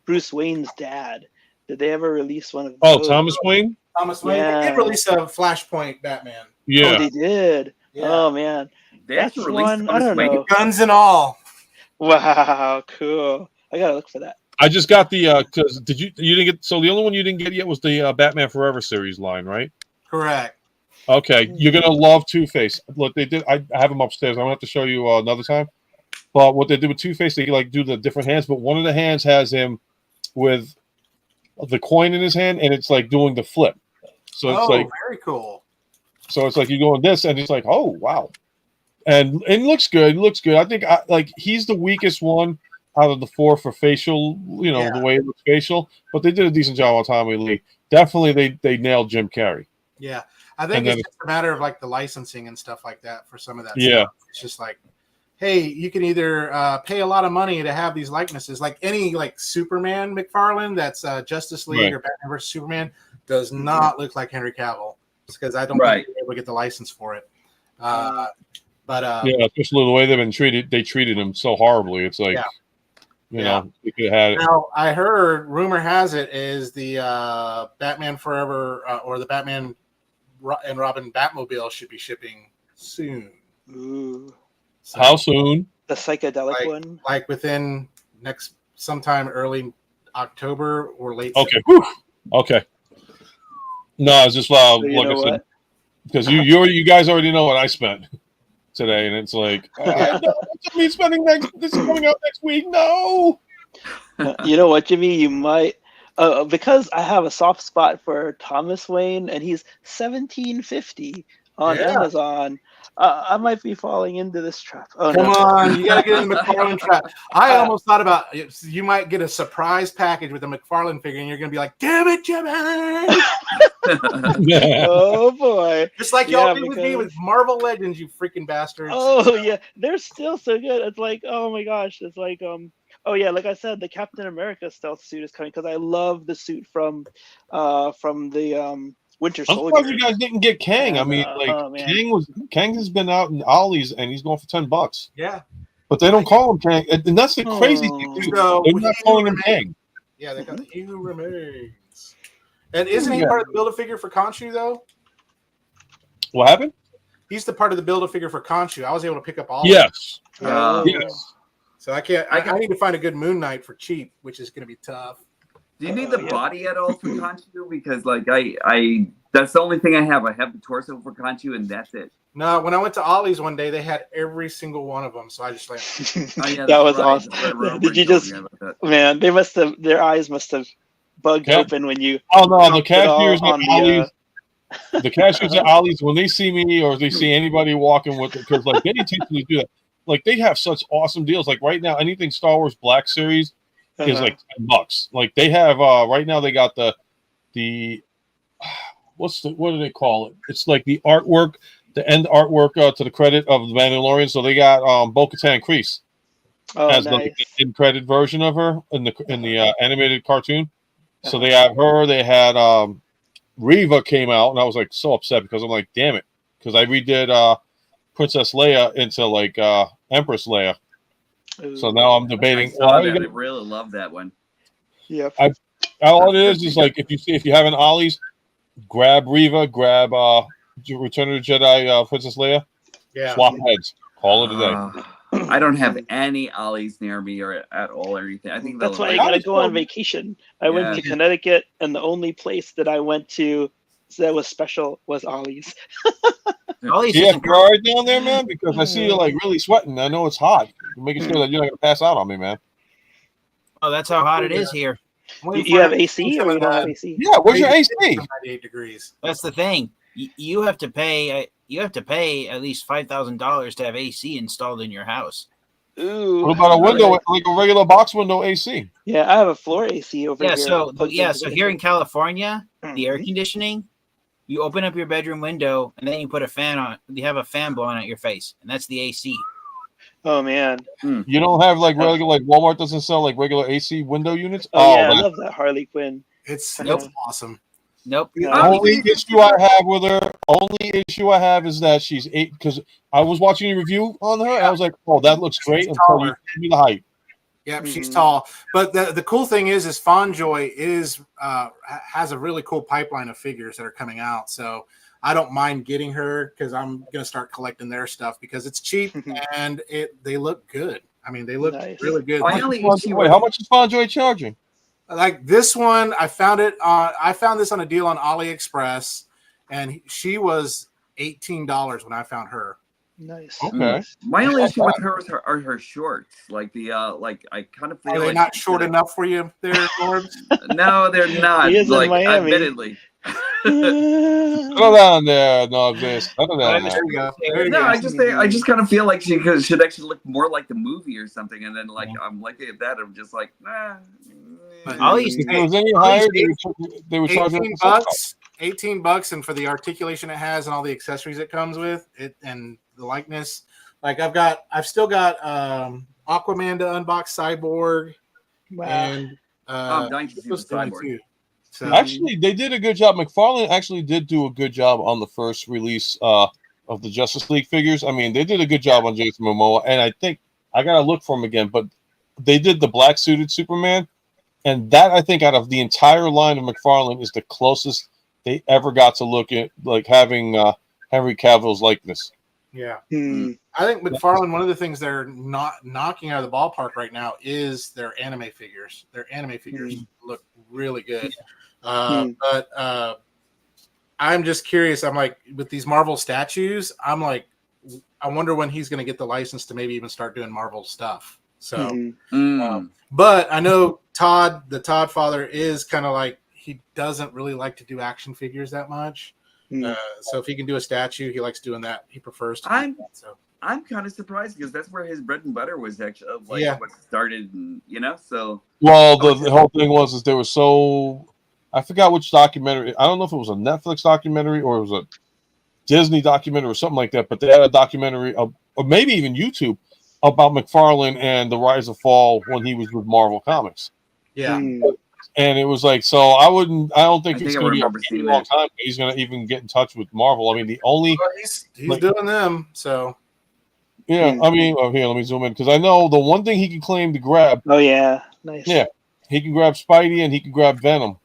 Bruce Wayne's dad. Did they ever release one of Oh, those? Thomas Wayne. Thomas Wayne they Yeah. did release a Flashpoint Batman. Oh, Yeah. they did. Yeah. Oh man, They that's actually released one. I Thomas don't Wayne. know. Guns and all. Wow, cool. I gotta look for that. I just got the because you didn't get, so the only one you didn't get yet was the Batman Forever series line, right? Correct. Okay, you're gonna love Two-Face. Look, they did. I have them upstairs. I'm gonna have to show you another time. But what they did with Two-Face, they like do the different hands. But one of the hands has him with the coin in his hand, and it's like doing the flip. So it's like very cool. So it's like you go on this, and it's like, oh wow, and it looks good. It looks good. I think like he's the weakest one out of the four for facial. You know the way it looks facial, but they did a decent job on Tommy Lee. Definitely, they nailed Jim Carrey. Yeah, I think And it's just a matter of like the licensing and stuff like that for some of that. Yeah. Stuff. It's just like, hey, you can either pay a lot of money to have these likenesses, like any like Superman McFarlane that's Justice League or Batman vs Superman does not look like Henry Cavill because I don't think they're able to get the license for it. But yeah, especially the way they've been treated. They treated him so horribly. It's like, you know, you could have had it. Now I heard, rumor has it, is the Batman Forever or the Batman and Robin Batmobile should be shipping soon. Ooh. So, how soon? The psychedelic one? Like within sometime early October or late. Okay. Whew. Okay. No, it's just like I said, because you guys already know what I spent today, and it's like me spending this is coming out next week. No. You know what, Jimmy? You might because I have a soft spot for Thomas Wayne, and he's $17.50 on Amazon. I might be falling into this trap. Oh, Come no. on, you got to get in the McFarlane trap. I almost thought about you might get a surprise package with a McFarlane figure, and you're going to be like, "Damn it, Jimmy!" Oh boy! Just like y'all did with me with Marvel Legends, you freaking bastards. Oh yeah, they're still so good. It's like, oh my gosh, it's like oh yeah, like I said, the Captain America stealth suit is coming because I love the suit from the Winter I'm Soldier. surprised you guys didn't get Kang. I mean, Kang has been out in Ollie's and he's going for $10. Yeah, but they don't call him Kang, and that's the crazy thing. Too. So They're not calling him Kang. Yeah, they got He Who Remains. And isn't he part of the Build-A-Figure for Khonshu though? What happened? He's the part of the Build-A-Figure for Khonshu. I was able to pick up all. Yes. Yes. So I need to find a good Moon Knight for cheap, which is going to be tough. Do you need the body at all for Khonshu? Because like I that's the only thing I have. I have the torso for Khonshu, and that's it. No, when I went to Ollie's one day, they had every single one of them. So I just like, that was awesome. Did you just, man? They must have, their eyes must have bugged open when you. Oh no, the cashiers at Ollie's. The cashiers at Ollie's, when they see me or they see anybody walking with it, because like they intentionally do that. Like they have such awesome deals. Like right now, anything Star Wars Black Series is like $10. Like they have right now they got the what do they call it? It's like the artwork, the end artwork to the credit of the Mandalorian. So they got Bo-Katan Kryze as like the end credit version of her in the animated cartoon. So they have her. They had Reva came out, and I was like so upset because I'm like, damn it, because I redid Princess Leia into like Empress Leia. So now I'm debating. I really love that one. Yeah. All it is like if you have an Ollie's, grab Reva, grab Return of the Jedi Princess Leia. Yeah. Swap heads. Call it a day. I don't have any Ollie's near me or at all or anything. I think that's why I gotta go on vacation. I went to Connecticut, and the only place that I went to that was special was Ollie's. Ollie's you have guard down there, man, because I see you like really sweating. I know it's hot. You're making sure that you're not gonna pass out on me, man. Oh, that's how hot it is here. You have AC or you don't have AC? Yeah, where's your AC? 98 degrees. That's the thing. You have to pay. You have to pay at least $5,000 to have AC installed in your house. Ooh. What about a window, like a regular box window AC? Yeah, I have a floor AC over here. So here in California, the air conditioning, you open up your bedroom window and then you put a fan on. You have a fan blowing at your face, and that's the AC. Oh man. You don't have like regular, like Walmart doesn't sell like regular AC window units. Oh yeah, I love that Harley Quinn. It's awesome. Nope. The only issue I have is that she's 8, because I was watching a review on her. And I was like, oh, that looks great until you give me the height. Yep, she's tall. But the cool thing is Fonjoy has a really cool pipeline of figures that are coming out. So I don't mind getting her because I'm gonna start collecting their stuff because it's cheap and they look good. I mean, they look really good. Wait, how much is Fonjoy charging? Like this one, I found this on a deal on AliExpress, and she was $18 when I found her. Nice. Okay. My only issue with her are her shorts. Like I kind of feel Are they like not short enough for you there, Forbes? No, they're not. He is in Like Miami. admittedly. Go down there, no this. There you go. There you No, go. I just kind of feel like she should actually look more like the movie or something. And then like I'm looking at that, I'm just like, nah. If it was any higher, they would charge $18. $18, and for the articulation it has and all the accessories it comes with, it and the likeness. Like I've still got Aquaman to unbox Cyborg, and I'm dying to see the Cyborg. too. So Actually, they did a good job. McFarlane actually did do a good job on the first release of the Justice League figures. I mean, they did a good job on Jason Momoa, and I think I gotta look for him again. But they did the black suited Superman, and that I think out of the entire line of McFarlane is the closest they ever got to look at like having Henry Cavill's likeness. yeah, I think McFarlane. One of the things they're not knocking out of the ballpark right now is their anime figures. Their anime figures look really good. But I'm just curious. I'm like, with these Marvel statues, I'm like, I wonder when he's going to get the license to maybe even start doing Marvel stuff. So, but I know the Todd father is kind of like, he doesn't really like to do action figures that much. So if he can do a statue, he likes doing that. He prefers to. I'm kind of surprised because that's where his bread and butter was actually what started, and so. Well, the whole thing was there was I forgot which documentary. I don't know if it was a Netflix documentary or it was a Disney documentary or something like that. But they had a documentary, or maybe even YouTube, about McFarlane and the rise and fall when he was with Marvel Comics. Yeah. And it was like, so I don't think it's going to be a seeing long that. time. He's going to even get in touch with Marvel. I mean, the only He's doing them. So yeah, I mean, here, let me zoom in because I know the one thing he can claim to grab. Oh yeah, nice. Yeah, he can grab Spidey and he can grab Venom.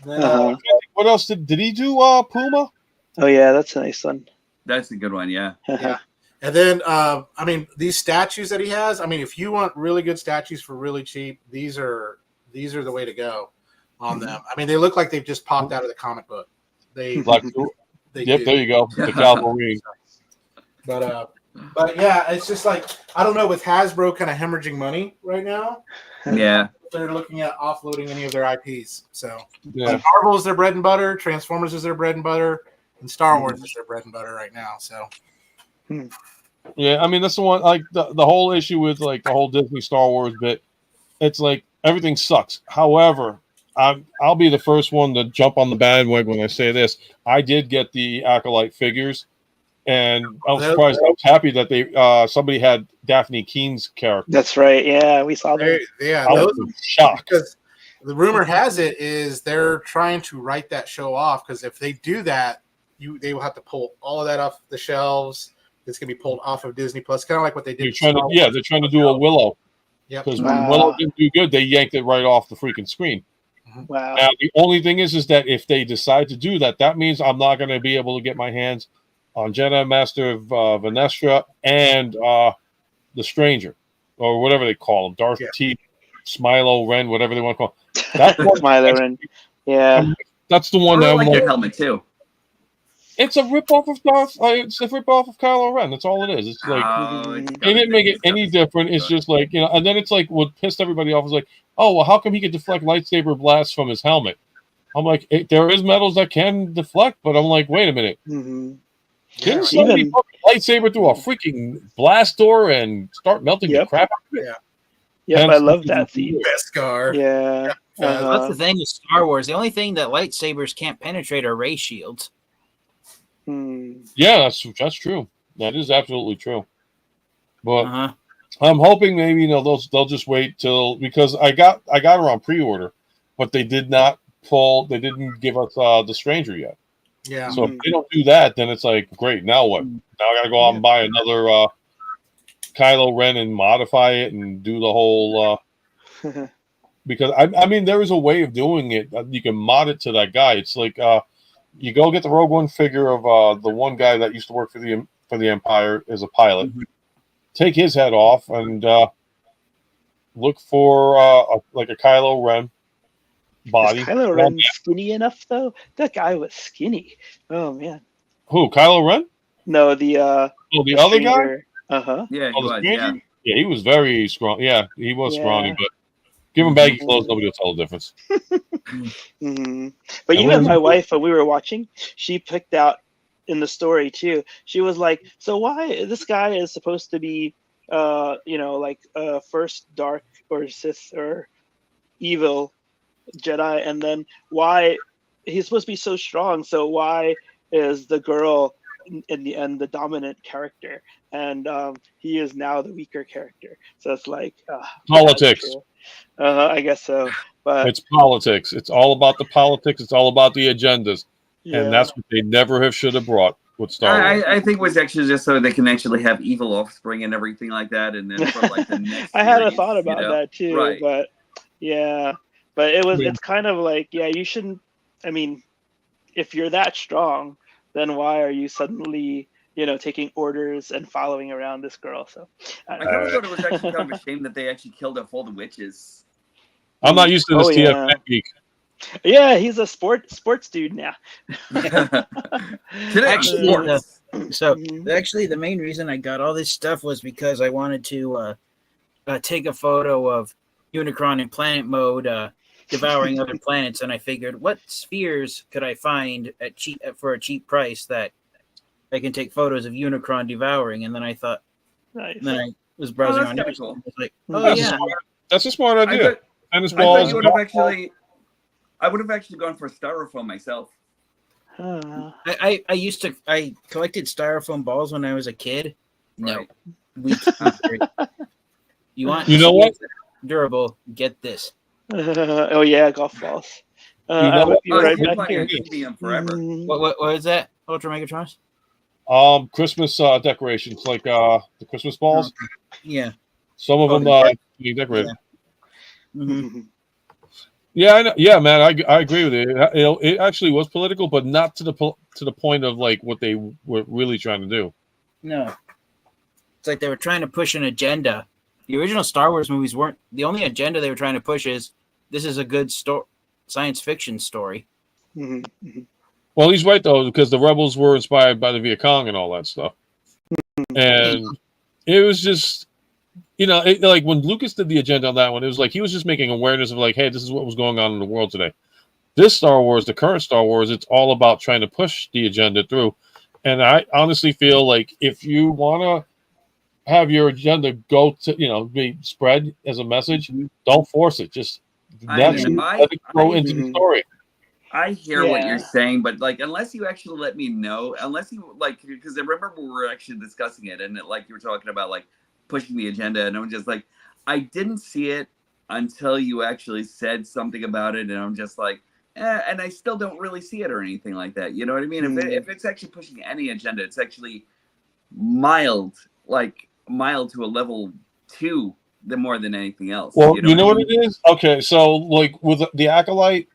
What else did he do? Puma. Oh yeah, that's a nice one. That's a good one. Yeah. yeah. And then, I mean, these statues that he has. I mean, if you want really good statues for really cheap, these are the way to go on them. I mean, they look like they've just popped out of the comic book. They Yep, do. there you go. The Cavalry. But yeah, it's just like, I don't know, with Hasbro kind of hemorrhaging money right now. Yeah. They're looking at offloading any of their IPs. So Yeah. Marvel is their bread and butter, Transformers is their bread and butter, and Star Wars is their bread and butter right now. So Yeah, I mean that's the one. Like the whole issue with like the whole Disney Star Wars bit. It's like everything sucks. However, I'll be the first one to jump on the bandwagon when I say this. I did get the Acolyte figures, and I was surprised. I was happy that they somebody had Daphne Keene's character. That's right. Yeah, we saw that. Yeah, I was shocked. Because the rumor has it is they're trying to write that show off. Because if they do that, they will have to pull all of that off the shelves. It's gonna be pulled off of Disney Plus, kind of like what they did. They're trying to do a Willow. Yep. Because when Willow didn't do good, they yanked it right off the freaking screen. Wow. Now the only thing is that if they decide to do that, that means I'm not going to be able to get my hands on Jedi Master of Venestra and the Stranger, or whatever they call him, Darth T, Smilo Ren, whatever they want to call him. That's Smilo Ren. Yeah. That's the one that I I'm like like, their helmet too. it's a ripoff of Darth. It's a ripoff of Kylo Ren. That's all it is. It's like they didn't make it any different. It's just like, and then it's like what pissed everybody off was like, oh well, how come he could deflect lightsaber blasts from his helmet? I'm like, there is metals that can deflect, but I'm like, wait a minute. Didn't somebody put a lightsaber through a freaking blast door and start melting the crap out of it? Yeah, I love that theme. Beskar. Yeah. That's the thing with Star Wars. The only thing that lightsabers can't penetrate are ray shields. Yeah, that's true. That is absolutely true. But I'm hoping maybe they'll just wait till, because I got her on pre-order, but they did not They didn't give us the Stranger yet. Yeah. So if they don't do that, then it's like, great. Now what? Now I got to go out and buy another Kylo Ren and modify it and do the whole. Because I mean, there is a way of doing it. You can mod it to that guy. It's like you go get the Rogue One figure of the one guy that used to work for the Empire as a pilot. Take his head off and look for like a Kylo Ren body. Is Kylo Ren skinny enough though? That guy was skinny. Oh man. Who? Kylo Ren? No, the other guy. Yeah, he was. Yeah, he was very strong. Yeah, he was scrawny, but give him baggy clothes, nobody will tell the difference. But even my wife, when we were watching, she picked out in the story too. She was like, "So why this guy is supposed to be, like first dark or Sith or evil Jedi, and then why he's supposed to be so strong? So why is the girl in the end the dominant character, and he is now the weaker character?" So it's like politics. I guess so. But it's politics. It's all about the politics. It's all about the agendas, and that's what they never should have brought with Star Wars. I think it was actually just so they can actually have evil offspring and everything like that, and then for like the next. I had a thought about that too, right. But it's kind of like you shouldn't. I mean, if you're that strong, then why are you suddenly taking orders and following around this girl? So I kind of thought it was actually kind of a shame that they actually killed off all the witches. I'm not used to this TF geek. Yeah, he's a sports dude now. Actually, actually, the main reason I got all this stuff was because I wanted to take a photo of Unicron in planet mode devouring other planets, and I figured, what spheres could I find for a cheap price that I can take photos of Unicron devouring? And then I thought, nice. Then I was browsing on YouTube. Cool. I was like, that's a smart idea. I would have actually gone for styrofoam myself. I collected styrofoam balls when I was a kid. No, you want what? Durable? Get this. Golf balls. Right back here. Forever. What is that? Ultra Megatrons? Christmas decorations, like the Christmas balls. Yeah. Some of them being decorated. Mm-hmm. Yeah, I know. Yeah, man, I agree with you. It actually was political, but not to the point of like what they were really trying to do. No, it's like they were trying to push an agenda. The original Star Wars movies weren't. The only agenda they were trying to push is this is a good science fiction story. Well, he's right though, because the rebels were inspired by the Viet Cong and all that stuff, and it was just. Like when Lucas did the agenda on that one, it was like he was just making awareness of like, hey, this is what was going on in the world today. This Star Wars, the current Star Wars, it's all about trying to push the agenda through. And I honestly feel like if you want to have your agenda go to, be spread as a message, don't force it. Just let it go into the story. I hear what you're saying, but like, unless you actually let me know, because I remember we were actually discussing it, and you were talking about like pushing the agenda, and I'm just like, I didn't see it until you actually said something about it, and I'm just like, and I still don't really see it or anything like that. You know what I mean? If it's actually pushing any agenda, it's actually mild to a level 2 more than anything else. Well, you know what it is? Okay, so like with the Acolyte,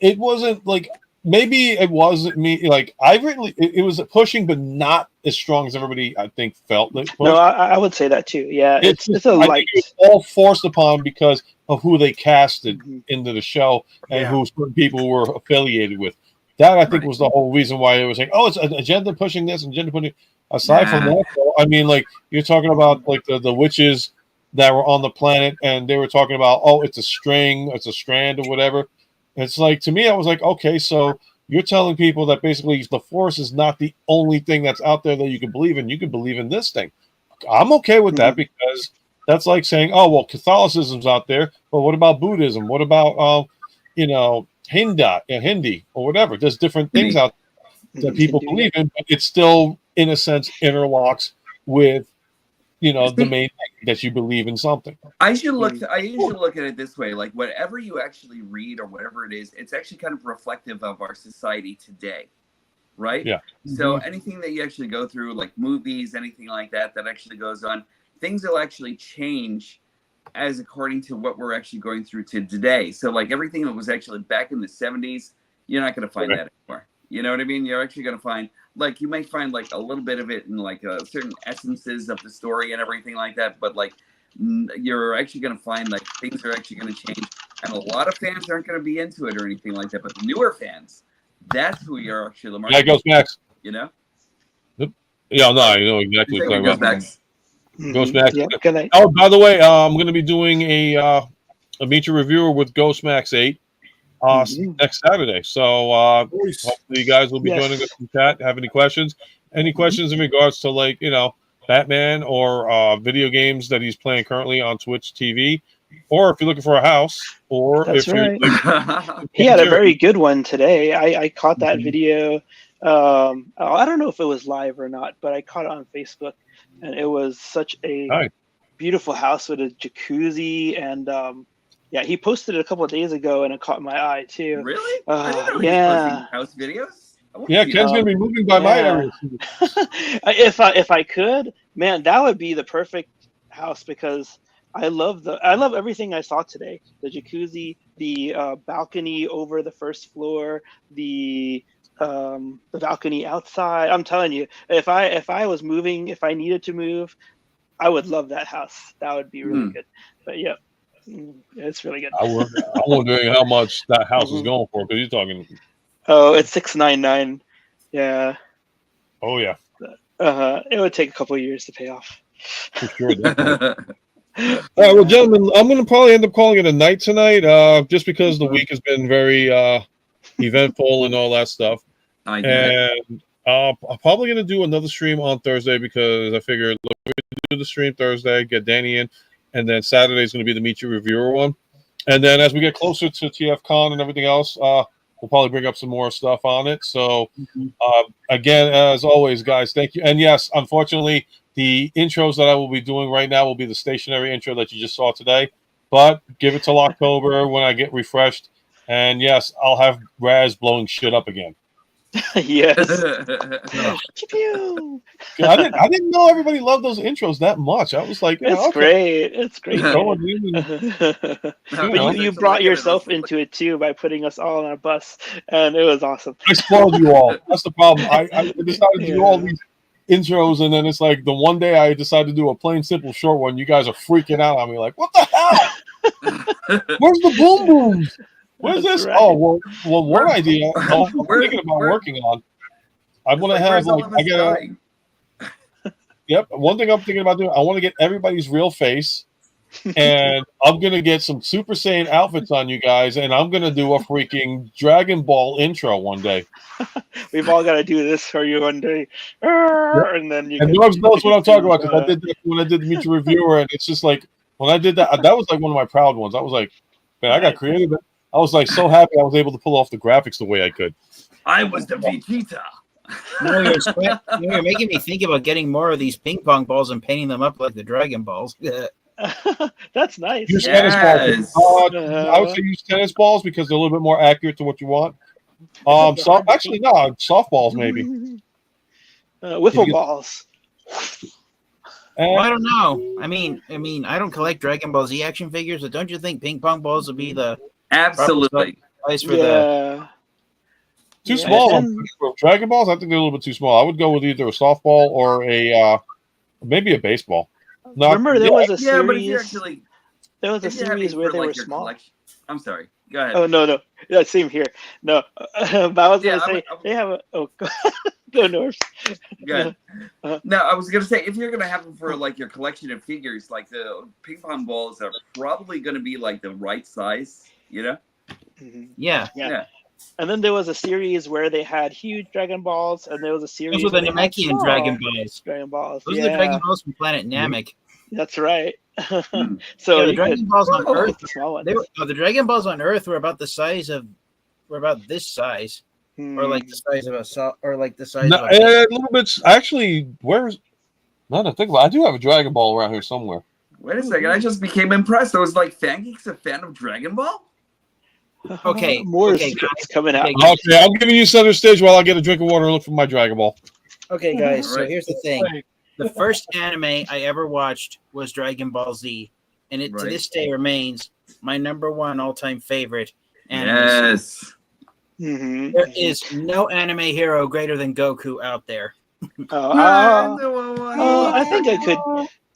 it wasn't like. Maybe it wasn't me. Like it was pushing, but not as strong as everybody I think felt. No, I would say that too. Yeah, it's a light. It's all forced upon because of who they casted into the show and who certain people were affiliated with. That I think was the whole reason why it was like, oh, it's an agenda pushing this, agenda pushing. Aside from that, though, I mean, like you're talking about like the witches that were on the planet, and they were talking about, oh, it's a string, it's a strand, or whatever. It's like, to me, I was like, okay, so you're telling people that basically the Force is not the only thing that's out there that you can believe in. You can believe in this thing. I'm okay with that because that's like saying, oh, well, Catholicism's out there, but what about Buddhism? What about, Hindi or whatever? There's different things out there that people believe in, but it still, in a sense, interlocks with, the main thing, that you believe in something. I usually look at it this way: like whatever you actually read or whatever it is, it's actually kind of reflective of our society today, right? Yeah. So anything that you actually go through, like movies, anything like that actually goes on, things will actually change as according to what we're actually going through to today. So like everything that was actually back in the 70s, you're not going to find that anymore. You know what I mean? You're actually going to find, like, you might find like a little bit of it in like certain essences of the story and everything like that. But like, you're actually going to find like things are actually going to change. And a lot of fans aren't going to be into it or anything like that. But the newer fans, that's who you're actually the market. Yeah, Ghost Max. You know? Yeah, no, I know exactly what you're Ghost talking about. Max. Ghost Max. Yeah, good night. Oh, by the way, I'm going to be doing a Meet Your Reviewer with Ghost Max 8 next Saturday. So hopefully you guys will be joining us in chat. Have any questions? Any questions in regards to, like, Batman or video games that he's playing currently on Twitch TV? Or if you're looking for a house, or That's if right. you're He had a very good one today. I caught that video. I don't know if it was live or not, but I caught it on Facebook, and it was such a beautiful house with a jacuzzi. And he posted it a couple of days ago, and it caught my eye too. Really? I didn't know he was posting house videos. Yeah, Ken's gonna be moving by my area. If I could, man, that would be the perfect house, because I love everything I saw today. The jacuzzi, the balcony over the first floor, the balcony outside. I'm telling you, if I was moving, if I needed to move, I would love that house. That would be really good. But yeah, it's really good. I'm wondering how much that house is going for, because you're talking. Oh, it's $699. Yeah. Oh yeah. It would take a couple of years to pay off. For sure. Definitely. All right, well, gentlemen, I'm going to probably end up calling it a night tonight, just because the week has been very eventful and all that stuff. And I'm probably going to do another stream on Thursday, because I figured, look, we do the stream Thursday, get Danny in, and then Saturday is going to be the Meet Your Reviewer one. And then as we get closer to TFCon and everything else, we'll probably bring up some more stuff on it. So, again, as always, guys, thank you. And yes, unfortunately, the intros that I will be doing right now will be the stationary intro that you just saw today. But give it till October when I get refreshed. And yes, I'll have Raz blowing shit up again. Yes. I didn't know everybody loved those intros that much. I was like, it's great. It's great. But you brought yourself into it too by putting us all on a bus, and it was awesome. I spoiled you all. That's the problem. I decided to do all these intros, and then it's like the one day I decided to do a plain simple short one. You guys are freaking out on me, like, what the hell? Where's the boom booms? Where's this? Right. Oh, well, one idea I'm thinking about working on. I want to have, like, I gotta. Yep, one thing I'm thinking about doing, I want to get everybody's real face, and I'm gonna get some Super Saiyan outfits on you guys, and I'm gonna do a freaking Dragon Ball intro one day. We've all got to do this for you one day, and then you. And Norms knows what I'm talking about, because I did that when I did the Meet Your Reviewer, and it's just like when I did that, that was like one of my proud ones. I was like, man, I got creative. I was like so happy I was able to pull off the graphics the way I could. I was the Vegeta. You're making me think about getting more of these ping pong balls and painting them up like the Dragon Balls. That's nice. Use tennis balls. I would say use tennis balls because they're a little bit more accurate to what you want. Actually, no, softballs maybe. Wiffle balls. Well, I don't know. I mean, I don't collect Dragon Ball Z action figures, but don't you think ping pong balls would be the absolutely size for the too small? For Dragon Balls, I think they're a little bit too small. I would go with either a softball or a maybe a baseball. Remember, there was a series. But if you actually, there was a series where they were small. Collection. I'm sorry. Go ahead. Oh no. Yeah, same here. No, but I was gonna say they have a. Oh, go North. Good. No, I was gonna say if you're gonna have them for like your collection of figures, like the ping pong balls are probably gonna be like the right size, you know? Mm-hmm. Yeah. And then there was a series where they had huge Dragon Balls, and there was a series. Those were the Namekian Dragon Balls. Dragon Balls. Those are the Dragon Balls from Planet Namek. That's right. So the Dragon Balls on Earth, the Dragon Balls on Earth were about the size of, about this size, or like the size of a, or like the size. No, of a little bit. Actually, where's No, to think about it, I do have a Dragon Ball around here somewhere. Wait a second, I just became impressed. I was like, Fangeek's a fan of Dragon Ball? Okay, More okay, scripts coming out. Okay, Okay, I'm giving you center stage while I get a drink of water and look for my Dragon Ball. Okay, guys. So Alright. here's the thing: the first anime I ever watched was Dragon Ball Z, and it to Right. this day remains my number one all-time favorite anime. Yes. Mhm. There is no anime hero greater than Goku out there. I think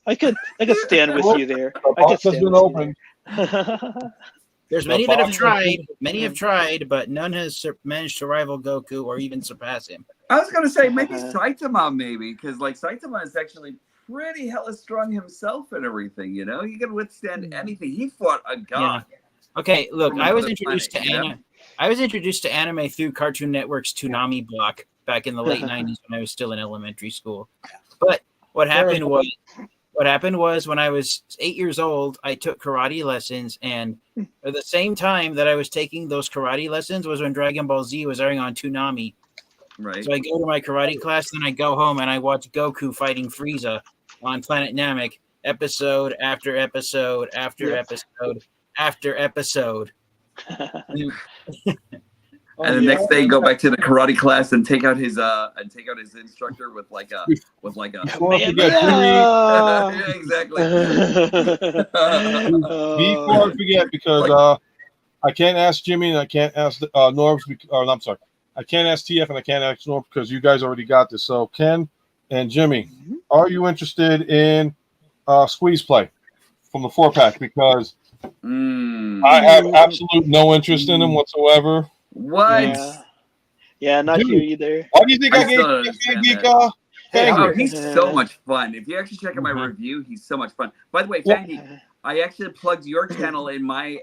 I could stand with you there. The I could box has stand been with you opened. there. There's The many that have box- tried. Many have tried, but none has managed to rival Goku or even surpass him. I was gonna say maybe Saitama, because like Saitama is actually pretty hella strong himself and everything. You know, he can withstand anything. He fought a god. Okay, look, From I was another introduced planet, to you know? anime. I was introduced to anime through Cartoon Network's Toonami block back in the late '90s when I was still in elementary school. But what happened was when I was 8 years old, I took karate lessons, and at the same time that I was taking those karate lessons was when Dragon Ball Z was airing on Toonami. Right. So I go to my karate class, then I go home and I watch Goku fighting Frieza on Planet Namek, episode after episode after episode after episode. And the next day, go back to the karate class and take out his instructor with like a Before I forget, yeah, exactly. before I forget, because I can't ask Jimmy and I can't ask Norbs. I'm sorry, I can't ask TF and I can't ask Norb because you guys already got this. So Ken and Jimmy, are you interested in squeeze play from the 4-pack? Because I have absolute no interest in them whatsoever. What? Yeah, not Dude, here either. Why do you think I still don't gave understand Geek that. Fangry? Oh, he's so much fun. If you actually check out my review, he's so much fun. By the way, Fangy, I actually plugged your channel in my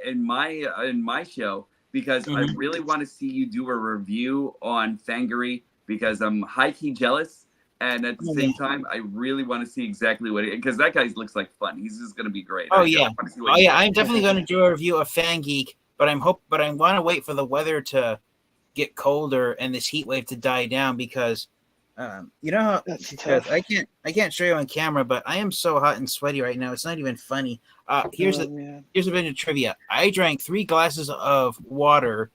show because I really want to see you do a review on Fangery because I'm high key jealous, and at the same time, I really want to see exactly what because that guy looks like fun. He's just gonna be great. Oh I yeah, wanna see what he does. I'm definitely going to do a review of Fangeek, but I want to wait for the weather to get colder and this heat wave to die down because you know how because I can't show you on camera, but I am so hot and sweaty right now. It's not even funny. Here's a bit of trivia. I drank 3 glasses of water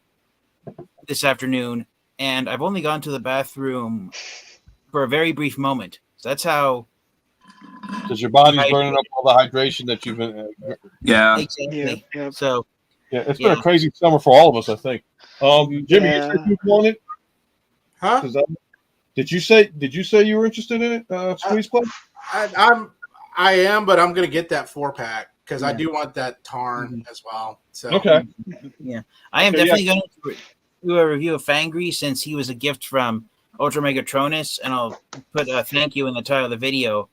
this afternoon, and I've only gone to the bathroom for a very brief moment. So that's how. Because your body's burning up all the hydration that you've been. Yeah. Exactly. So. Yeah, it's been a crazy summer for all of us, I think. Jimmy, you said you wanted? Huh? Did you say you were interested in it? Squeeze play? I am, but I'm gonna get that 4-pack because I do want that Tarn as well. So okay. Yeah, I am definitely going to do a review of Fangry since he was a gift from Ultra Megatronus, and I'll put a thank you in the title of the video.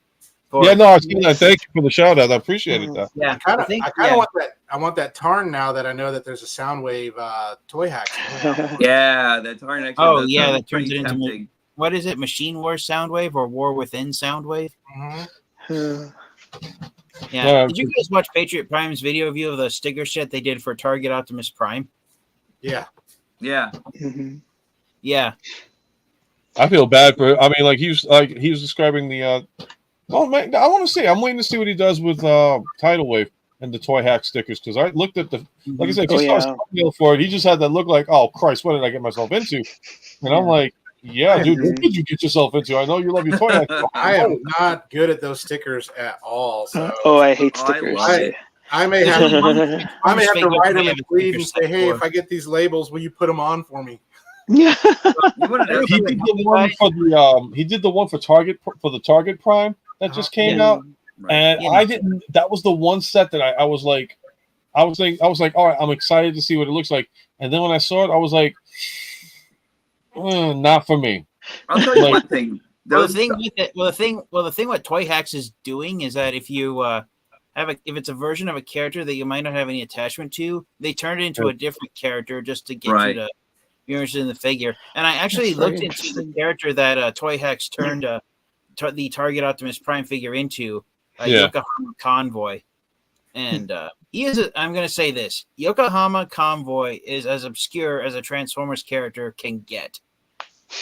I seen that. Thank you for the shout out. I appreciated that. Yeah, I kind of want that. I want that Tarn now that I know that there's a Soundwave toy hack. Yeah, that Tarn actually. Oh yeah, that turns pretty it into tempting. what is it? Machine Wars Soundwave or War Within Soundwave? Yeah. Did you guys watch Patriot Prime's video review of the sticker shit they did for Target Optimus Prime? Yeah. Yeah. Yeah. I feel bad for. I mean, like he was describing the. Oh man, I want to see. I'm waiting to see what he does with Tidal Wave and the toy hack stickers because I looked at the. Like I said, if you saw a deal for it, he just had that look like, oh Christ, what did I get myself into? And I'm like, yeah, dude, what did you get yourself into? I know you love your toy hack. I am not good at those stickers at all. So. I hate stickers. I may have to write him and plead and say, hey, if I get these labels, will you put them on for me? Yeah. He did the one for Target for the Target Prime that just came out, and I didn't. That was the one set that I was like, I was like, all right, I'm excited to see what it looks like, and then when I saw it, I was like, not for me. I'll tell you one thing. The thing what Toy Hacks is doing is that if you if it's a version of a character that you might not have any attachment to, they turn it into a different character just to get you to be interested in the figure. And I actually looked into the character that Toy Hacks turned the Target Optimus Prime figure into, Yokohama Convoy. And he is I'm going to say this. Yokohama Convoy is as obscure as a Transformers character can get.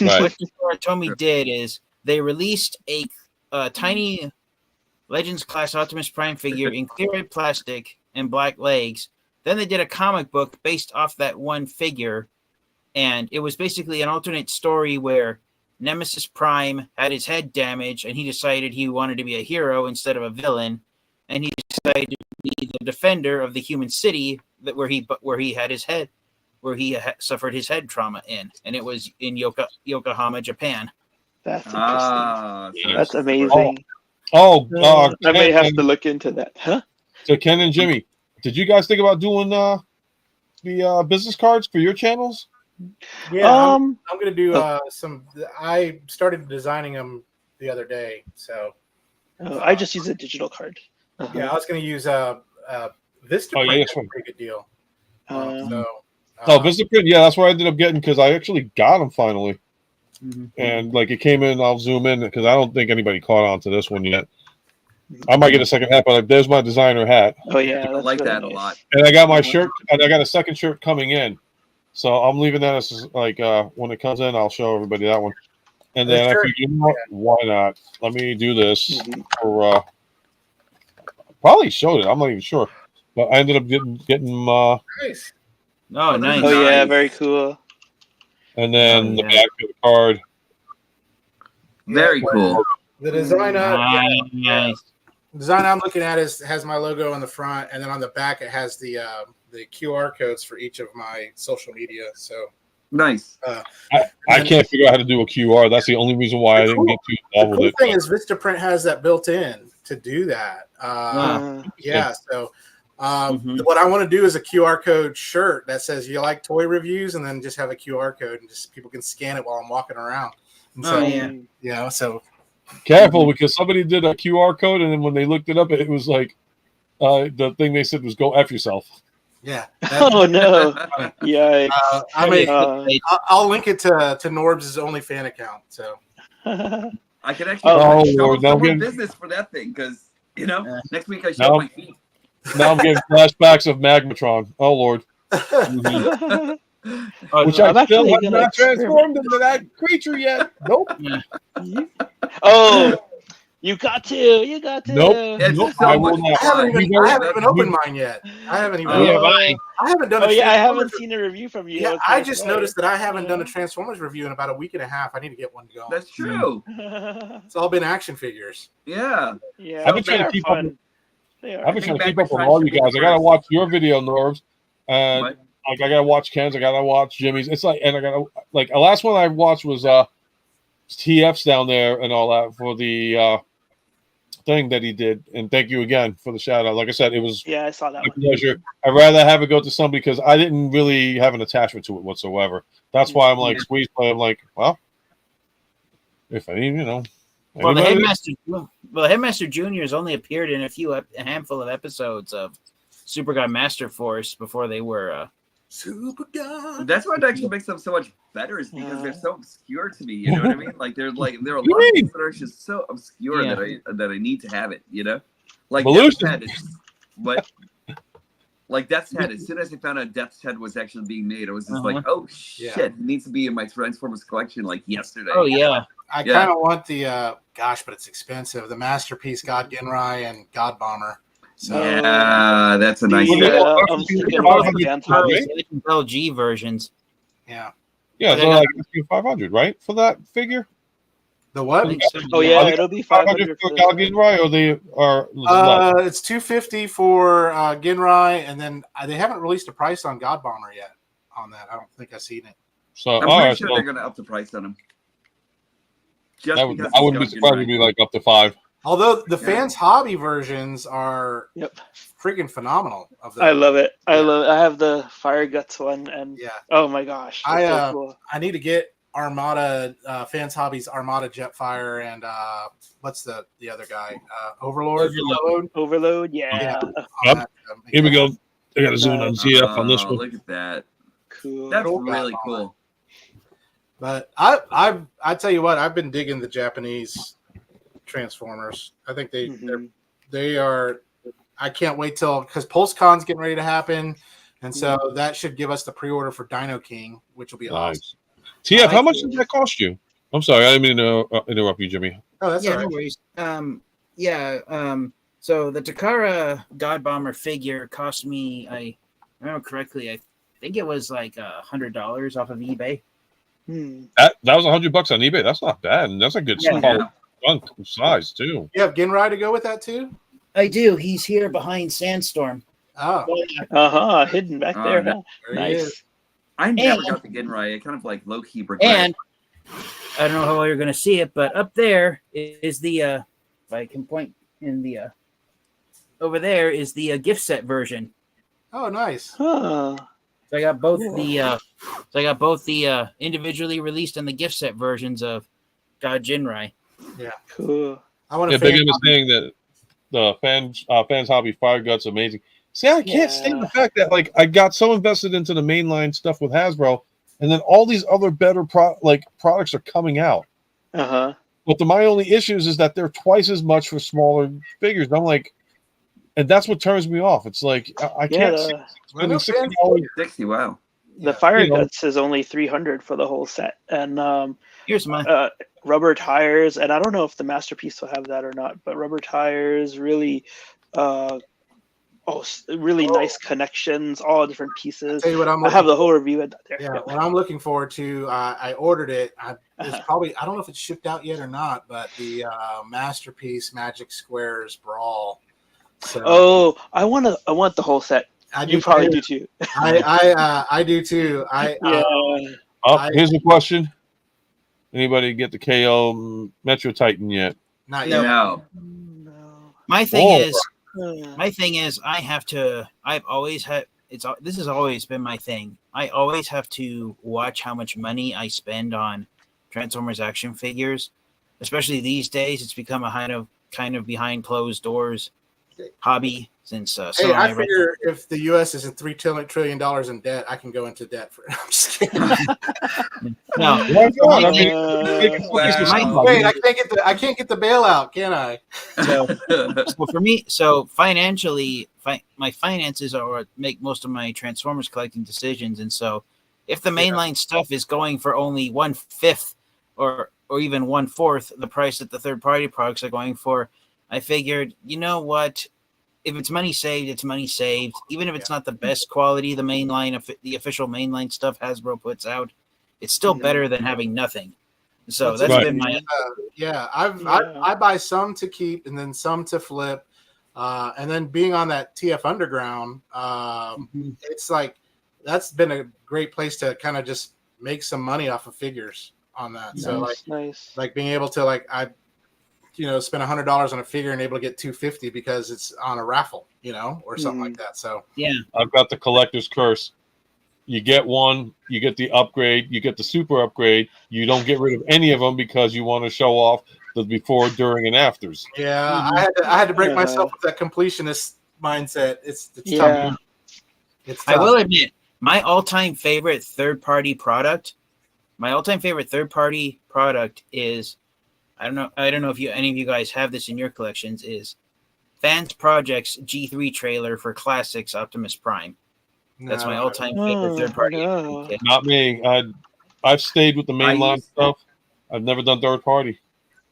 Right. What Tomy did is they released a a tiny Legends class Optimus Prime figure in clear red plastic and black legs. Then they did a comic book based off that one figure, and it was basically an alternate story where Nemesis Prime had his head damaged, and he decided he wanted to be a hero instead of a villain, and he decided to be the defender of the human city where he had his head, where he suffered his head trauma in, and it was in Yokohama, Japan. That's interesting. So That's amazing. I may have to look into that. Huh? So Ken and Jimmy, did you guys think about doing the business cards for your channels? Yeah, I'm gonna do some. I started designing them the other day, so I just use a digital card. yeah, I was gonna use Vista. Oh, yeah, Print, that's one. pretty good deal. Vistaprint, yeah, that's what I ended up getting because I actually got them finally. And like it came in, I'll zoom in because I don't think anybody caught on to this one yet. I might get a second hat, but like, there's my designer hat. Oh yeah, I like that a lot. And I got my shirt, and I got a second shirt coming in. So I'm leaving that as like when it comes in, I'll show everybody that one. And then I figured, you know what, why not? Let me do this for probably showed it. I'm not even sure, but I ended up getting nice. Oh, nice. Oh yeah, very cool. and then the back of the card. Very cool. The design, Nice. design I'm looking at has my logo on the front, and then on the back it has the QR codes for each of my social media. So Nice. I can't figure out how to do a QR. That's the only reason why I didn't get too the involved cool with it. thing is Vistaprint has that built in to do that. Yeah, so what I want to do is a QR code shirt that says "You like toy reviews," and then just have a QR code, and just people can scan it while I'm walking around. And so, so Careful, because somebody did a QR code, and then when they looked it up, it was like the thing they said was "Go F yourself." yeah. Oh no! Yikes! I'll link it to Norb's OnlyFans account. So I could actually show someone business for that thing because next week I show my feet. Now I'm getting flashbacks of Magmatron. Oh Lord. Which I still have not transformed into that creature yet. Nope. Oh, you got to. Nope. I will not. I haven't even opened mine yet. I haven't even. I haven't done. I haven't seen a review from you. Yeah, okay, I just noticed that I haven't done a Transformers review in about a week and a half. I need to get one going. That's true. It's all been action figures. Yeah. I've been trying to keep up. I've been trying to keep up with all you guys. I gotta watch your video, Norbs, and like I gotta watch Ken's. I gotta watch Jimmy's. It's like, and I gotta like the last one I watched was TF's down there and all that for the thing that he did. And thank you again for the shout out. Like I said, it was I saw that a pleasure. I'd rather have it go to somebody because I didn't really have an attachment to it whatsoever. That's why I'm like squeeze play. I'm like, well, if I need, Well, the Headmaster Junior has only appeared in a handful of episodes of Super God Master Force before they were Super God. That's what actually makes them so much better is because they're so obscure to me. You know what I mean? Like there are a lot of things that are just so obscure that I need to have it. Like Death's Head Death's Head. As soon as I found out Death's Head was actually being made, I was just like, oh shit, it needs to be in my Transformers collection like yesterday. Oh yeah. I kind of want the but it's expensive. The Masterpiece God Genrai and God Bomber. So yeah, that's a nice LG versions. Yeah. Yeah, so like 500, right, for that figure. The what? Oh yeah, it'll be 500 for God Genrai, or they are. It's $250 for Genrai, and then they haven't released a price on God Bomber yet. On that, I don't think I've seen it. So I'm pretty sure they're going to up the price on them. I wouldn't be surprised to be like up to $5. Although the fans' hobby versions are freaking phenomenal. I love it. I have the Fire Guts one, and oh my gosh, so cool. I need to get Armada fans' hobbies, Armada Jetfire, and what's the other guy? Overload. Yeah. Here we go. I got to zoom on ZF on this one. Look at that. Cool. That's really cool. But I tell you what, I've been digging the Japanese Transformers. I think they are. I can't wait because PulseCon's getting ready to happen, and so that should give us the pre-order for Dino King, which will be awesome. TF, how much did that cost you? I'm sorry, I didn't mean to interrupt you, Jimmy. Oh, that's yeah, all right. no worries. So the Takara God Bomber figure cost me, I remember correctly, I think it was like $100 off of eBay. That was $100 on eBay. That's not bad, and that's a good Yeah. solid chunk size too. You have Ginrai to go with that too? I do. He's here behind Sandstorm. Oh, Hidden back Oh, there. no. Huh? there he is. Nice. I never And- got the Ginrai. I kind of like low key regret. And I don't know how well you're going to see it, but up there is the, if I can point in the, over there is the gift set version. Oh, nice. Huh. So I got both the individually released and the gift set versions of God Jinrai. Cool. I want Yeah, to Big M is saying that the fans hobby Fire Gut's amazing. See, I can't stand the fact that like I got so invested into the mainline stuff with Hasbro, and then all these other better products are coming out. Uh-huh. But my only issues is that they're twice as much for smaller figures. I'm like, and that's what turns me off. It's like I can't see spending $60. 60. Wow. The Fire You know. Guts is only 300 for the whole set, and Here's my rubber tires. And I don't know if the Masterpiece will have that or not, but rubber tires, really, really nice connections, all different pieces. Tell you what I have the whole review at there. Yeah, what I'm looking forward to, I ordered it. It's probably, I don't know if it's shipped out yet or not, but the Masterpiece Magic Squares Brawl. So Oh, I want the whole set. You probably do too. I do too. Here's a question: anybody get the KO Metro Titan yet? Not yet. No. my thing is I've always had this has always been my thing. I always have to watch how much money I spend on Transformers action figures, especially these days. It's become a kind of behind closed doors hobby since Hey, I figure if the U.S. is in $3 trillion in debt, I can go into debt for it. I'm just kidding. No. Wait, I can't get the bailout, can I? So for me, financially, my finances are what make most of my Transformers collecting decisions, and so if the mainline stuff is going for only 1/5 or even 1/4 the price that the third party products are going for, I figured, you know what? If it's money saved, it's money saved. Even if it's not the best quality, the official mainline stuff Hasbro puts out, it's still better than having nothing. So that's been my I buy some to keep and then some to flip, and then being on that TF Underground, it's like that's been a great place to kind of just make some money off of figures on that. So like being able to spend $100 on a figure and able to get $250 because it's on a raffle, or something like that. So I've got the collector's curse. You get one, you get the upgrade, you get the super upgrade. You don't get rid of any of them because you want to show off the before, during, and afters. Yeah, I had to break myself with that completionist mindset. It's tough. It's tough. I will admit, my all-time favorite third-party product is, I don't know if any of you guys have this in your collections, is Fans Project's G3 trailer for Classics Optimus Prime. That's my all-time favorite third party. Not me. I've stayed with the mainline stuff. I've never done third party.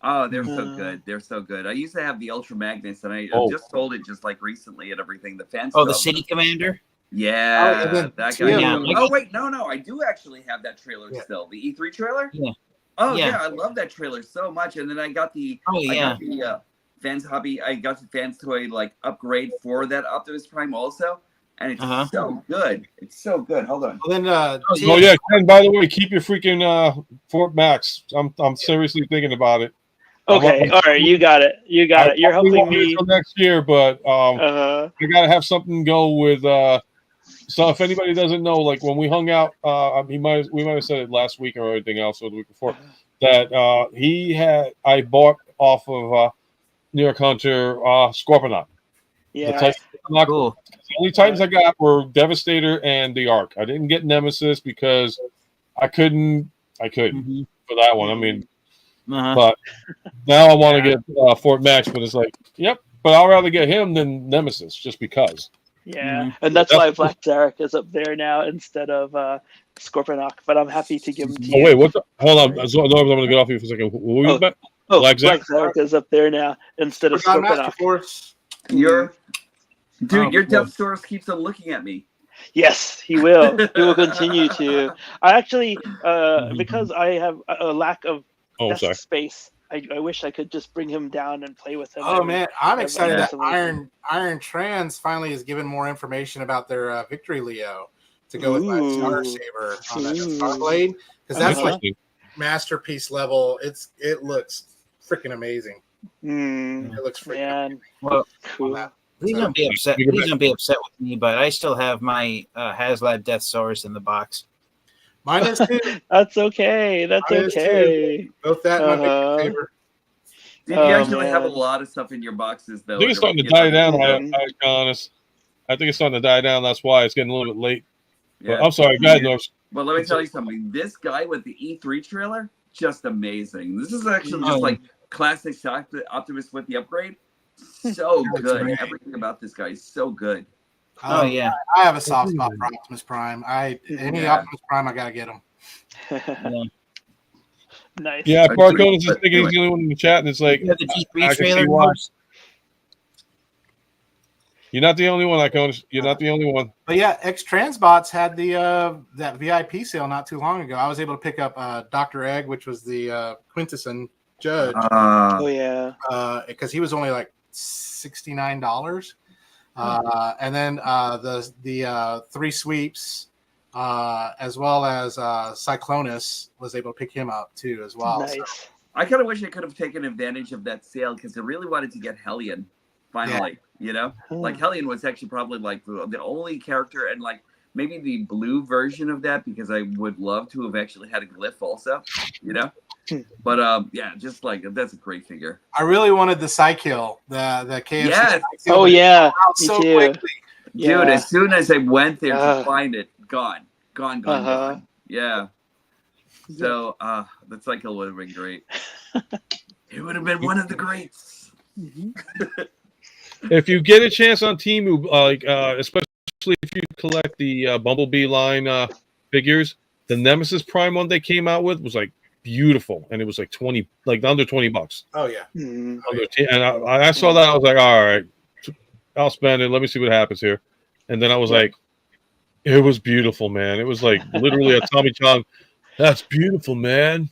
Oh, they're so good. They're so good. I used to have the Ultra Magnus, and I just sold it just like recently and everything. The fans. Oh, the City Commander. Yeah, that guy. Yeah. Oh wait, no, I do actually have that trailer still. The E3 trailer. Yeah. Oh yeah, I love that trailer so much. And then I got the Fans Hobby. I got the Fans Toy upgrade for that Optimus Prime also, and it's so good. It's so good. Hold on. Well, then, and by the way, keep your freaking Fort Max. I'm seriously thinking about it. Okay, all right, you got it. You're helping me next year, but I gotta have something go with. So if anybody doesn't know, when we hung out, we might have said it last week or anything else or the week before that I bought off of NyHunter Scorponok. Yeah, cool. The only Titans I got were Devastator and the Ark. I didn't get Nemesis because I couldn't for that one. I mean, but now I want to get Fort Max, but it's but I'll rather get him than Nemesis just because. Yeah, and that's why Black Zarek is up there now instead of Scorponok. But I'm happy to give him to you. Wait, hold on. I'm going to get off you for a second. Oh, Black Black Zarek. Zarek is up there now instead of Forgot Master Scorponok. Force. Your Oh, your cool. depth source keeps on looking at me. Yes, he will. He will continue to. I actually, because I have a lack of Oh, desk sorry. space, I wish I could just bring him down and play with him. Oh man, I'm every excited that once in a while. Iron Trans finally has given more information about their Victory Leo to go with my Star Ooh. Saber on that Ooh. Starblade, because that's Uh-huh. like masterpiece level. It looks freaking amazing. Mm, It looks freaking man, Well, on cool. that. Please don't be upset. Please don't be upset with me, but I still have my HasLab Death Saurus in the box. Mine is too. That's okay. That's Mine is too. okay. Both that and my Uh-huh. Victory Saber. Dude, Oh, you actually have a man. lot of stuff in your boxes, though. I think it's starting to It's like die a down. kingdom. I honest. I think it's starting to die down. That's why it's getting a little bit late. Yeah. But I'm sorry, go ahead, Norse. But let me tell you something. This guy with the E3 trailer, just amazing. This is actually just Oh, like classic Optimus with the upgrade. So That's good. great. Everything about this guy is so good. Oh yeah. I have a soft spot for Optimus Prime. Any Yeah. Optimus Prime, I gotta get him. Yeah. Nice. Yeah, But Barcodes is anyway. thinking he's the only one in the chat, and it's like, You have the G3 I can see trailer. why. Norse? You're not the only one, Iconis. You're not the only one. But yeah, X Transbots had the that VIP sale not too long ago. I was able to pick up Dr. Egg, which was the Quintesson judge, Oh yeah. because he was only like $69. And then the three sweeps, as well as Cyclonus was able to pick him up too as well. Nice. So, I kind of wish I could have taken advantage of that sale because I really wanted to get Hellion finally. You know, like Hellion was actually probably like the only character, and like maybe the blue version of that because I would love to have actually had a glyph also. You know, but yeah, just like that's a great figure. I really wanted the Psykill, the KFC. Yes. Psykill, Oh but it yeah. sold out Me so too. quickly. Yeah. Dude, as soon as I went there Uh. to find it, gone. Yeah. So that cycle would have been great. It would have been one of the greats. If you get a chance on Temu, especially if you collect the Bumblebee line figures, the Nemesis Prime one they came out with was like beautiful, and it was like under $20. Oh yeah. Mhm. And I saw that, I was like, all right, I'll spend it. Let me see what happens here. And then I was like, it was beautiful, man. It was like literally a Tommy Chong. That's beautiful, man.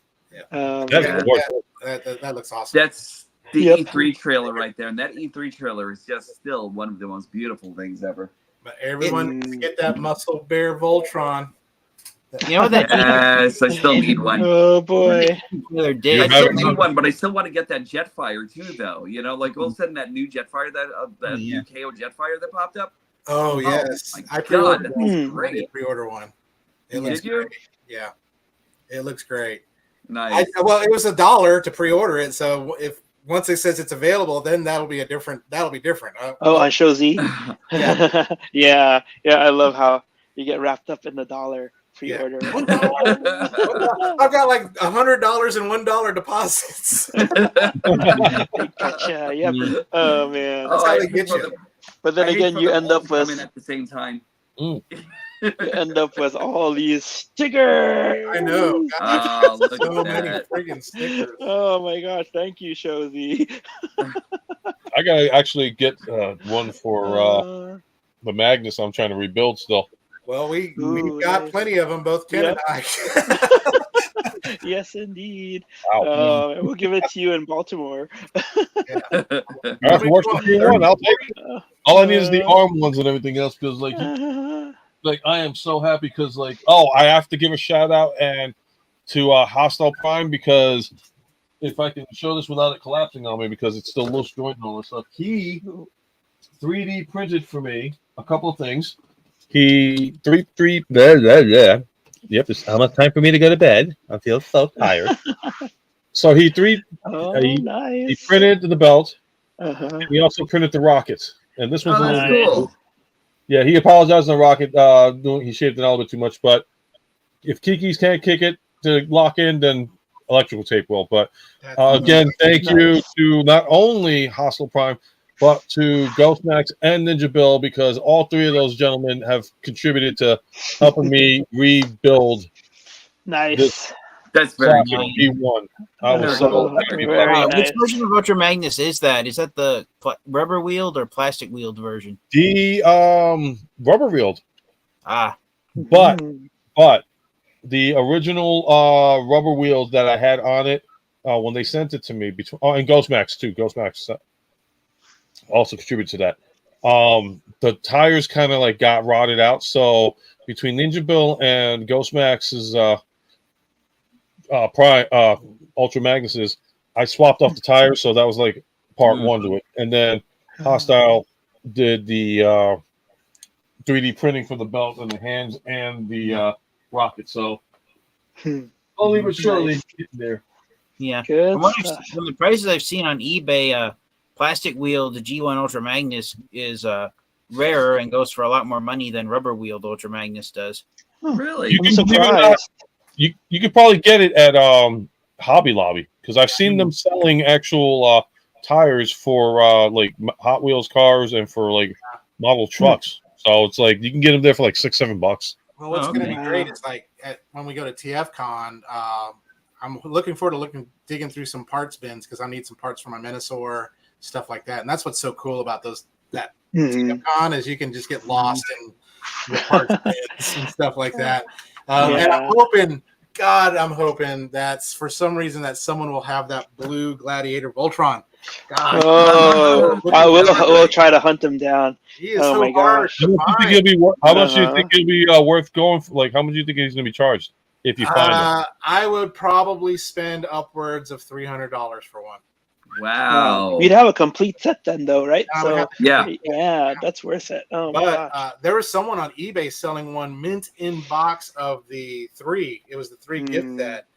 That's Yeah. gorgeous. That looks awesome. That's the Yep. E3 trailer right there. And that E3 trailer is just still one of the most beautiful things ever. But everyone needs to get that Muscle Bear Voltron. You know what that Yes, I still need one. Oh boy. trailer I did? still need one, but I still want to get that Jetfire too, though. You know, like all of a sudden that new Jetfire, that Yeah. new KO Jetfire that popped up. Oh yes, my I pre-ordered God, one. that's I great. did pre-order one. It looks Did you? great. Yeah, it looks great. Nice. Well, it was $1 to pre-order it, so if once it says it's available, then that'll be different. Oh, on Show Z. Yeah. yeah. I love how you get wrapped up in the dollar pre-order. I've got like $100 and $1 deposits. Gotcha. Yep. Oh man. That's how they get for you. the- But then I hate again, for you them end all up to come with in at the same time. all these stickers. I know. Oh, look So at many that. friggin' stickers. Oh my gosh! Thank you, Shozy. I gotta actually get one for the Magnus I'm trying to rebuild still. Well, we've Ooh, got nice. plenty of them, both Ken Yep. and I. Yes, indeed. Wow. We'll give it to you in Baltimore. That's worse than 3-1. I'll take it. All I need is the arm ones and everything else because like I am so happy because I have to give a shout out and to Hostile Prime because if I can show this without it collapsing on me because it's still loose joint and all this stuff. He 3D printed for me a couple of things. He Yep, it's almost time for me to go to bed. I feel so tired. So he nice. he printed the belt. Uh-huh. He also printed the rockets. And this one's Oh, a that's little cool. Yeah, he apologized on the rocket. He shaved it out a little bit too much. But if Kiki's can't kick it to lock in, then electrical tape will. But again, thank you to not only Hostile Prime, but to Ghostmax and Ninja Bill because all three of those gentlemen have contributed to helping me rebuild Nice. this That's very Classic cool. B1. I was Very so cool. happy Very about nice. Which version of Ultra Magnus is that? Is that the rubber wheeled or plastic wheeled version? the rubber wheeled, Ah, but Mhm. the original rubber wheels that I had on it when they sent it to me between and Ghostmax too. Ghostmax also contributed to that. The tires kind of like got rotted out, so between Ninja Bill and Ghostmax's Ultra Magnus's, I swapped off the tires, so that was like part one to it, and then Hostile did the 3D printing for the belt and the hands and the rocket. So slowly but surely getting there. yeah. Good From, stuff. from the prices I've seen on eBay, plastic wheeled G1 Ultra Magnus is rarer and goes for a lot more money than rubber wheeled Ultra Magnus does. Really? You I'm can believe it or not, surprised. you could probably get it at Hobby Lobby because I've seen them selling actual tires for like Hot Wheels cars and for like model trucks. So it's like you can get them there for like $6-7. Well, what's Oh, going to okay. be great is like when we go to TFCon, I'm looking forward to digging through some parts bins because I need some parts for my Minosaur, stuff like that. And that's what's so cool about that Mhm. TFCon is you can just get lost in the parts bins and stuff like that. And Yeah. I'm hoping that for some reason that someone will have that blue Gladiator Voltron. God, Oh, I will try to hunt him down. he is Oh so my hard gosh. to How much do you think find. he'll be worth? How much do you Uh-huh. think he'll be worth going for? Like, how much do you think he's going to be charged if you find him? I would probably spend upwards of $300 for one. Wow. You'd have a complete set then, though, right? I would So have- Yeah. yeah, that's worth it. Oh my gosh. But there was someone on eBay selling one mint in box of the 3. It was the 3 gift set,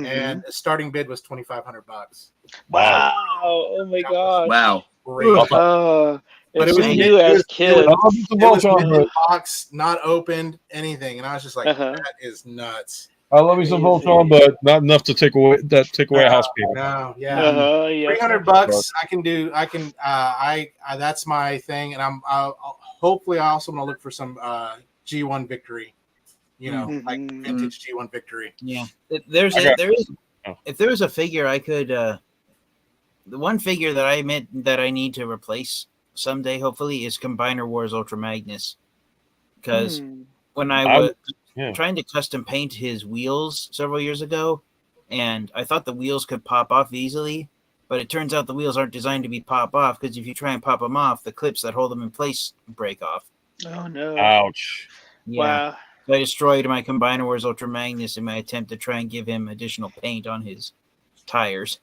and the starting bid was $2,500. Wow. Oh my gosh. Wow. Great. But But if it was we mint- knew it as was- kids. It was mint in box, not opened, anything, and I was just like, Uh-huh. that is nuts. I love me some Crazy. Voltron, but not enough to take away a house payment. No, yeah. Yeah. $300 I can do. I that's my thing, and I'll hopefully I also want to look for some G1 Victory, like vintage G1 Victory. Yeah, if there was a figure I could, the one figure that I admit that I need to replace someday, hopefully, is Combiner Wars Ultra Magnus, because when I was trying to custom paint his wheels several years ago, and I thought the wheels could pop off easily, but it turns out the wheels aren't designed to be pop off because if you try and pop them off, the clips that hold them in place break off. Oh no! Ouch! Yeah. Wow. So I destroyed my Combiner Wars Ultra Magnus in my attempt to try and give him additional paint on his tires.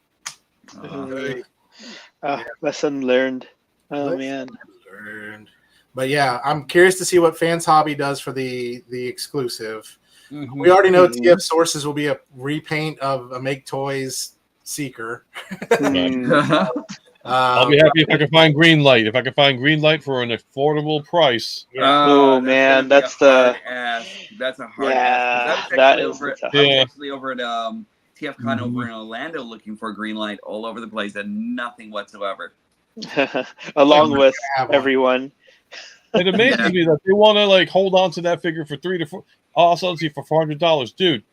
Lesson learned. Oh Lesson man. learned. But yeah, I'm curious to see what Fans Hobby does for the exclusive. We already know TF Sources will be a repaint of a Make Toys Seeker. I'll be happy if I can find Green Light. If I can find Green Light for an affordable price. Oh man, that's a hard ass. That I is was actually over at TFCon over in Orlando looking for Green Light all over the place and nothing whatsoever. along with everyone. It amazes me that they want to like hold on to that figure for $300 to $400. Dude,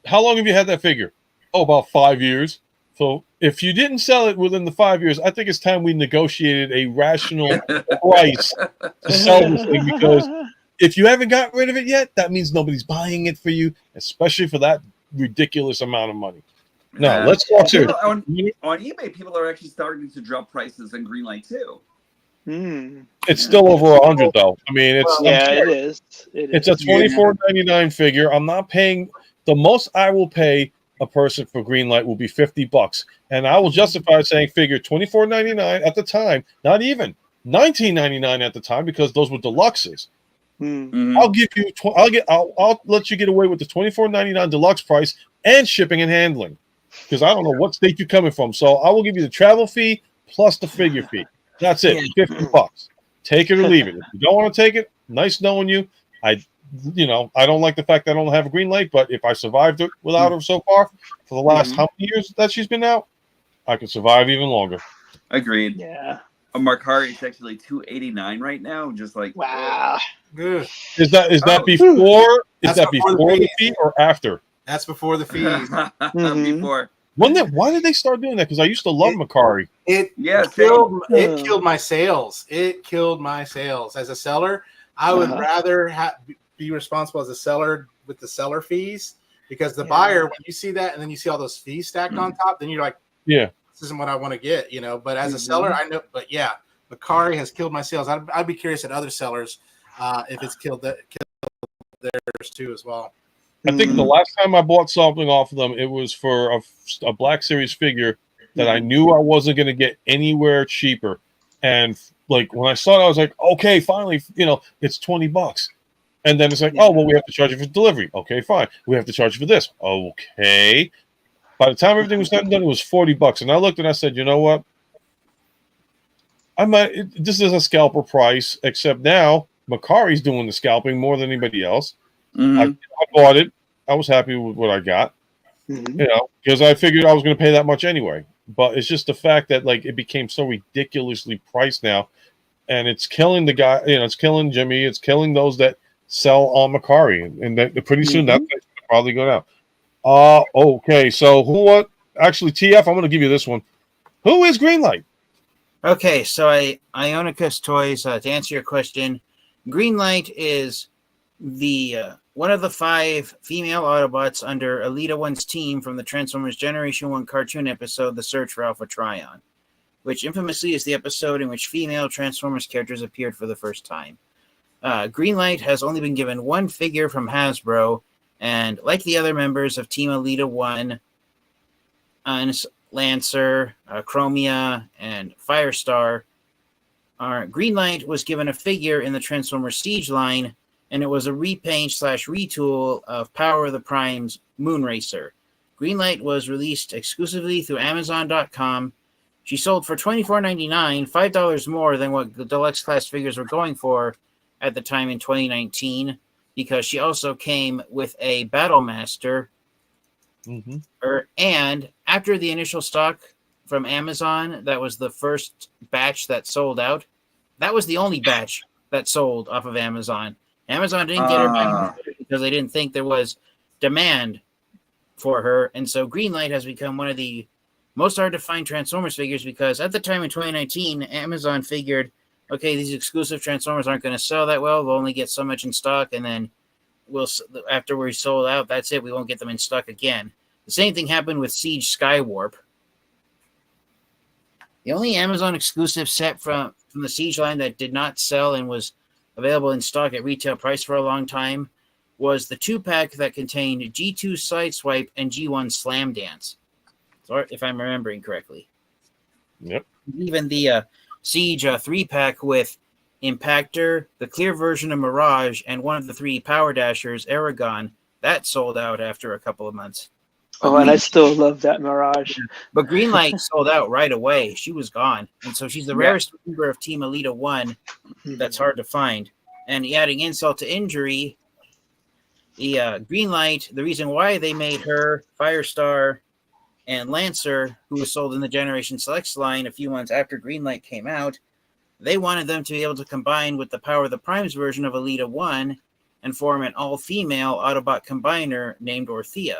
how long have you had that figure? Oh, about 5 years. So if you didn't sell it within the 5 years, I think it's time we negotiated a rational price to sell this thing, because if you haven't gotten rid of it yet, that means nobody's buying it for you, especially for that ridiculous amount of money. No, let's talk serious. On eBay, people are actually starting to drop prices in Greenlight too. It's still over 100 though. I mean, it's it is. It's a $24.99 figure. I'm not paying the most I will pay a person for Greenlight will be $50, and I will justify saying figure $24.99 at the time, not even $19.99 at the time, because those were deluxes. I'll give you I'll let you get away with the $24.99 deluxe price and shipping and handling, because I don't know what state you're coming from. So I will give you the travel fee plus the figure fee. That's it, $50. Take it or leave it. If you don't want to take it, nice knowing you. I don't like the fact that I don't have a green light, but if I survived it without her so far for the last how many years that she's been out, I could survive even longer. Agreed. Yeah. A Markari is actually $289 right now. Just like wow. Is that before? Is that before the fee or after? That's before the fees. Before. Why did they start doing that? Because I used to love Macari. It killed my sales. It killed my sales as a seller. I would rather be responsible as a seller with the seller fees, because the buyer, when you see that and then you see all those fees stacked on top, then you're like, yeah, this isn't what I want to get, you know. But as a seller, I know. But yeah, Macari has killed my sales. I'd be curious at other sellers if it's killed theirs too as well. I think the last time I bought something off of them, it was for a Black Series figure that I knew I wasn't going to get anywhere cheaper. And like when I saw it, I was like, okay, finally, you know, it's $20. And then it's like, oh, well, we have to charge you for delivery. Okay, fine. We have to charge you for this. Okay. By the time everything was said and done, it was $40. And I looked and I said, you know what? This is a scalper price, except now Macari's doing the scalping more than anybody else. I bought it. I was happy with what I got, you know, because I figured I was going to pay that much anyway. But it's just the fact that like it became so ridiculously priced now, and it's killing the guy. You know, it's killing Jimmy. It's killing those that sell on Macari, and that pretty soon that's going to probably go down. Okay. So what? Actually, TF, I'm going to give you this one. Who is Greenlight? Okay, so Ionicus Toys, to answer your question, Greenlight is the one of the 5 female Autobots under Elita One's team from the Transformers Generation 1 cartoon episode, The Search for Alpha Trion, which infamously is the episode in which female Transformers characters appeared for the first time. Greenlight has only been given 1 figure from Hasbro, and like the other members of Team Elita 1, Lancer, Chromia, and Firestar, Greenlight was given a figure in the Transformers Siege line, and it was a repaint/retool of Power of the Prime's Moonracer. Greenlight was released exclusively through Amazon.com. She sold for $24.99, $5 more than what the deluxe class figures were going for at the time in 2019, because she also came with a Battle Master. And after the initial stock from Amazon, that was the first batch that sold out. That was the only batch that sold off of Amazon. Amazon didn't get her back because they didn't think there was demand for her. And so Greenlight has become one of the most hard to find Transformers figures, because at the time in 2019, Amazon figured, okay, these exclusive Transformers aren't going to sell that well. We'll only get so much in stock, and then after we're sold out, that's it. We won't get them in stock again. The same thing happened with Siege Skywarp. The only Amazon exclusive set from the Siege line that did not sell and was available in stock at retail price for a long time was the 2-pack that contained G2 Sideswipe and G1 Slam Dance, if I'm remembering correctly. Yep. Even the Siege 3-pack with Impactor, the clear version of Mirage, and one of the 3 Power Dashers, Aragon, that sold out after a couple of months. Oh, and I still love that Mirage. But Greenlight sold out right away. She was gone. And so she's the rarest member of Team Elita 1 that's hard to find. And adding insult to injury, the Greenlight, the reason why they made her, Firestar, and Lancer, who was sold in the Generation Selects line a few months after Greenlight came out, they wanted them to be able to combine with the Power of the Primes version of Elita 1 and form an all-female Autobot combiner named Orthea,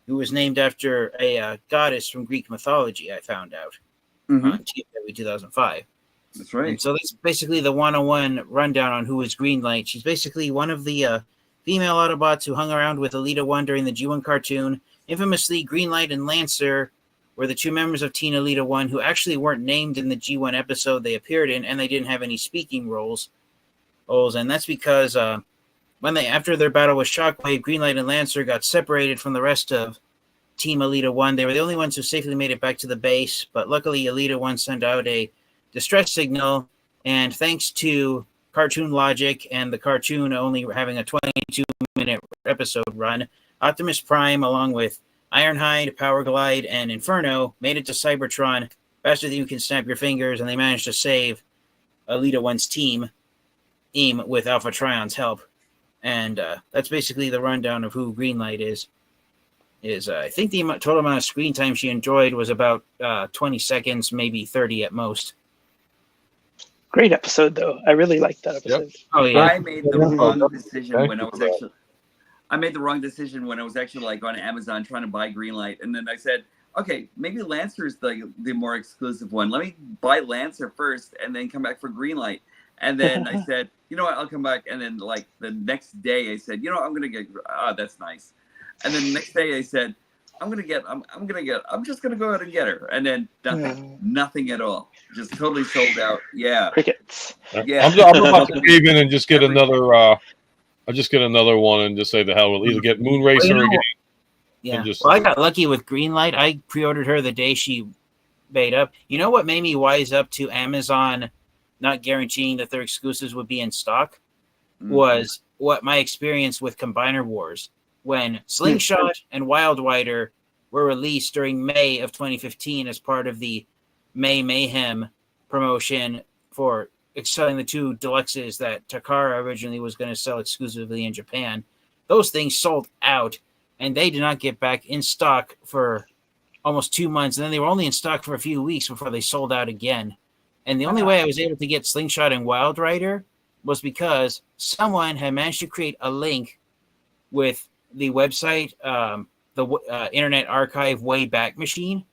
who was named after a goddess from Greek mythology, I found out, on TFW 2005. That's right. And so that's basically the 101 rundown on who is Greenlight. She's basically one of the female Autobots who hung around with Elita 1 during the G1 cartoon. Infamously, Greenlight and Lancer were the 2 members of Team Elita 1 who actually weren't named in the G1 episode they appeared in, and they didn't have any speaking roles. And that's because after their battle with Shockwave, Greenlight and Lancer got separated from the rest of Team Elita 1. They were the only ones who safely made it back to the base, but luckily Elita 1 sent out a distress signal, and thanks to cartoon logic and the cartoon only having a 22-minute episode run, Optimus Prime, along with Ironhide, Powerglide, and Inferno, made it to Cybertron faster than you can snap your fingers, and they managed to save Elita 1's team with Alpha Trion's help. And that's basically the rundown of who Greenlight is. I think the total amount of screen time she enjoyed was about 20 seconds, maybe 30 at most. Great episode, though. I really liked that episode. Oh, yeah. I made the wrong decision when I made the wrong decision when I was actually like on Amazon trying to buy Greenlight, and then I said, okay, maybe Lancer's the more exclusive one. Let me buy Lancer first, and then come back for Greenlight. And then I said, you know what, I'll come back. And then like the next day, I said, you know, I'm gonna get. That's nice. And then the next day, I said, I'm just gonna go ahead and get her. And then nothing at all. Just totally sold out. Yeah. Crickets. Yeah. I'm about to cave in and just get another. I'll just get another one and just say the hell. We'll either get Moonracer again. Yeah. Just, Well, I got lucky with Greenlight. I pre-ordered her the day she made up. You know what made me wise up to Amazon not guaranteeing that their exclusives would be in stock was what my experience with Combiner Wars. When Slingshot and Wild Rider were released during May of 2015 as part of the May Mayhem promotion for selling the 2 deluxes that Takara originally was going to sell exclusively in Japan, those things sold out, and they did not get back in stock for almost 2 months, and then they were only in stock for a few weeks before they sold out again. And the only way I was able to get Slingshot and Wild Rider was because someone had managed to create a link with the website, the Internet Archive Wayback Machine.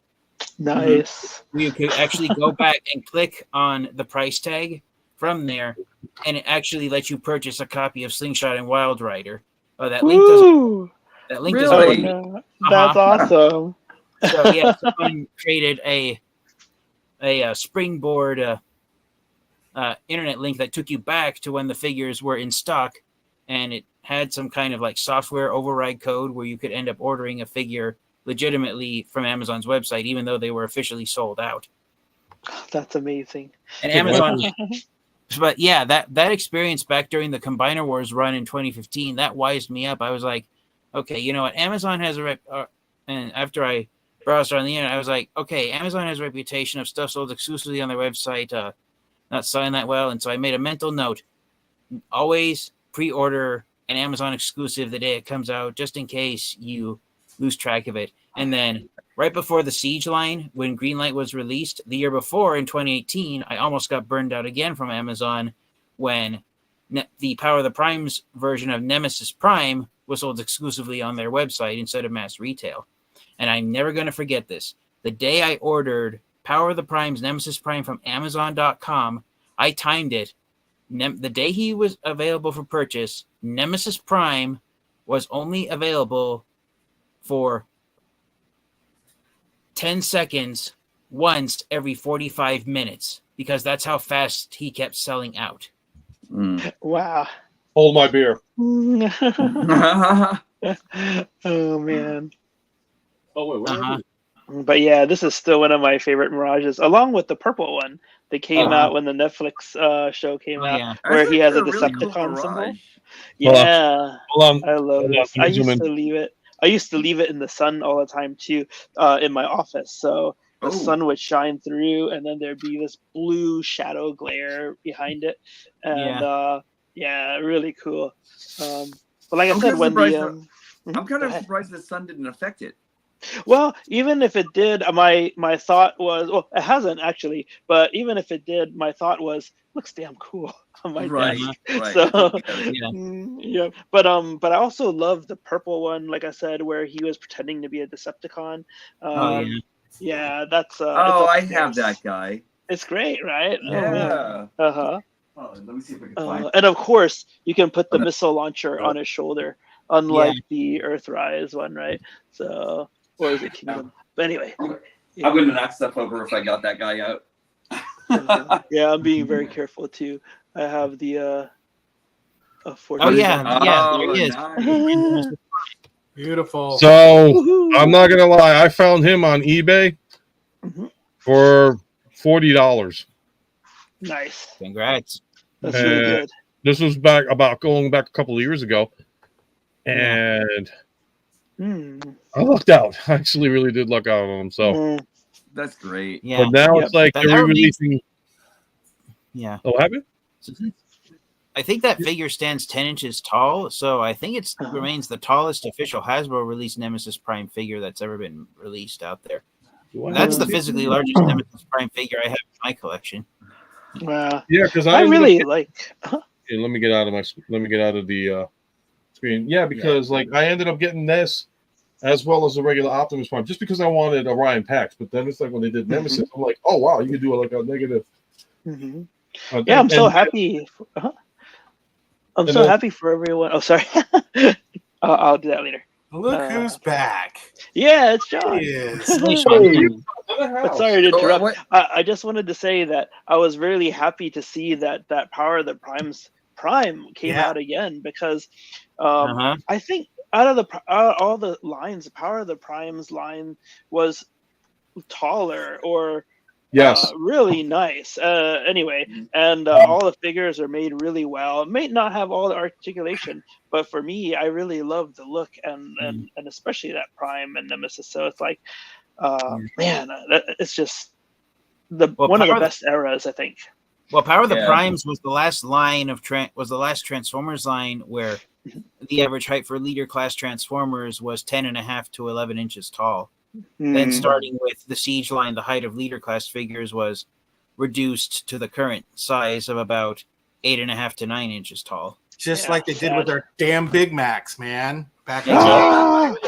Nice. Where you could actually go back and click on the price tag from there, and it actually lets you purchase a copy of Slingshot and Wild Rider. Oh, that link doesn't. That link doesn't. Really? No. That's awesome. So yeah, someone created a springboard internet link that took you back to when the figures were in stock, and it had some kind of like software override code where you could end up ordering a figure legitimately from Amazon's website, even though they were officially sold out. That's amazing. And Amazon, but yeah, that experience back during the Combiner Wars run in 2015, that wised me up. I was like, okay, you know what? Amazon has and after I browsed on the internet, I was like, okay, Amazon has a reputation of stuff sold exclusively on their website, not selling that well. And so I made a mental note: always pre-order an Amazon exclusive the day it comes out, just in case you lose track of it. And then right before the Siege line, when Greenlight was released the year before in 2018, I almost got burned out again from Amazon when the Power of the Primes version of Nemesis Prime was sold exclusively on their website instead of mass retail. And I'm never going to forget this. The day I ordered Power of the Primes Nemesis Prime from Amazon.com, I timed it. The day he was available for purchase, Nemesis Prime was only available for 10 seconds once every 45 minutes because that's how fast he kept selling out. Wow. hold my beer. Oh man. Oh wait, what? But yeah, this is still one of my favorite Mirages, along with the purple one that came out when the Netflix show came out, yeah. where he has a That's a really cool Decepticon symbol. Mirage. Yeah, Hold on. I love Hold this. on, I let me zoom used to leave it. I used to leave it in the sun all the time too, in my office. So the sun would shine through, and then there'd be this blue shadow glare behind it, and yeah, really cool. But like I said, when the I'm kind of surprised the sun didn't affect it. well, even if it did, my thought was, well, it hasn't actually, but even if it did, my thought was, looks damn cool on my desk. Right. So Yeah. yeah, but I also love the purple one, like I said, where he was pretending to be a Decepticon. Yeah, that's I have that guy. It's great, right? Yeah. Oh, let me see if I can find. and of course, you can put the missile launcher on his shoulder, unlike the Earthrise one, right? So, or is it Kingdom? But anyway, I'm gonna knock stuff over if I got that guy out. yeah, I'm being very careful too. I have the there he is. Nice. Beautiful. So I'm not gonna lie, I found him on eBay for $40. Nice. Congrats. That's really good. This was going back a couple of years ago, and I lucked out. I actually really did luck out on him. So That's great. Yeah. but now it's like But they're that re-releasing. Yeah. Oh, have you? I think that figure stands 10 inches tall, so I think it remains the tallest official Hasbro released Nemesis Prime figure that's ever been released out there. That's the physically largest Nemesis Prime figure I have in my collection. Wow. Yeah, because I really like. Let me get out of the screen. Yeah, because like I ended up getting this as well as the regular Optimus Prime just because I wanted Orion Pax. But then it's like when they did Nemesis, I'm like, oh wow, you can do like a negative. Yeah, I'm so happy. I'm so happy for everyone. Oh, sorry. I'll do that later. Look who's back. Yeah, it's John. Yes. But sorry to interrupt. I just wanted to say that I was really happy to see that Power of the Primes Prime came out again because I think out of all the lines, the Power of the Primes line was taller or really nice. Anyway, and all the figures are made really well. It may not have all the articulation, but for me, I really love the look and especially that Prime and Nemesis. So it's like, man, it's just one of the best eras, I think. Well, Power of the Primes was the last line of was the last Transformers line where the average height for leader class Transformers was 10.5 to 11 inches tall. Then starting with the Siege line, the height of leader class figures was reduced to the current size of about 8.5 to 9 inches tall. Just like they did with their damn Big Macs, man. Back in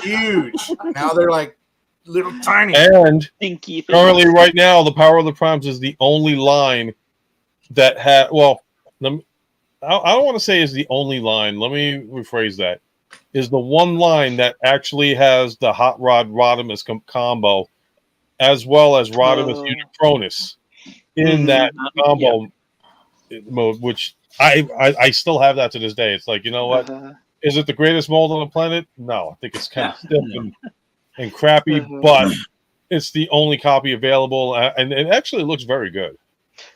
huge. Now they're like little tiny. And currently, right now, the Power of the Primes is the only line that had. Well, I don't want to say is the only line. Let me rephrase that. Is the one line that actually has the Hot Rod Rodimus combo, as well as Rodimus Unicronus in that combo mode, which I still have that to this day. It's like, you know what? Is it the greatest mold on the planet? No, I think it's kind of stiff and crappy, but it's the only copy available, and it actually looks very good.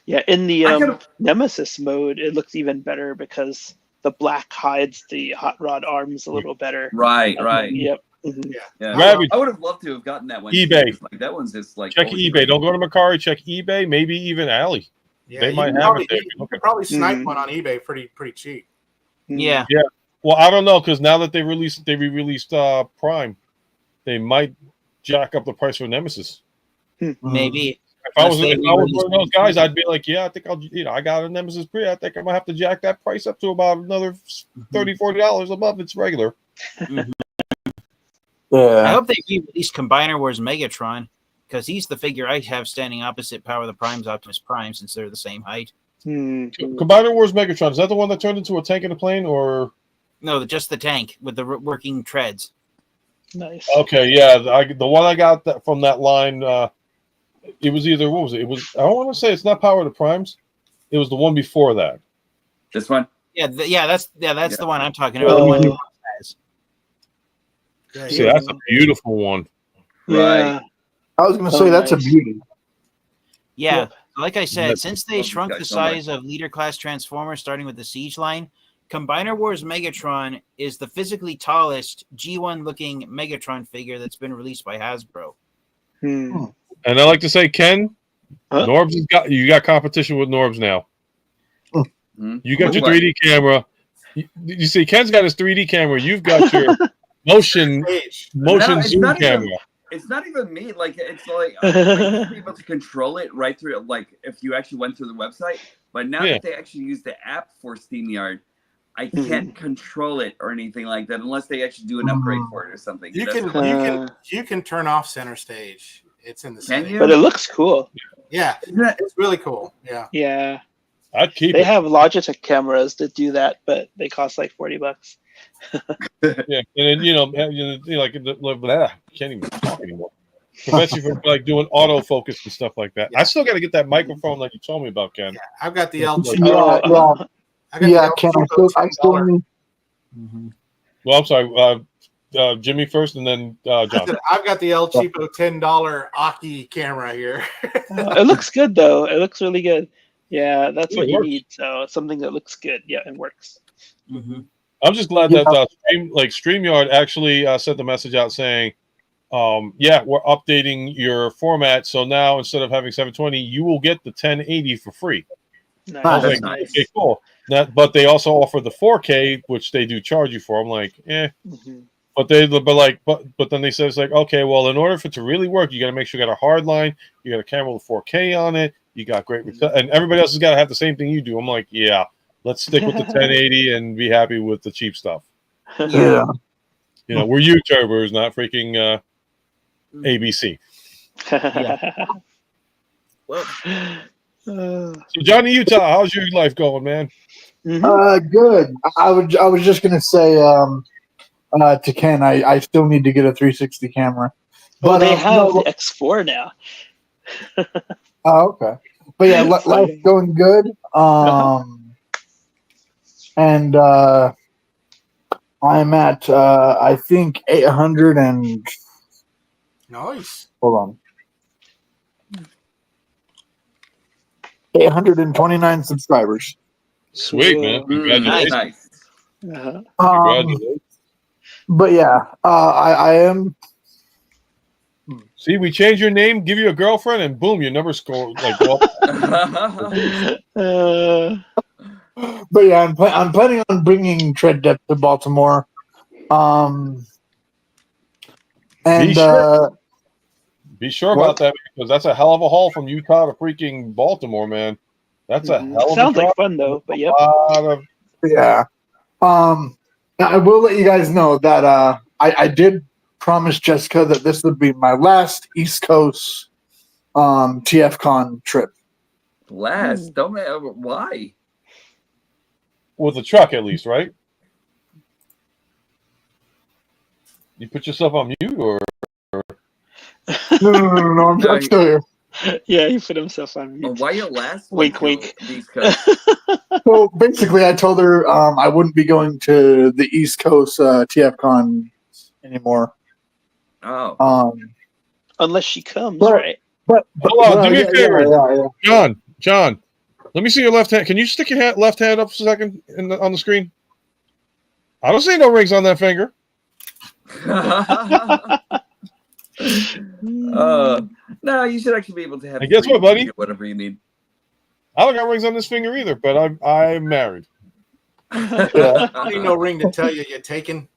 Yeah, in the Nemesis mode, it looks even better because the black hides the hot rod arms a little better. Right. Yep. Yeah. I would have loved to have gotten that one. eBay. Like that one's just like check eBay. Don't go to Macari. Check eBay. Maybe even Ali. Yeah, they might have it there. You could probably snipe one on eBay pretty cheap. Yeah. Yeah. Well, I don't know because now that they re-released Prime, they might jack up the price for Nemesis. Maybe. If I was one of those guys, I'd be like, yeah, I think I got a Nemesis pre. I think I'm gonna have to jack that price up to about another $30-$40 above its regular. I hope they re-release Combiner Wars Megatron because he's the figure I have standing opposite Power of the Primes Optimus Prime since they're the same height. Combiner Wars Megatron, is that the one that turned into a tank in a plane, or no? Just the tank with the working treads. Nice. Okay, yeah, the one I got from that line. It was either what was it? It was I don't want to say it's not Power of the Primes. It was the one before that. This one. That's the one I'm talking about. See, that's a beautiful one. Right. I was going to say that's a beauty. Yeah, like I said, since they shrunk the size of leader class Transformers, starting with the Siege line, Combiner Wars Megatron is the physically tallest G1 looking Megatron figure that's been released by Hasbro. And I like to say, Ken, Norbs you got competition with Norbs now. You got your 3D camera. You see, Ken's got his 3D camera. You've got your motion zoom camera. It's not even me. Like it's like I be able to control it right through. Like if you actually went through the website, but now that they actually use the app for SteamYard, I can't control it or anything like that unless they actually do an upgrade for it or something. You can turn off center stage. It's in the settings. But it looks cool. Yeah, it's really cool. Yeah. Yeah. I'd keep They have Logitech cameras that do that, but they cost like $40. Yeah, and then like can't even talk anymore. Prevents you from like doing autofocus and stuff like that. I still got to get that microphone like you told me about, Ken. Yeah, I've got the L. Ken, I still need. Well, I'm sorry, Jimmy first, and then John. I've got the El Cheapo $10 Aki camera here. It looks good though. It looks really good. Yeah, that's what you need. So it's something that looks good. Yeah, and works. I'm just glad that StreamYard actually sent the message out saying, we're updating your format. So now instead of having 720, you will get the 1080 for free. Nice. I was like, nice. Okay, cool. But they also offer the 4K, which they do charge you for. I'm like, But then they said it's like, okay, well, in order for it to really work, you got to make sure you got a hard line, you got a camera with 4K on it, you got great, and everybody else has got to have the same thing you do. I'm like, yeah, let's stick with the 1080 and be happy with the cheap stuff. Yeah. You know, we're YouTubers, not freaking ABC. Well, Uh, So Johnny Utah, how's your life going, man? mhm. Good. I was just gonna say to Ken, I still need to get a 360 camera. Well, But they have no, the X4 now. oh, okay. But yeah, So, life's going good. And I'm at I think 800 and Nice. hold on. 829 subscribers. Sweet, man. Cool. Congratulations. Nice. Uh-huh. Congratulations. But yeah, I am. See, we change your name, give you a girlfriend, and boom, your number score like well. But yeah, I'm planning on bringing Tread Depth to Baltimore. And Be sure about that because that's a hell of a haul from Utah to freaking Baltimore, man. That's a hell of a Sounds drive. like fun though, but yep. Yeah. I will let you guys know that I did promise Jessica that this would be my last East Coast TFCon trip. Last. Don't why? With a truck, at least, right? You put yourself on mute, or No, I'm still here. Yeah, he put himself on mute. Why your last Wink, one, wink. These cuts? So basically, I told her I wouldn't be going to the East Coast TFCon anymore. Oh. Unless she comes, But- right? But hold on, do me a favor, yeah. John. Let me see your left hand. Can you stick your left hand up a second on the screen? I don't see no rings on that finger. No, you should actually be able to have. And guess what, buddy? Whatever you need. I don't got rings on this finger either, but I'm married. Yeah. Ain't no ring to tell you you're taken.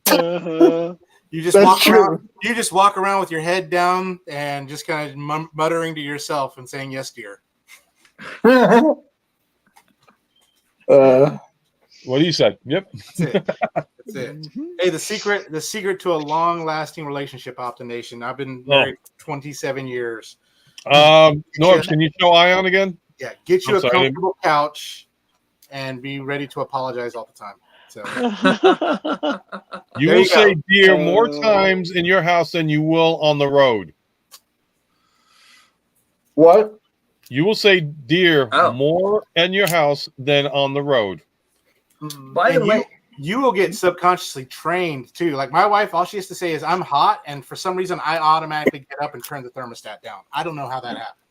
Uh-huh. You just That's walk true. around. You just walk around with your head down and just kind of muttering to yourself and saying, "Yes, dear." What do you say? Yep. That's it. That's it. Hey, the secret to a long-lasting relationship, Optination. I've been married for 27 years. Norbs, can you show Ion again? Yeah, get you I'm a sorry, comfortable couch and be ready to apologize all the time. So You There will you say go. dear more times in your house than you will on the road. What? You will say dear Oh. more in your house than on the road. By the and way, you will get subconsciously trained too. Like my wife, all she has to say is, "I'm hot," and for some reason, I automatically get up and turn the thermostat down. I don't know how that happened.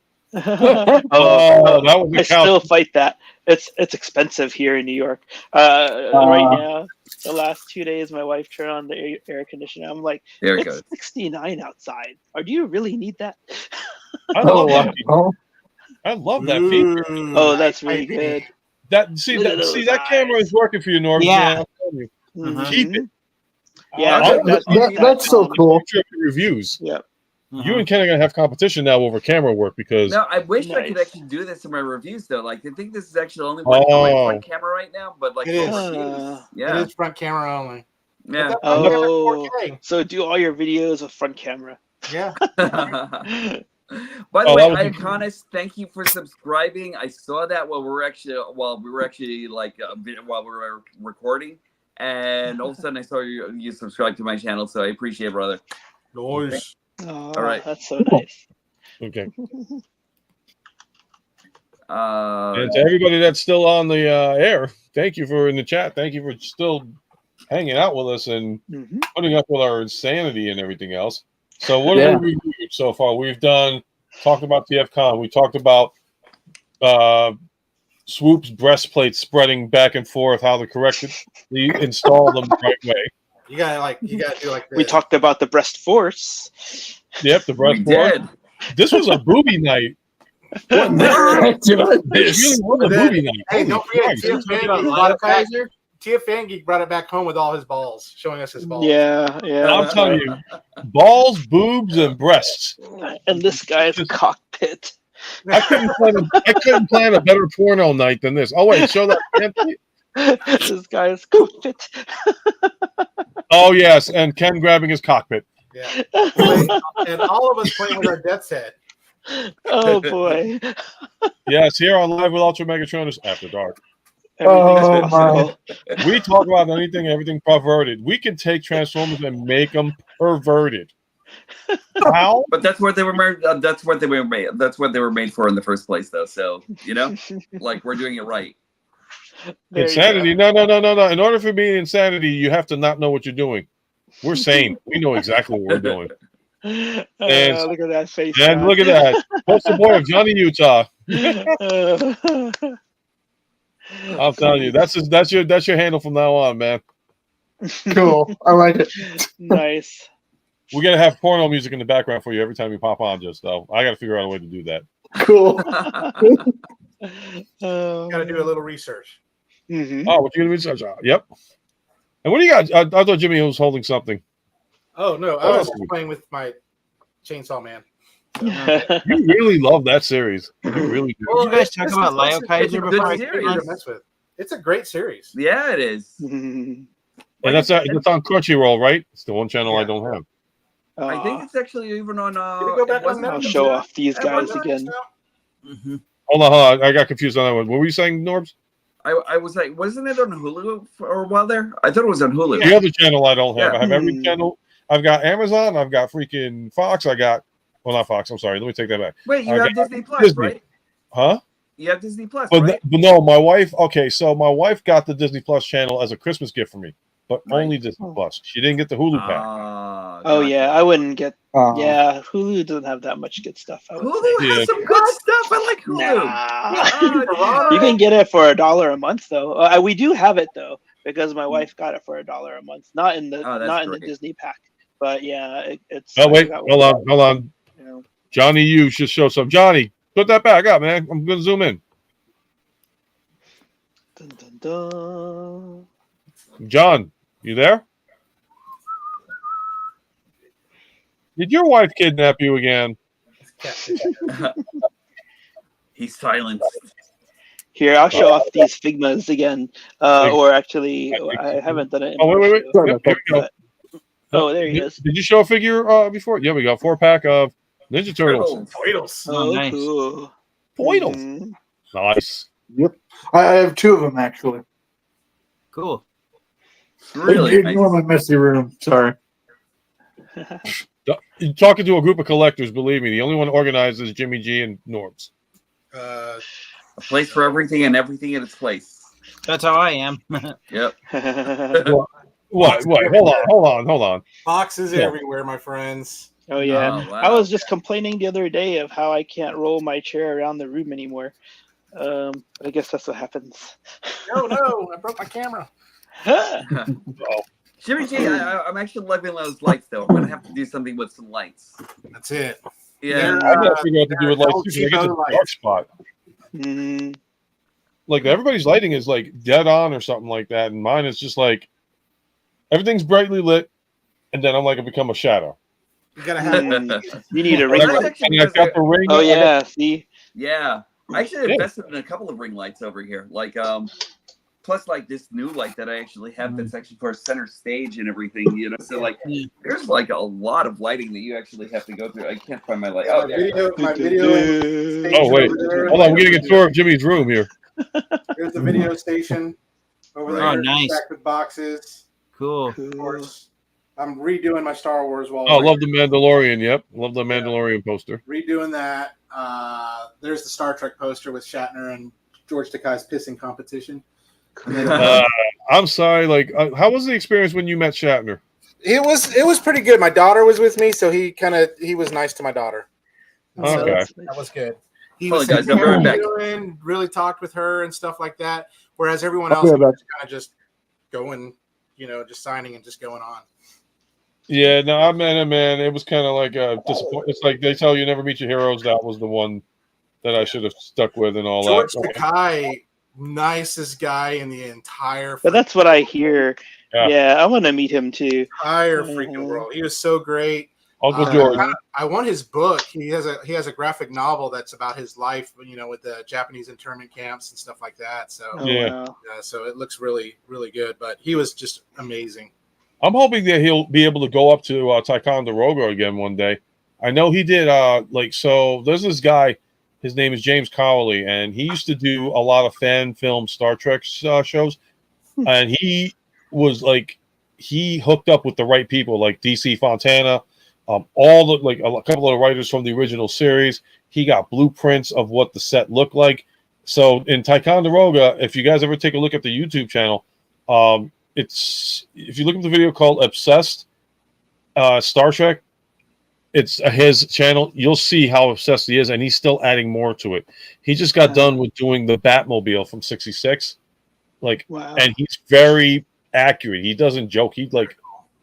Oh, that was I a couch. still fight that. It's expensive here in New York. Right now, the last 2 days, my wife turned on the air conditioner. I'm like, there it it's goes. 69 outside. Or do you really need that? I love Oh, that. I love that feature. Oh, that's really good. Look at those That camera eyes. is working for you, Norm. Yeah. I'm telling you. Mhm. Keep it. Yeah, that's so cool. Future reviews. Yep. You and Ken are gonna have competition now over camera work because No, I wish I could Nice. actually do this in my reviews though. Like, I think this is actually only working on my front camera right now, but like It for is. reviews, It yeah, is front camera only. yeah. Oh, 4K. so do all your videos with front camera. Yeah. By the Oh, way, that was- Iaconis, thank you for subscribing. I saw that while we were actually like while we were recording, and all of a sudden I saw you subscribed to my channel, so I appreciate it, brother. Nice. Oh, All right. that's so nice. okay. Uh, And to everybody that's still on the air, thank you for in the chat. Thank you for still hanging out with us and Mhm. putting up with our insanity and everything else. So what Yeah. have we reviewed so far? We've talked about TFCon. We talked about Swoop's breastplate spreading back and forth, how to correctly install them the right way. You gotta do like this. We talked about the breast force. Yep, the we breastplate. did. This was a booby night. What the heck did I This miss? really was a But then- booby night. Hey, Holy don't forget, Christ. Tia Fan Geek brought it back home with all his balls, showing us his balls. Yeah, yeah. I'm telling you, balls, boobs, and breasts. And this guy's cockpit. I couldn't plan a better porno night than this. Oh wait, show that. This guy's cockpit. Oh yes, and Ken grabbing his cockpit. Yeah. And all of us playing with our death's head. Oh boy. Yes, here on Live with Ultra Megatronus After Dark. Everything's Oh, possible. We talk about anything, everything perverted. We can take Transformers and make them perverted. How? But that's what they were made. That's what they were made. That's what they were made for in the first place, though. So like we're doing it right. There you Insanity? No. In order for being insanity, you have to not know what you're doing. We're sane. We know exactly what we're doing. go. And- Look at that face. And John. look at that. Poster boy of Johnny Utah. I'm telling you, that's your handle from now on, man. Cool. I like it. Nice. We gotta have porno music in the background for you every time you pop on, just though. I gotta figure out a way to do that. Cool. Got to do a little research. Mhm. Oh, what you gonna research? Yep. And what do you got? I thought Jimmy was holding something. Oh no, I was playing with my Chainsaw Man. You really love that series. You really do. Did you guys talk about Leo it's Kaiser a good before I series came on? to mess with. It's a great series. Yeah, it is. And that's on Crunchyroll, right? It's the one channel I don't have. I think it's actually even on. Did it go back on I'll Netflix? show off these guys Netflix again. now? Mm-hmm. Hold on. I got confused on that one. What were you saying, Norbs? I was like, wasn't it on Hulu for a while there? I thought it was on Hulu. The other channel I don't have. Yeah. I have every channel. I've got Amazon. I've got freaking Fox. Not Fox. I'm sorry. Let me take that back. Wait, you I have got Disney Plus, Disney. right? Huh? You have Disney Plus, But, right? but no, my wife. Okay, so my wife got the Disney Plus channel as a Christmas gift for me, but only Disney Plus. She didn't get the Hulu pack. Oh yeah, I wouldn't get. Uh, Yeah, Hulu doesn't have that much good stuff. I would Hulu say. Yeah. has some good stuff. I like Hulu. Nah. You can get it for $1 a month though. We do have it though because my wife got it for $1 a month. Not in the that's in the great. Disney pack, but yeah, it's. Oh wait, I got hold on. You know. Johnny, you should show some. Johnny, put that back up, man. I'm gonna zoom in. Dun, dun, dun. John, you there? Did your wife kidnap you again? He's silenced. Here, I'll show off these Figmas again. Or actually, I haven't done it. In Oh wait. my show. Yep, here we go. Oh, there he is. Did you show a figure before? Yeah, we got 4-pack of Ninja Turtles. Turtles. Oh, nice. cool. Turtles. Mhm. Nice. Yep. I have 2 of them actually. Cool. Really Ignore nice. my messy room. Sorry. You're talking to a group of collectors, believe me. The only one organized is Jimmy G and Norbs. Uh, A place for everything and everything in its place. That's how I am. Yep. What? Hold on. boxes Yeah. everywhere, my friends. Oh yeah, Oh, wow. I was just complaining the other day of how I can't roll my chair around the room anymore. But I guess that's what happens. No, I broke my camera. Jimmy G, I'm actually loving those lights though. I'm gonna have to do something with some lights. That's it. Yeah. I gotta figure out what to do with lights too, 'cause I get the Cheapo dark spot. Mhm. Like everybody's lighting is like dead on or something like that, and mine is just like everything's brightly lit, and then I'm like I become a shadow. You gotta have You need a ring Well, that's light. actually And I because got the ring. Oh I got- yeah, see. Yeah, I actually Yeah. invested in a couple of ring lights over here. Like, plus like this new light that I actually have that's actually for center stage and everything. You know, so like there's like a lot of lighting that you actually have to go through. I can't find my light. Oh, there. my video. Oh wait, hold on. I'm getting a tour of Jimmy's room here. Here's the video station over there. Oh, nice. Back with boxes. Cool. Of course, I'm redoing my Star Wars wall. Oh, love the Mandalorian. Yep, love the Mandalorian poster. Redoing that. There's the Star Trek poster with Shatner and George Takei's pissing competition. I'm sorry. Like, how was the experience when you met Shatner? It was pretty good. My daughter was with me, so he was nice to my daughter. So Okay. that was good. He Hold was on, guys, saying, I'll be right back. doing, really talked with her and stuff like that. Whereas everyone I'll else be right was kind of just going, just signing and just going on. Yeah, no, I met him, man. It was kind of like a disappointment. It's like they tell you never meet your heroes. That was the one that I should have stuck with and all George that. Takei, nicest guy in the entire But that's what I hear. Yeah. Yeah, I want to meet him too. freaking world. He was so great. Uncle George. I want his book. He has a graphic novel that's about his life, with the Japanese internment camps and stuff like that. So Wow. so it looks really, really good. But he was just amazing. I'm hoping that he'll be able to go up to Ticonderoga again one day. I know he did. So there's this guy. His name is James Cowley, and he used to do a lot of fan film Star Trek shows. And he was he hooked up with the right people, like DC Fontana, all the a couple of the writers from the original series. He got blueprints of what the set looked like. So in Ticonderoga, if you guys ever take a look at the YouTube channel, if you look at the video called Obsessed Star Trek, it's his channel. You'll see how obsessed he is, and he's still adding more to it. He just got done with doing the Batmobile from '66, Wow. and he's very accurate. He doesn't joke. He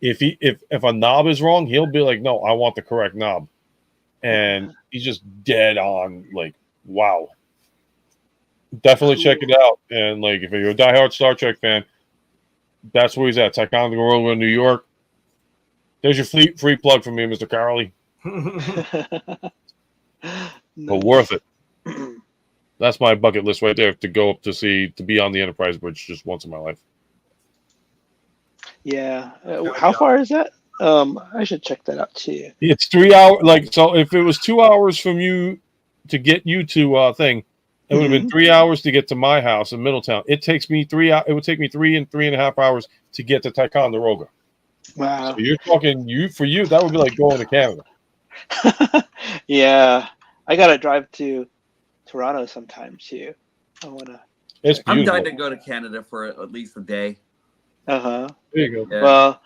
if a knob is wrong, he'll be like, "No, I want the correct knob," and he's just dead on. Wow. Definitely check it out. And if you're a diehard Star Trek fan, that's where he's at. Ticonderoga, New York. There's your free plug for me, Mr. Carley. But worth it. That's my bucket list right there, to go up to be on the Enterprise Bridge just once in my life. Yeah. How far is that? I should check that out too. It's 3 hours. So if it was 2 hours from you to get you to thing, it would have been 3 hours to get to my house in Middletown. It takes me 3 hours. It would take me 3.5 hours to get to Ticonderoga. Wow. So you're talking for you that would be like going to Canada. Yeah, I gotta drive to Toronto sometime too. I wanna. It's beautiful. I'm dying to go to Canada for at least a day. There you go. Yeah. Well,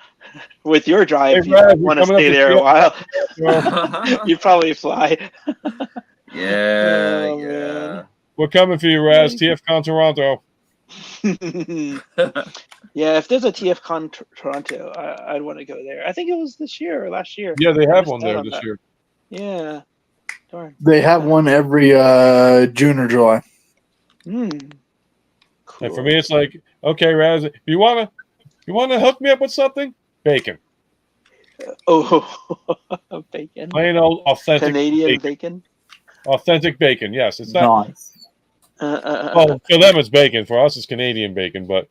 with your drive, Hey, you Brad, want to coming up stay to there a Seattle. while. You probably fly. Yeah, Oh, yeah. We're coming for you, Raz. TFCon Toronto. Yeah, if there's a TFCon Toronto, I'd want to go there. I think it was this year or last year. Yeah, they I have missed one out there on this that. year. Yeah. Darn. They have one every June or July. Cool. And for me, it's like, okay, Raz, you wanna hook me up with something? Bacon. Oh, bacon. Plain old authentic Canadian bacon. bacon. Authentic bacon. Yes, it's not. Nice. Well, for them it's bacon. For us, it's Canadian bacon. But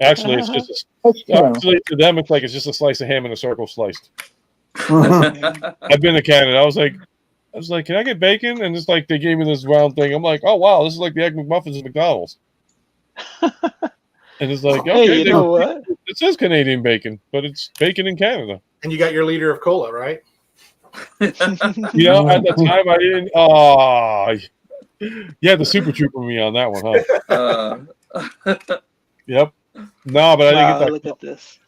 actually, it's just That's true. actually to them it's just a slice of ham in a circle sliced. I've been to Canada. I was like, can I get bacon? And it's like they gave me this round thing. I'm like, oh wow, this is like the Egg McMuffins at McDonald's. And it's like, okay, Hey, you know what? it says Canadian bacon, but it's bacon in Canada. And you got your liter of cola, right? At the time I didn't. Oh, you had the Super Trooper me on that one, huh? Yep. No, but I didn't Wow, get that. look at this.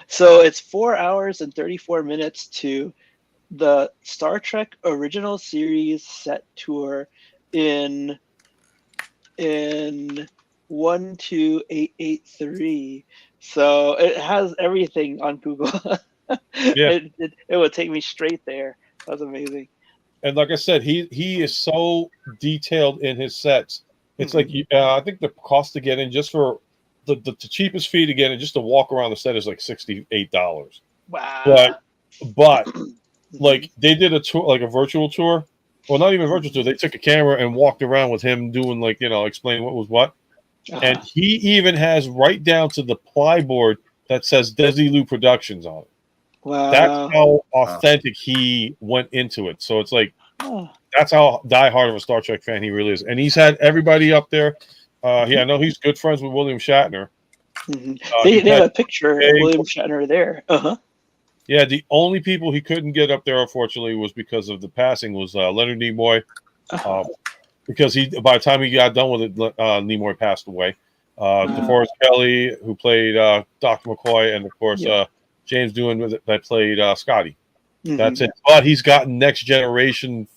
So it's 4 hours and 34 minutes to the Star Trek original series set tour in 12883. So it has everything on Google. Yeah. It would take me straight there. That's amazing. And like I said, he is so detailed in his sets. It's like I think the cost to get in just for the cheapest fee to get in just to walk around the set is like $68. Wow. But like they did a tour, like a virtual tour. Well, not even a virtual tour. They took a camera and walked around with him doing explaining what was what. And he even has right down to the plyboard that says Desilu Productions on it. Wow. That's how authentic he went into it. So it's like that's how diehard of a Star Trek fan he really is. And he's had everybody up there. I know he's good friends with William Shatner. They have a picture of William Shatner there. Yeah, the only people he couldn't get up there, unfortunately, was because of the passing was Leonard Nimoy. Because by the time he got done with it, Nimoy passed away. DeForest Kelly, who played Dr. McCoy, and of course James Doohan that played Scotty. That's it. But he's gotten next generation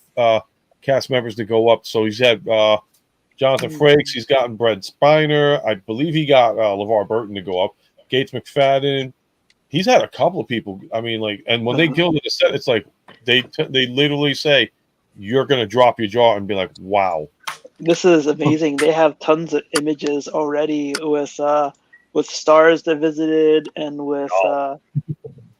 cast members to go up. So he's had Jonathan Frakes. He's gotten Brent Spiner. I believe he got LeVar Burton to go up. Gates McFadden. He's had a couple of people. I mean, and when they killed the set, it's like they literally say, you're going to drop your jaw and be like, wow. This is amazing. They have tons of images already with stars they visited and with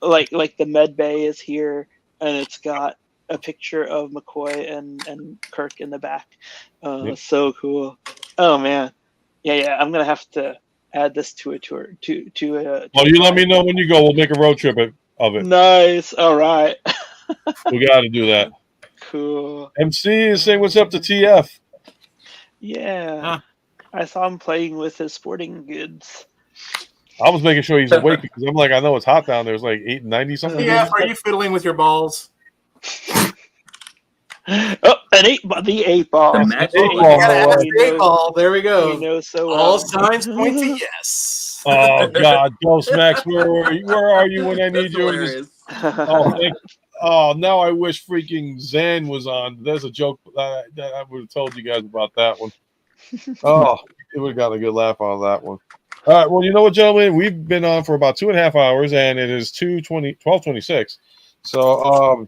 like the med bay is here. and it's got a picture of McCoy and Kirk in the back. Yep. So cool. Oh man, yeah. I'm gonna have to add this to a tour. Well, you let me know when you go. We'll make a road trip of it. Nice. All right. We got to do that. Cool. MC is saying what's up to TF. Yeah. Huh. I saw him playing with his sporting goods. I was making sure he's awake because I'm like, I know it's hot down there. It's like 90 something. Yeah, are you fiddling with your balls? Oh, the 8 ball. The magic The 8 ball. Yeah, ball. that's We the 8 know- ball. There we we go. know so well. All signs point to yes. Oh God, Ghost Max, where are you when I need That's you? hilarious. Oh, now I wish freaking Zan was on. There's a joke that I would have told you guys about that one. Oh, it would have gotten a good laugh out of that one. All right, well, you know what, gentlemen? We've been on for about 2.5 hours, and it is 12:26. So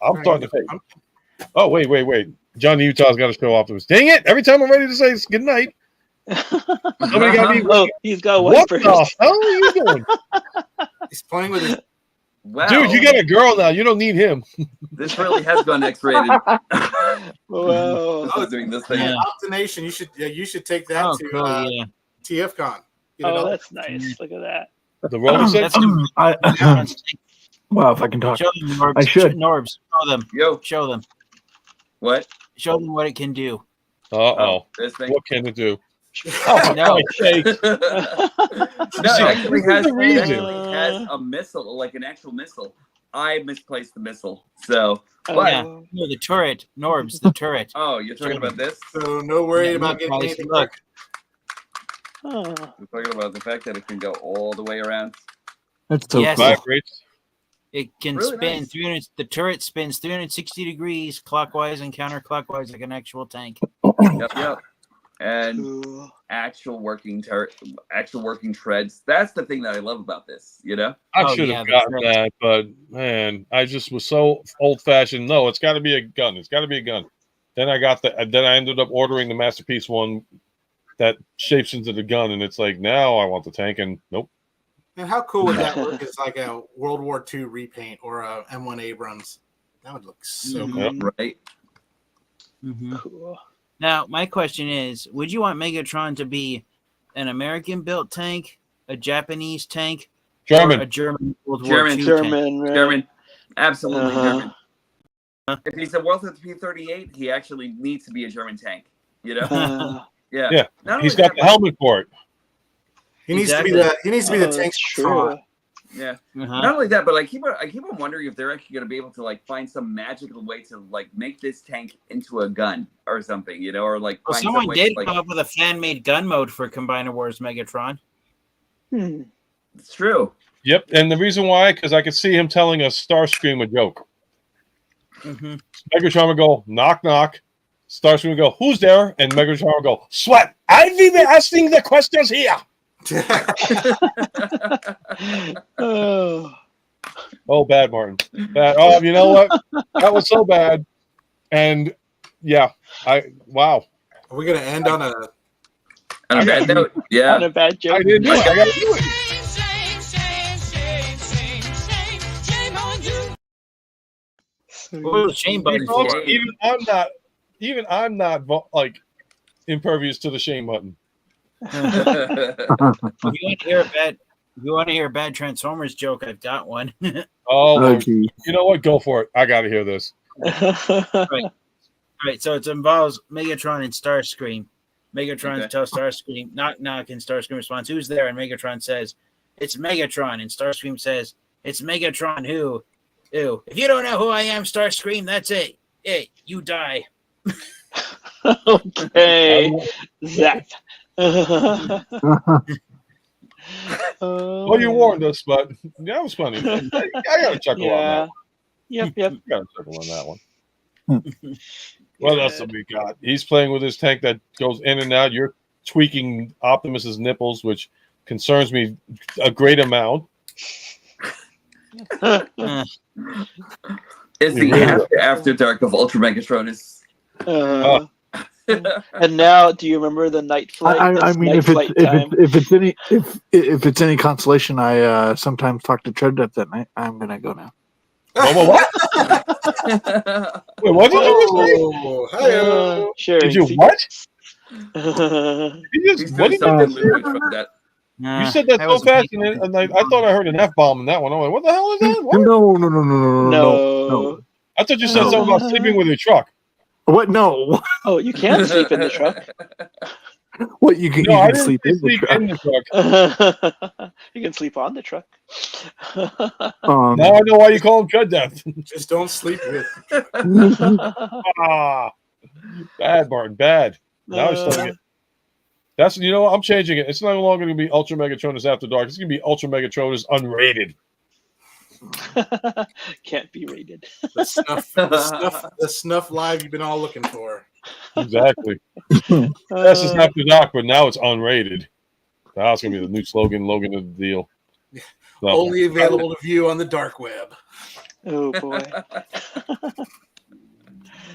I'm starting to think. Oh, wait. Johnny Utah's got to show optimus. Dang it! Every time I'm ready to say good night, somebody got me. Oh, he's got What wipers. the hell are you doing? He's playing with his. Wow. Dude, you got a girl now. You don't need him. This really has gone X-rated. Whoa. This is doing this thing. Yeah. Optination, you should take that Oh, to cool, yeah. TFCon. Get it Oh, all- that's nice. Look at that. The roller set. That's Well, if I can talk, show them, Norbs. I should. Norbs, show them. Yo, Show them. what? Show them what it can do. Uh-oh. This thing. What can it do? Oh, no. Okay. No, it actually This is has, the it reason. actually has a missile, like an actual missile. I misplaced the missile. So, Oh, but, yeah. No, the turret. Norbs, the turret. oh, you're talking about this? So no worry Yeah, about look, getting guys, anything. look. Oh. We're talking about the fact that it can go all the way around. that's so Yes. cool. Vibrates. It can Really spin nice. 300. The turret spins 360 degrees clockwise and counterclockwise like an actual tank. Yep. And Cool. actual working treads. That's the thing that I love about this, you know? I Oh, should yeah, have the gotten turret. that, but man, I just was so old fashioned. No, it's got to be a gun. It's got to be a gun. Then I got the. Then I ended up ordering the Masterpiece one that shapes into the gun, and it's like now I want the tank, and nope. And how cool would that look as like a World War II repaint or a M1 Abrams? That would look so Mhm. cool. Right? Mm-hmm. Cool. Now, my question is, would you want Megatron to be an American-built tank, a Japanese tank, or a German. German World War German. II tank? German, right? German. Absolutely Uh-huh. German. If he's a World War P-38, he actually needs to be a German tank, you know? Uh, Yeah. Yeah. Not He's only got that, the helmet for it. He needs Exactly. to be the oh, tank that's for true. Tron. Yeah. Uh-huh. Not only that, but I keep on wondering if they're actually going to be able to like find some magical way to like make this tank into a gun or something, you know, or like Well, find someone some way did to, like, come up with a fan-made gun mode for Combiner Wars Megatron. Hmm. it's true. Yep. And the reason why, because I could see him telling a Starscream a joke. Mm-hmm. Megatron would go, knock, knock. Starscream would go, who's there? And Megatron would go, sweat. I've been asking the questions here. Oh. Oh, bad, Martin. Bad. Oh, you know what? That was so bad. And yeah, wow. Are we gonna end on a? On a bad note, On yeah. a bad joke. I didn't do it. I got to do it. What was the shame button Folks, for? even I'm not like impervious to the shame button. If you want to hear a bad Transformers joke, I've got one. Oh, Lord. Okay. You know what? Go for it. I got to hear this. All right, so it involves Megatron and Starscream. Megatron Okay. tells Starscream, knock, knock, and Starscream responds, who's there? And Megatron says, it's Megatron. And Starscream says, it's Megatron who? Ew. If you don't know who I am, Starscream, that's it. Hey, you die. Okay. Zap. Well, you warned us, but that was funny. I got to chuckle on Yeah. that. Yep. I got to chuckle on that one. What else have we got? He's playing with his tank that goes in and out. You're tweaking Optimus's nipples, which concerns me a great amount. It's the after dark of Ultra Megatronus. And now, do you remember the night flight? I That's mean, night if flight time. it's any consolation, I sometimes talk to Tread at night. I'm gonna go now. What? Wait, what did you just say? Oh, hello. Sure. Did you what? You He's just, what doing did you something just say? Ludwig from that. You said that so was fast, me. and I thought I heard an F-bomb in that one. I'm like, what the hell is that? What? No. I thought you said No. something about sleeping with your truck. What? No. Oh, you can sleep in the truck. What you can? No, you I can didn't sleep say in the sleep truck. in the truck. You can sleep on the truck. Now I know why you call him Tread Death. Just don't sleep with. Ah, bad, Martin, bad. Now he's starting it. That's, you know what? I'm changing it. It's no longer going to be Ultra Megatronus After Dark. It's going to be Ultra Megatronus Unrated. Can't be rated. The snuff live you've been all looking for. Exactly. Yes, it's After Dark, but now it's unrated. That's going to be the new slogan of the deal. So, Only available to view on the dark web. Oh boy.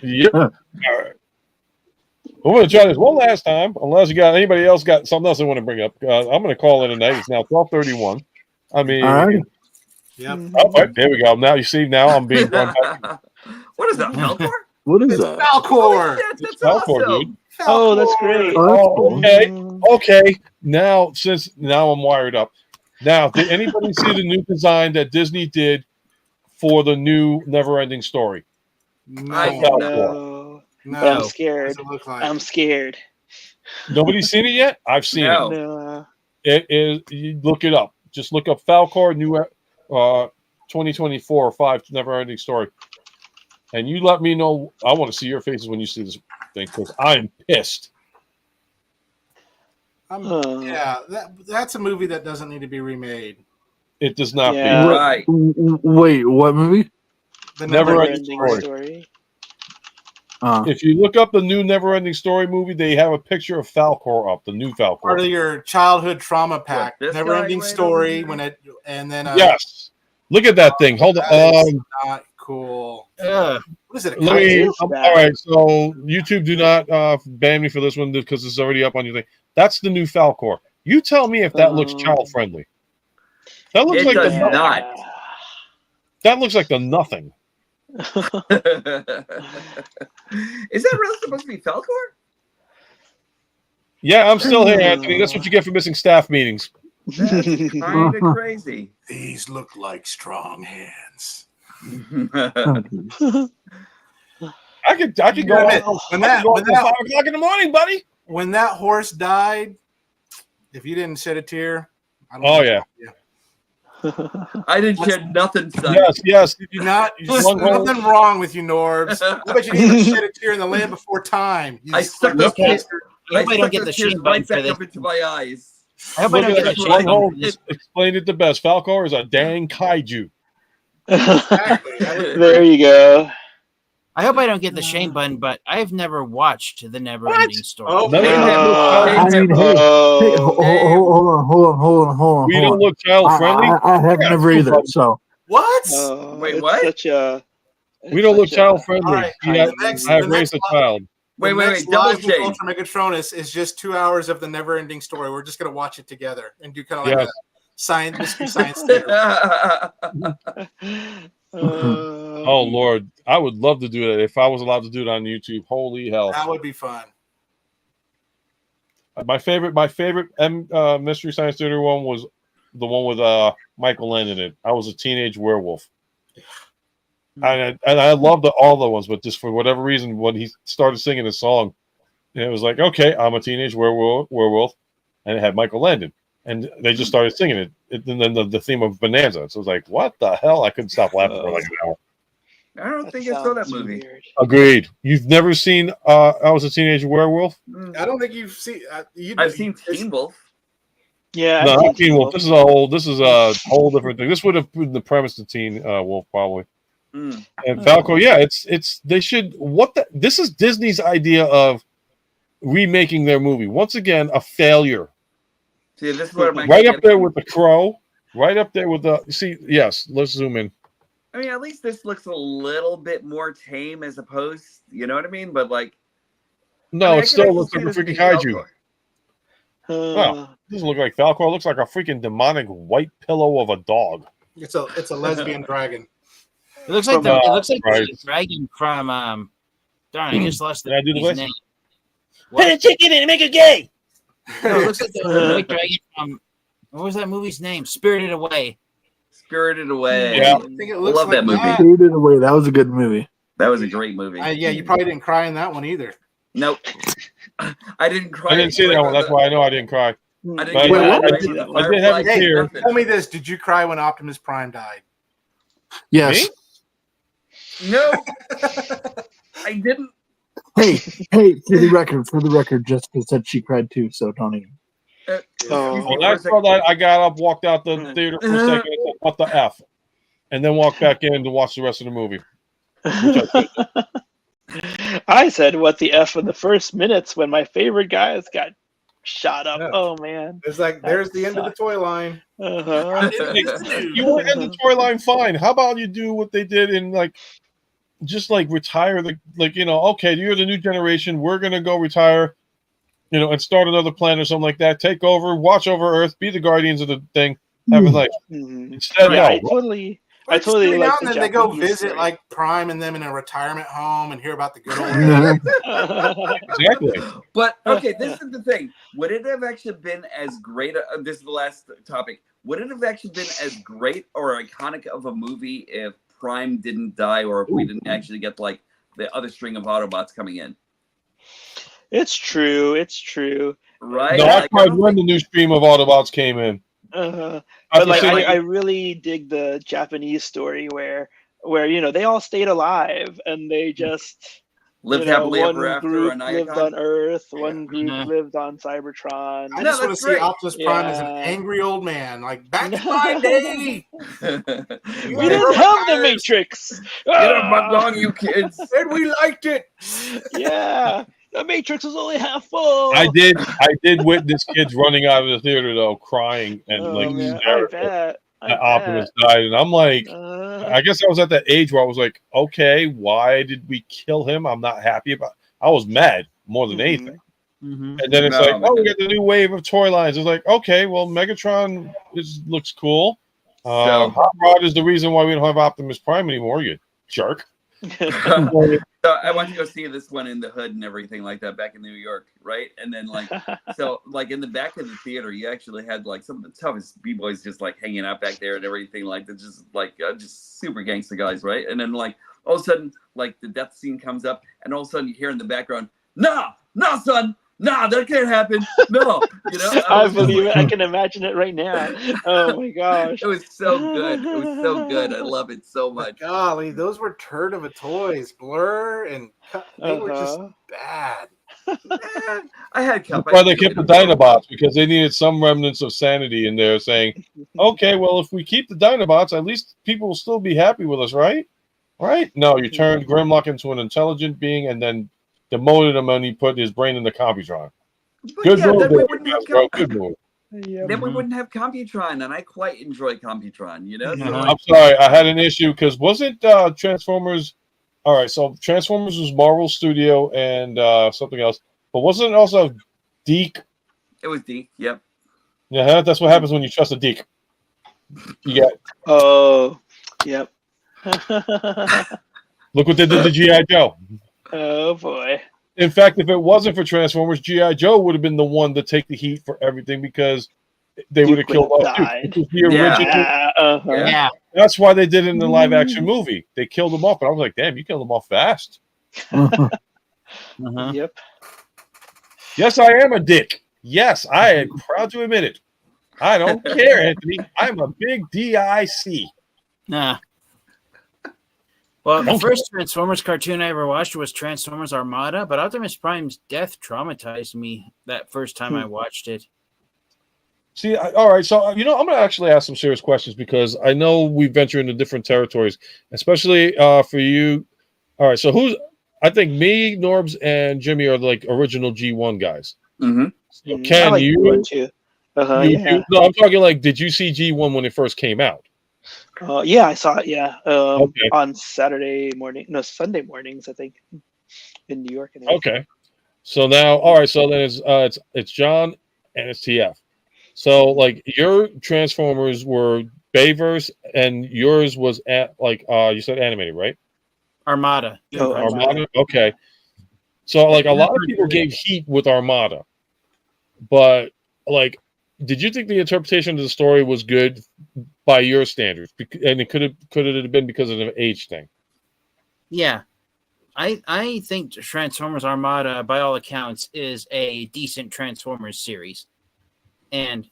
Yep. All right. We're going to try this one last time, unless you got anybody else got something else they want to bring up. I'm going to call it a night. It's now 12:31. I mean, All right. Yep. oh, right, there we go. Now you see, now I'm being run back. What is that, Falcor? What is It's that? Falcor. Shit, It's that's Falcor, awesome. dude. Oh, that's great. Oh, that's cool. Okay. Now I'm wired up. Now, did anybody see the new design that Disney did for the new Never-Ending Story? No, No. But I'm scared. Doesn't look like. I'm scared. Nobody's seen it yet? I've seen No. No. it. It is. You look it up. Just look up Falcor new 2024 5 Never-Ending Story, and you let me know. I want to see your faces when you see this thing because I'm pissed. Yeah, that's a movie that doesn't need to be remade. It does not Yeah. be. Right. Wait, what movie? The Never-Ending Never-ending Story. story. If you look up the new Never-Ending Story movie, they have a picture of Falcor up, the new Part Falcor. of your childhood trauma pack. this Never ending guy right story over when it and then Yes. Look at that thing. Hold on. that is not cool. Ugh. What is it? A Let me. is All that? right. So YouTube, do not ban me for this one because it's already up on your thing. That's the new Falcor. You tell me if that looks child friendly. That looks It like does the not. That looks like the nothing. Is that really supposed to be Falcor? Yeah, I'm still here, Anthony. That's what you get for missing staff meetings. That's kind of crazy. These look like strong hands. I could go Admit, out when I could go out that- till 5 o'clock in the morning, buddy. When that horse died, if you didn't shed a tear, I don't Oh, know. yeah. I didn't shed nothing, son. Yes. Did you not? One horse. Nothing wrong with you, Norbs. I bet you didn't even shed a tear in the land before time. You I stuck those Okay. tears, I hope I don't stuck get those the tears shame button right for back this. up into my eyes. I hope I Look don't at get that. the One shame hole button for this. explained it the best. Falcor is a dang kaiju. There you go. I hope I don't get the shame button, but I've never watched the Never-Ending Story. Oh, None of Shame us him. look child- Shame him. Hey, Oh. hold on. We don't look child friendly. I have Yeah, never no either. problem. So what? Wait, It's what? Such a. We don't look such a- child friendly. All right, Yeah, the next- I have the raised next a child. The Wait, next double live with shame. Ultra Megatronus is just 2 hours of the never-ending story. We're just gonna watch it together and do kind of like Yes. a science mystery science theater. Oh Lord, I would love to do that if I was allowed to do it on YouTube. Holy hell! That would be fun. My favorite mystery science theater one was the one with Michael Landon in it. I was a teenage werewolf, and I loved all the ones, but just for whatever reason, when he started singing his song, it was like, okay, I'm a teenage werewolf, and it had Michael Landon, and they just started singing it. And then the theme of Bonanza. So it was like, what the hell? I couldn't stop laughing for like an hour. I don't think I saw that movie. Weird. Agreed. You've never seen I Was a Teenage Werewolf? I don't think you've seen. I've seen Teen Wolf. Yeah. No, I've not seen Teen Wolf. This is a whole different thing. This would have been the premise to Teen Wolf probably. Mm. And Falco, yeah, it's they should this is Disney's idea of remaking their movie. Once again, a failure. See, this is what I'm Right up there with The Crow. Right up there with yes, let's zoom in. I mean, at least this looks a little bit more tame as opposed, you know what I mean? But like, No, I mean, I it can still actually looks see like a this freaking being kaiju. Falcor. Wow. It doesn't look like Falco. It looks like a freaking demonic white pillow of a dog. It's a lesbian dragon. It looks like From- it looks like Right. the dragon from darn, I just lost the Can I do the movie's voice? name. Put a chicken in and make it gay. No, it looks like the white dragon from what was that movie's name? Spirited Away. Spirited Away. Yeah. I think it I looks love like that movie. that. Faded away. That was a good movie. That was a great movie. Yeah, you probably didn't cry in that one either. Nope. I didn't cry. I didn't see that one. That's why I know I didn't cry. I didn't But cry. Wait, I what? didn't I did have a Firefly, tear. nothing. Tell me this: did you cry when Optimus Prime died? Yes. Me? No, I didn't. Hey, for the record, Jessica said she cried too, so don't even. Excuse Oh. me When for I a saw second. that, I got up, walked out the theater for a second, and said, "What the f?" and then walked back in to watch the rest of the movie. I said what the F in the first minutes when my favorite guys got shot up. Yeah. Oh man. It's like there's the end of the sucked. toy line. Uh-huh. You want to end the toy line, fine. How about you do what they did in just retire okay, you're the new generation. We're gonna go retire, and start another planet or something like that. Take over, watch over Earth, be the guardians of the thing, have a life. Mhm. Instead, Yeah, I no. totally But just totally every like now the and then they go Japanese visit story. like Prime and them in a retirement home and hear about the good old days. Exactly. But okay, this is the thing. Would it have actually been as great? This is the last topic. Would it have actually been as great or iconic of a movie if Prime didn't die, or if we didn't actually get like the other string of Autobots coming in? It's true. It's true. Right? No, I Like, I cried don't when think- the new stream of Autobots came in. Uh-huh. I But like just I really dig the Japanese story where they all stayed alive and they just lived happily one ever after group on lived Icon. on Earth, Yeah. one group Yeah. lived on Cybertron. I No, just want to that's see great. Optimus Prime as an Yeah. angry old man, like back in my day. We Right. didn't have the Matrix. Get up Ah! on you kids. And we liked it. Yeah, the Matrix was only half full. I did witness kids running out of the theater though, crying and Oh, man, I hysterical bet. that Optimus died, and I'm like, I guess I was at that age where I was like, okay, why did we kill him? I'm not happy about. I was mad more than anything. Mm-hmm. And then it's No, like, but oh, we then- got the new wave of toy lines. It's like, okay, well, Megatron looks cool. So- Hot Rod is the reason why we don't have Optimus Prime anymore. You jerk. So I went to go see this one in the hood and everything like that back in New York, right? And then like in the back of the theater, you actually had like some of the toughest b-boys just like hanging out back there and everything like that, just super gangster guys, right? And then like all of a sudden, like the death scene comes up, and all of a sudden you hear in the background, "No, son, nah, that can't happen, no." I was just believe like- it. I can imagine it right now. Oh my gosh. It was so good. It was so good. I love it so much. Golly, those were turd of a toys. Blur and they were just Uh-huh. bad. I had That's why they kept the Dinobots, because they needed some remnants of sanity in there, saying, okay, well, if we keep the Dinobots, at least people will still be happy with us, right? Right? No, you turned Grimlock into an intelligent being and then demoted him, and he put his brain in the Computron. Good yeah, move, then we there, wouldn't have bro. Good move. Yep. then we wouldn't have Computron, and I quite enjoy Computron. So, Uh-huh. I'm sorry, I had an issue because wasn't Transformers? All right, so Transformers was Marvel Studio and something else, but wasn't it also Deke? it was D. Yep. Yeah, that's what happens when you trust a Deke. You got Oh, yep. look what they did to GI Joe. Oh boy. In fact, if it wasn't for Transformers, GI Joe would have been the one to take the heat for everything because they would have Duke would killed have off Duke. died. This was the Yeah. original. Yeah. Uh-huh. Yeah. Yeah. That's why they did it in the live action movie. They killed him off, and I was like, "Damn, you killed him off fast." Uh-huh. Yep. Yes, I am a dick. Yes, I am proud to admit it. I don't care, Anthony. I'm a big DIC. Nah. Well, the Okay. first Transformers cartoon I ever watched was Transformers Armada, but Optimus Prime's death traumatized me that first time I watched it. See, all right. So, I'm going to actually ask some serious questions because I know we venture into different territories, especially for you. All right. So, I think me, Norbs, and Jimmy are like original G1 guys. Mm-hmm. So, Ken, I like you, G1 too. Uh-huh, yeah. no, I'm talking like, did you see G1 when it first came out? Yeah, I saw it. Yeah, Okay. on Sunday mornings, I think, in New York. Anyway. Okay. So now, all right. So then it's John and it's TF. So like your Transformers were Bayverse, and yours was you said animated, right? Armada. Oh, Armada. Okay. So like a lot of people gave heat with Armada, but like, did you think the interpretation of the story was good by your standards? And it could it have been because of an age thing? Yeah. I think Transformers Armada, by all accounts, is a decent Transformers series. And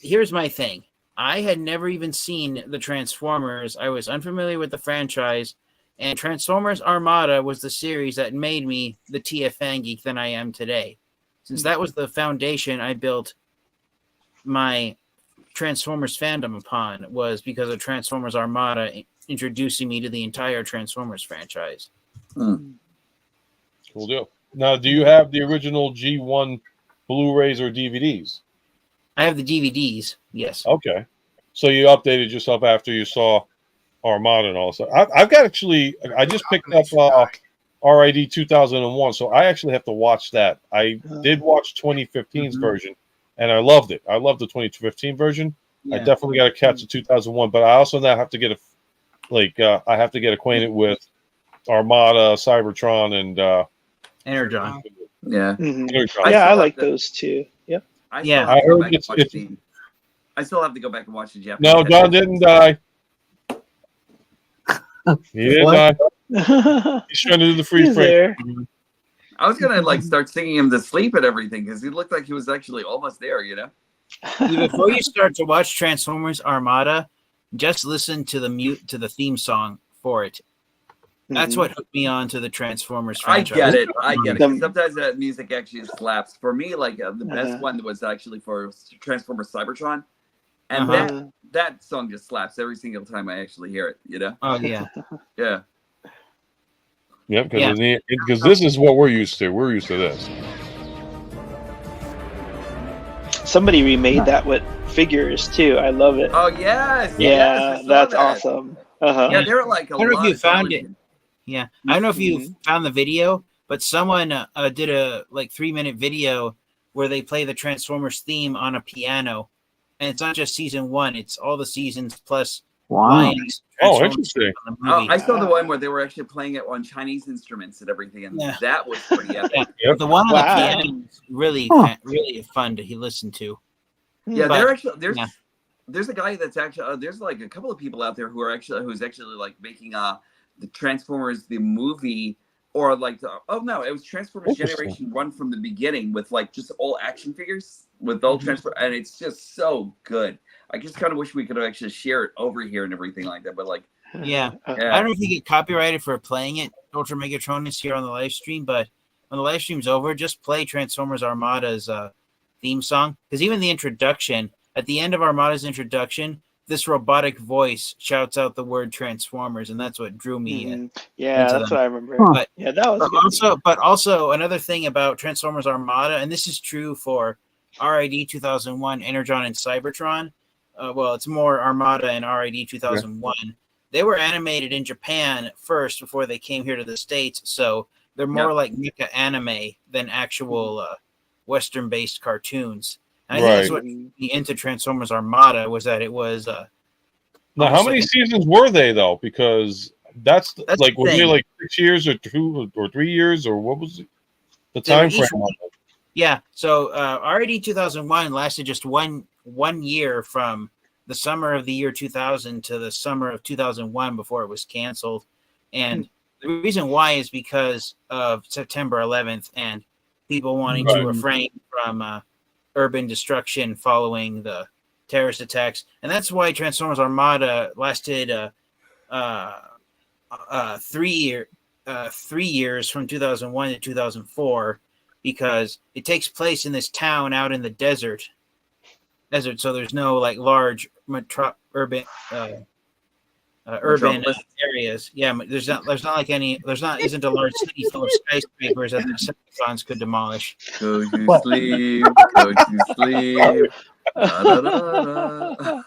here's my thing. I had never even seen the Transformers. I was unfamiliar with the franchise. And Transformers Armada was the series that made me the TFN geek that I am today. Since that was the foundation I built my Transformers fandom upon, was because of Transformers Armada introducing me to the entire Transformers franchise. Cool deal. Now, do you have the original G1 Blu-rays or DVDs? I have the DVDs, yes. Okay. So you updated yourself after you saw Armada and all that stuff. I've got I just picked up RID 2001, so I actually have to watch that. I did watch 2015's version, and I loved it. I love the 2015 version. Yeah. I definitely got to catch the 2001, but I also now have to get I have to get acquainted with Armada, Cybertron, and Energon. Yeah. Energon. Yeah, I like those too. Yep. I Yeah. still have to go back and watch the Japanese. No, John didn't die. He didn't die. He's trying to do the freeze frame. There. I was gonna start singing him to sleep and everything because he looked like he was actually almost there, you know. Before you start to watch Transformers Armada, just listen to the theme song for it. That's what hooked me on to the Transformers franchise. I get it. 'Cause sometimes that music actually slaps. For me, the best one was actually for Transformers Cybertron, and that song just slaps every single time I actually hear it. You know? Oh yeah. Yeah. Yep, because this is what we're used to. We're used to this. Somebody remade that with figures too. I love it. Oh yes. Yeah, yes, that's awesome. Yeah, they're like I don't know if you found it. Yeah, I don't know if you found the video, but someone did a 3-minute video where they play the Transformers theme on a piano, and it's not just season 1; it's all the seasons plus. Wow. Oh, interesting. I saw the one where they were actually playing it on Chinese instruments and everything, and that was pretty epic. Yep. The one on the piano is really fun to listen to. Yeah, there's a guy that's actually there's a couple of people out there who's actually making the Transformers the movie, or it was Transformers Generation 1 from the beginning with just all action figures with all Transformers, and it's just so good. I just kind of wish we could have actually shared it over here and everything like that, but yeah. I don't know if you get copyrighted for playing it, Ultra Megatronus, here on the live stream, but when the live stream's over, just play Transformers Armada's theme song, because even the introduction, at the end of Armada's introduction, this robotic voice shouts out the word Transformers, and that's what drew me in. Yeah, that's what I remember. But, yeah, that was also another thing about Transformers Armada, and this is true for RID 2001, Energon, and Cybertron. Well, it's more Armada and RID 2001. Yeah. They were animated in Japan first before they came here to the States, so they're more like mecha anime than actual Western-based cartoons. And I think that's what made me into Transformers Armada, was that it was. Now, how many seasons were they though? Because that's was it 6 years or 2 or 3 years, or what was it? The time frame? Yeah, so RID 2001 lasted just one year, from the summer of the year 2000 to the summer of 2001 before it was canceled. And the reason why is because of September 11th and people wanting to refrain from urban destruction following the terrorist attacks. And that's why Transformers Armada lasted 3 years from 2001 to 2004, because it takes place in this town out in the desert, so there's no large urban areas. Yeah, isn't a large city full of skyscrapers that the Decepticons could demolish. Go to sleep, go to sleep. Da, da, da, da.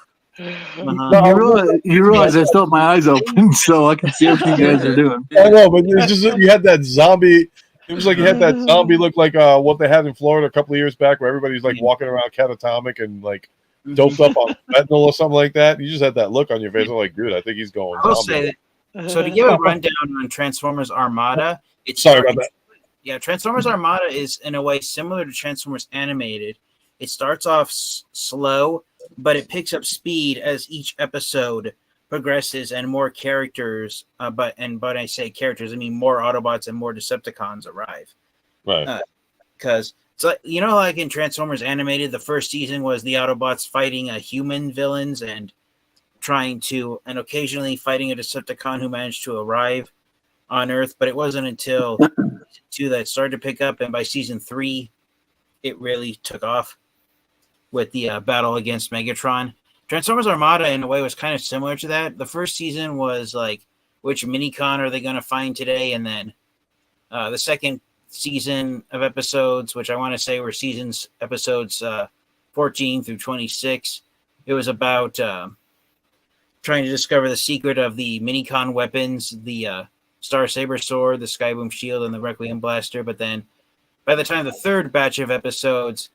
You realize I still have my eyes open, so I can see everything you guys are doing. I know, but it's just you had that zombie. It was like you had that zombie look like what they had in Florida a couple of years back, where everybody's walking around catatonic and doped up on fentanyl or something like that. You just had that look on your face. I'm like, dude, I think he's going I will zombie. say that. So to give a rundown on Transformers Armada, Sorry about that. Yeah, Transformers Armada is in a way similar to Transformers Animated. It starts off slow, but it picks up speed as each episode progresses and more characters. But I say characters, I mean more Autobots and more Decepticons arrive. Right. Because it's like, you know, like in Transformers Animated, the first season was the Autobots fighting human villains and occasionally fighting a Decepticon who managed to arrive on Earth. But it wasn't until season 2 that it started to pick up, and by season 3, it really took off with the battle against Megatron. Transformers Armada, in a way, was kind of similar to that. The first season was like, which minicon are they going to find today? And then the second season of episodes, which I want to say were episodes 14 through 26, it was about trying to discover the secret of the minicon weapons, the Star Saber Sword, the Skyboom Shield, and the Requiem Blaster. But then by the time the third batch of episodes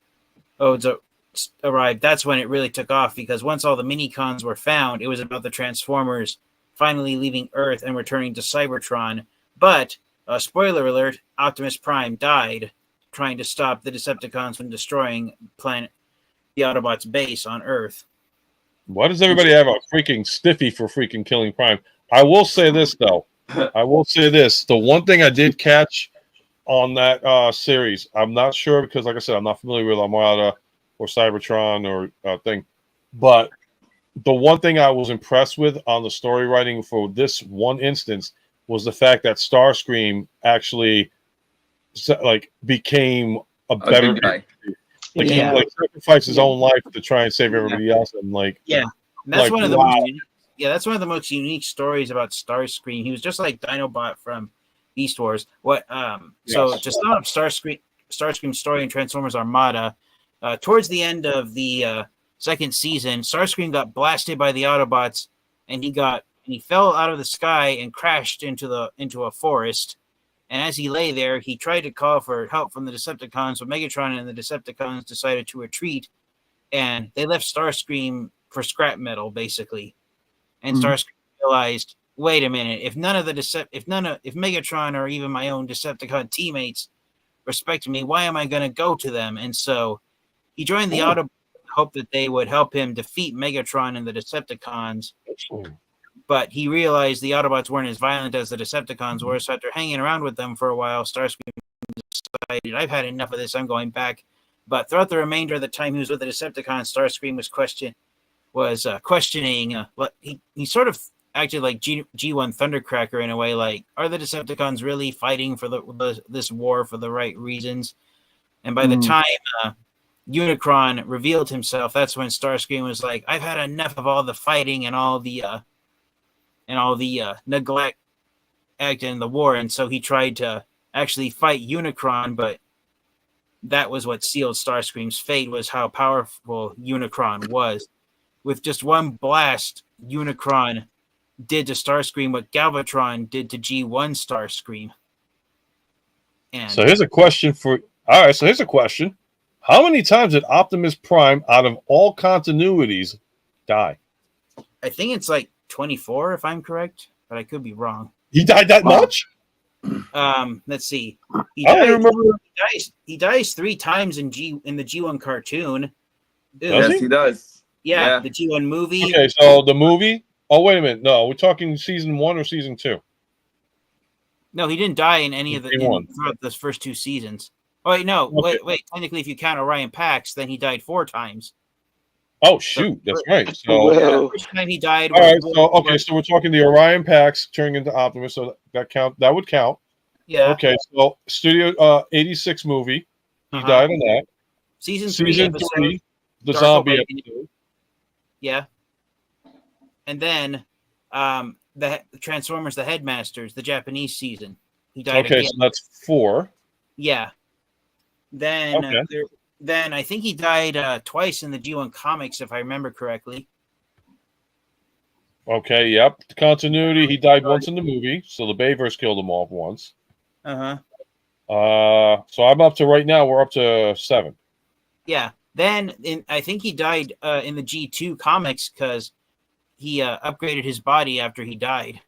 arrived, that's when it really took off, because once all the minicons were found, it was about the Transformers finally leaving Earth and returning to Cybertron. But, spoiler alert, Optimus Prime died trying to stop the Decepticons from destroying the Autobots' base on Earth. Why does everybody have a freaking stiffy for freaking killing Prime? I will say this, though. The one thing I did catch on that series, I'm not sure because, like I said, I'm not familiar with Armada or Cybertron or thing. But the one thing I was impressed with on the story writing for this one instance was the fact that Starscream actually became a better guy. He sacrificed his own life to try and save everybody else. And that's one of the most unique stories about Starscream. He was just like Dinobot from Beast Wars. So to sum up Starscream's story in Transformers Armada, towards the end of the second season, Starscream got blasted by the Autobots, and he fell out of the sky and crashed into a forest. And as he lay there, he tried to call for help from the Decepticons, but Megatron and the Decepticons decided to retreat, and they left Starscream for scrap metal, basically. And Starscream realized, wait a minute, if Megatron or even my own Decepticon teammates respect me, why am I going to go to them? And so he joined the Autobots, hope that they would help him defeat Megatron and the Decepticons. But he realized the Autobots weren't as violent as the Decepticons were, so after hanging around with them for a while, Starscream decided, I've had enough of this, I'm going back. But throughout the remainder of the time he was with the Decepticons, Starscream was questioning. He sort of acted like G1 Thundercracker in a way, like, are the Decepticons really fighting for this war for the right reasons? And by the time Unicron revealed himself, that's when Starscream was like, I've had enough of all the fighting and all the neglect act in the war. And so he tried to actually fight Unicron, but that was what sealed Starscream's fate, was how powerful Unicron was. With just one blast, Unicron did to Starscream what Galvatron did to G1 Starscream. And so here's a question How many times did Optimus Prime, out of all continuities, die? I think it's like 24, if I'm correct, but I could be wrong. He died that much? Let's see. I don't remember. He dies 3 times in the G1 cartoon. Yes, he does. Yeah, the G1 movie. Okay, so the movie. Oh, wait a minute. No, we're talking season 1 or season 2. No, he didn't die in any of throughout those first 2 seasons. Oh wait, no, Okay. wait. Technically, if you count Orion Pax, then he died 4 times. Oh shoot, that's right. So the first time he died. All right, so we're talking the Orion Pax turning into Optimus, so that would count. Yeah. Okay, so Studio 86 movie, he died in that. Season 3, the Dark zombie Awakening. episode. Yeah. And then the Transformers, the Headmasters, the Japanese season. He died again. So that's 4. Yeah. Then then I think he died twice in the G1 comics, if I remember correctly. Okay, yep. The continuity, he died once in the movie, so the Bayverse killed him off once. Uh-huh. So I'm up to right now, we're up to 7. Yeah. Then I think he died in the G2 comics because he upgraded his body after he died.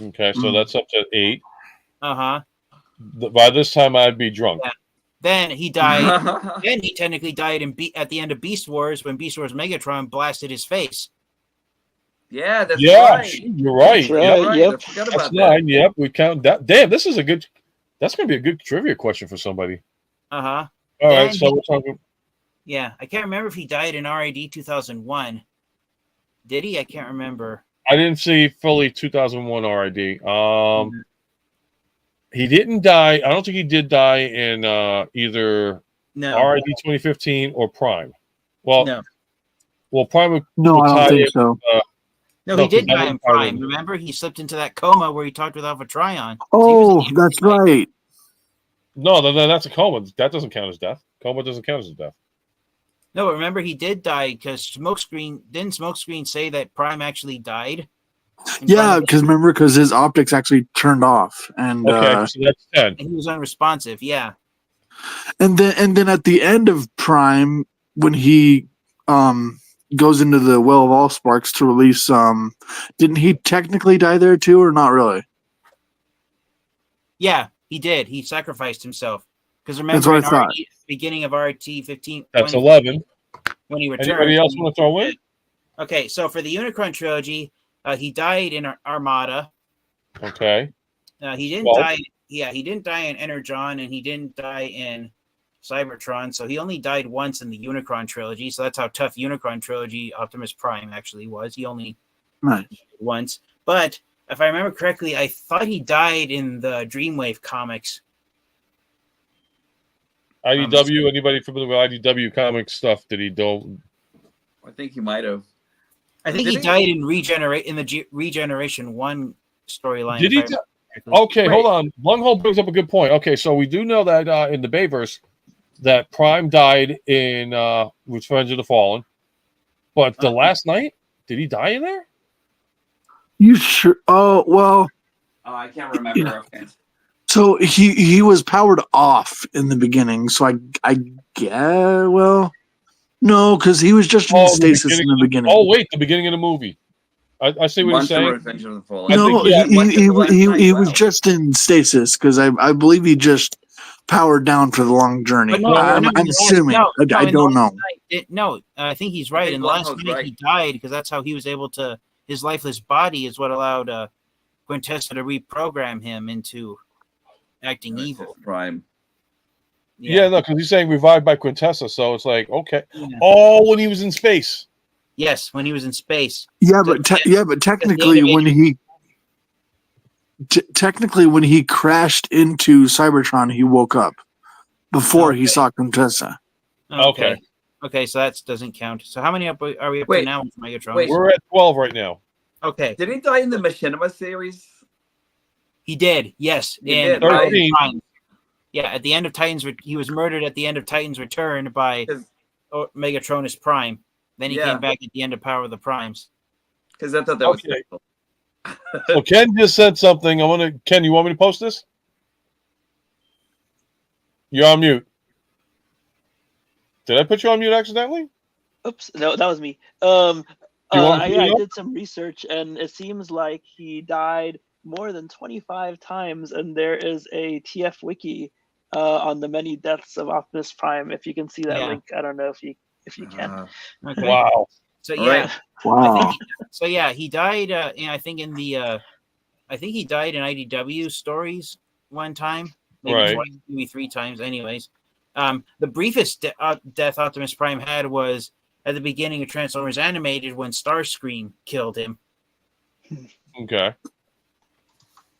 Okay, so that's up to 8. Uh-huh. By this time, I'd be drunk. Yeah. Then he died. Then he technically died at the end of Beast Wars when Beast Wars Megatron blasted his face. Yeah, that's Yeah, right. you're right. That's right. Yep. Yep. I forgot That's about that. 9. Yep, we count that. Damn, this is a good. That's going to be a good trivia question for somebody. Uh-huh. All right, Then so we're talking. Yeah, I can't remember if he died in RID 2001. Did he? I can't remember. I didn't see fully 2001 RID. He didn't die. I don't think he did die in either No. RID 2015 or Prime. Well, No. well, Prime would No, I don't tie think in, so. No, No, he did 'cause that die in was part of Prime. it. Remember? He slipped into that coma where he talked with Alpha Trion. Oh, that's right. No, that's a coma. That doesn't count as death. Coma doesn't count as a death. No, but remember he did die because Smokescreen say that Prime actually died? Yeah, because his optics actually turned off, and Okay, so that's 10. And he was unresponsive. Yeah. and then at the end of Prime, when he goes into the Well of All Sparks to release, didn't he technically die there too, or not really? Yeah, he did. He sacrificed himself. Because That's remember what I thought. beginning of RT 15 That's 11. when he returned. Anybody else want to throw in? Okay, so for the Unicron trilogy, he died in Armada. Okay. He didn't 12. die. Yeah, he didn't die in Energon, and he didn't die in Cybertron. So he only died once in the Unicron trilogy. So that's how tough Unicron trilogy Optimus Prime actually was. He only Right. once. But if I remember correctly, I thought he died in the Dreamwave comics. IDW, anybody familiar with IDW comic stuff that he don't? I think he might have. I think he died in Regeneration 1 storyline. Did he? Okay, hold on. Lunghole brings up a good point. Okay, so we do know that in the Bayverse that Prime died in Revenge of the Fallen, but the last night, did he die in there? You sure? Oh well. Oh, I can't remember. Okay. So he was powered off in the beginning. So I guess no, because he was just in stasis in the beginning. Oh wait, the beginning of the movie. I see what you're Once in saying. Revenge of the Fallen. No, he was just in stasis because I believe he just powered down for the long journey. I'm assuming. I don't know. I think he's right. In the last night, he died because that's how he was able to. His lifeless body is what allowed Quintessa to reprogram him into acting evil. Prime. Yeah, no, because he's saying revived by Quintessa, so it's like okay. Yeah. Oh, when he was in space. Yes, when he was in space. Yeah, but technically when he crashed into Cybertron, he woke up before he saw Quintessa. Okay. Okay, so that doesn't count. So how many are we up to now with Megatron? We're at 12 right now. Okay. Did he die in the Machinima series? He did. Yes. He did. 13. Yeah, at the end of Titans, he was murdered at the end of Titans Return by Megatronus Prime. Then he came back at the end of Power of the Primes. Because I thought that was special. So Ken just said something. Ken, you want me to post this? You're on mute. Did I put you on mute accidentally? Oops, no, that was me. I did some research, and it seems like he died more than 25 times, and there is a TF wiki on the many deaths of Optimus Prime. If you can see that link, I don't know if you can. Okay. Wow. So yeah, wow. He died. I think in the, I think he died in IDW stories one time, maybe twice, maybe 3 times. Anyways, the briefest death Optimus Prime had was at the beginning of Transformers Animated when Starscream killed him. Okay.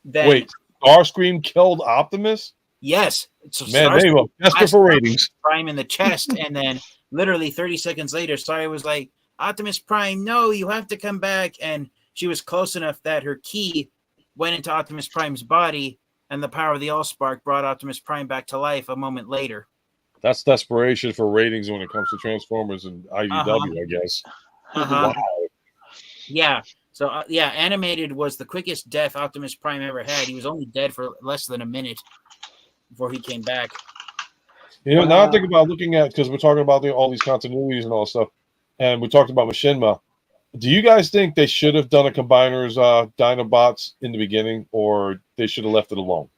Then, wait, Starscream killed Optimus? Yes. So man, there you go. That's for ratings. Prime in the chest, and then literally 30 seconds later, Starry was like, Optimus Prime, no, you have to come back. And she was close enough that her key went into Optimus Prime's body, and the power of the Allspark brought Optimus Prime back to life a moment later. That's desperation for ratings when it comes to Transformers and IDW, I guess. Wow. Yeah. So, Animated was the quickest death Optimus Prime ever had. He was only dead for less than a minute before he came back. You know, now I think Wow. about looking at, because we're talking about all these continuities and all stuff, and we talked about Machinima. Do you guys think they should have done a Combiners Dinobots in the beginning, or they should have left it alone?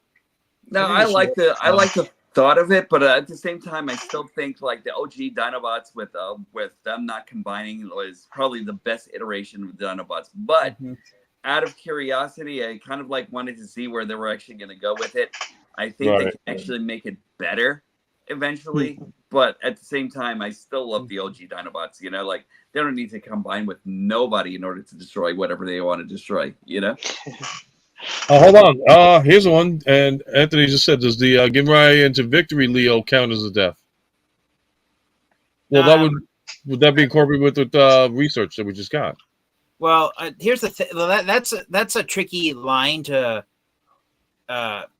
No, I think they I like the thought of it, but at the same time, I still think like the OG Dinobots with them not combining was probably the best iteration of Dinobots. But out of curiosity, I kind of like wanted to see where they were actually going to go with it. I think they Right. can actually make it better eventually, but at the same time, I still love the OG Dinobots. You know, like they don't need to combine with nobody in order to destroy whatever they want to destroy. You know. Hold on. Here's one. And Anthony just said, does the Gimrai into Victory Leo count as a death? Well, that would that be incorporated with research that we just got? Well, here's the thing. Well, that's a tricky line to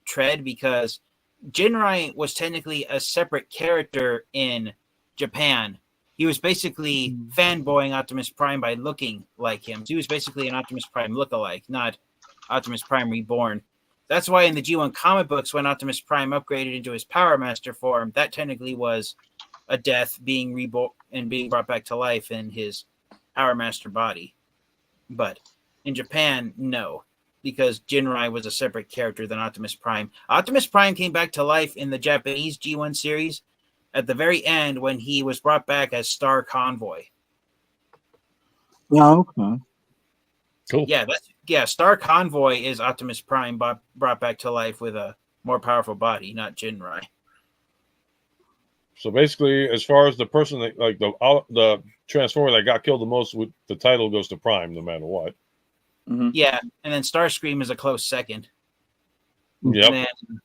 tread, because Jinrai was technically a separate character in Japan. He was basically fanboying Optimus Prime by looking like him. He was basically an Optimus Prime lookalike, not Optimus Prime reborn. That's why in the G1 comic books, when Optimus Prime upgraded into his Power Master form, that technically was a death, being reborn and being brought back to life in his Power Master body. But in Japan, no, because Jinrai was a separate character than Optimus Prime. Optimus Prime came back to life in the Japanese G1 series at the very end when he was brought back as Star Convoy. Oh, okay. Cool. Yeah, Star Convoy is Optimus Prime brought back to life with a more powerful body, not Jinrai. So basically, as far as the person that like the Transformer that got killed the most, with the title goes to Prime, no matter what. Mm-hmm. Yeah, and then Starscream is a close second. Yep. And then,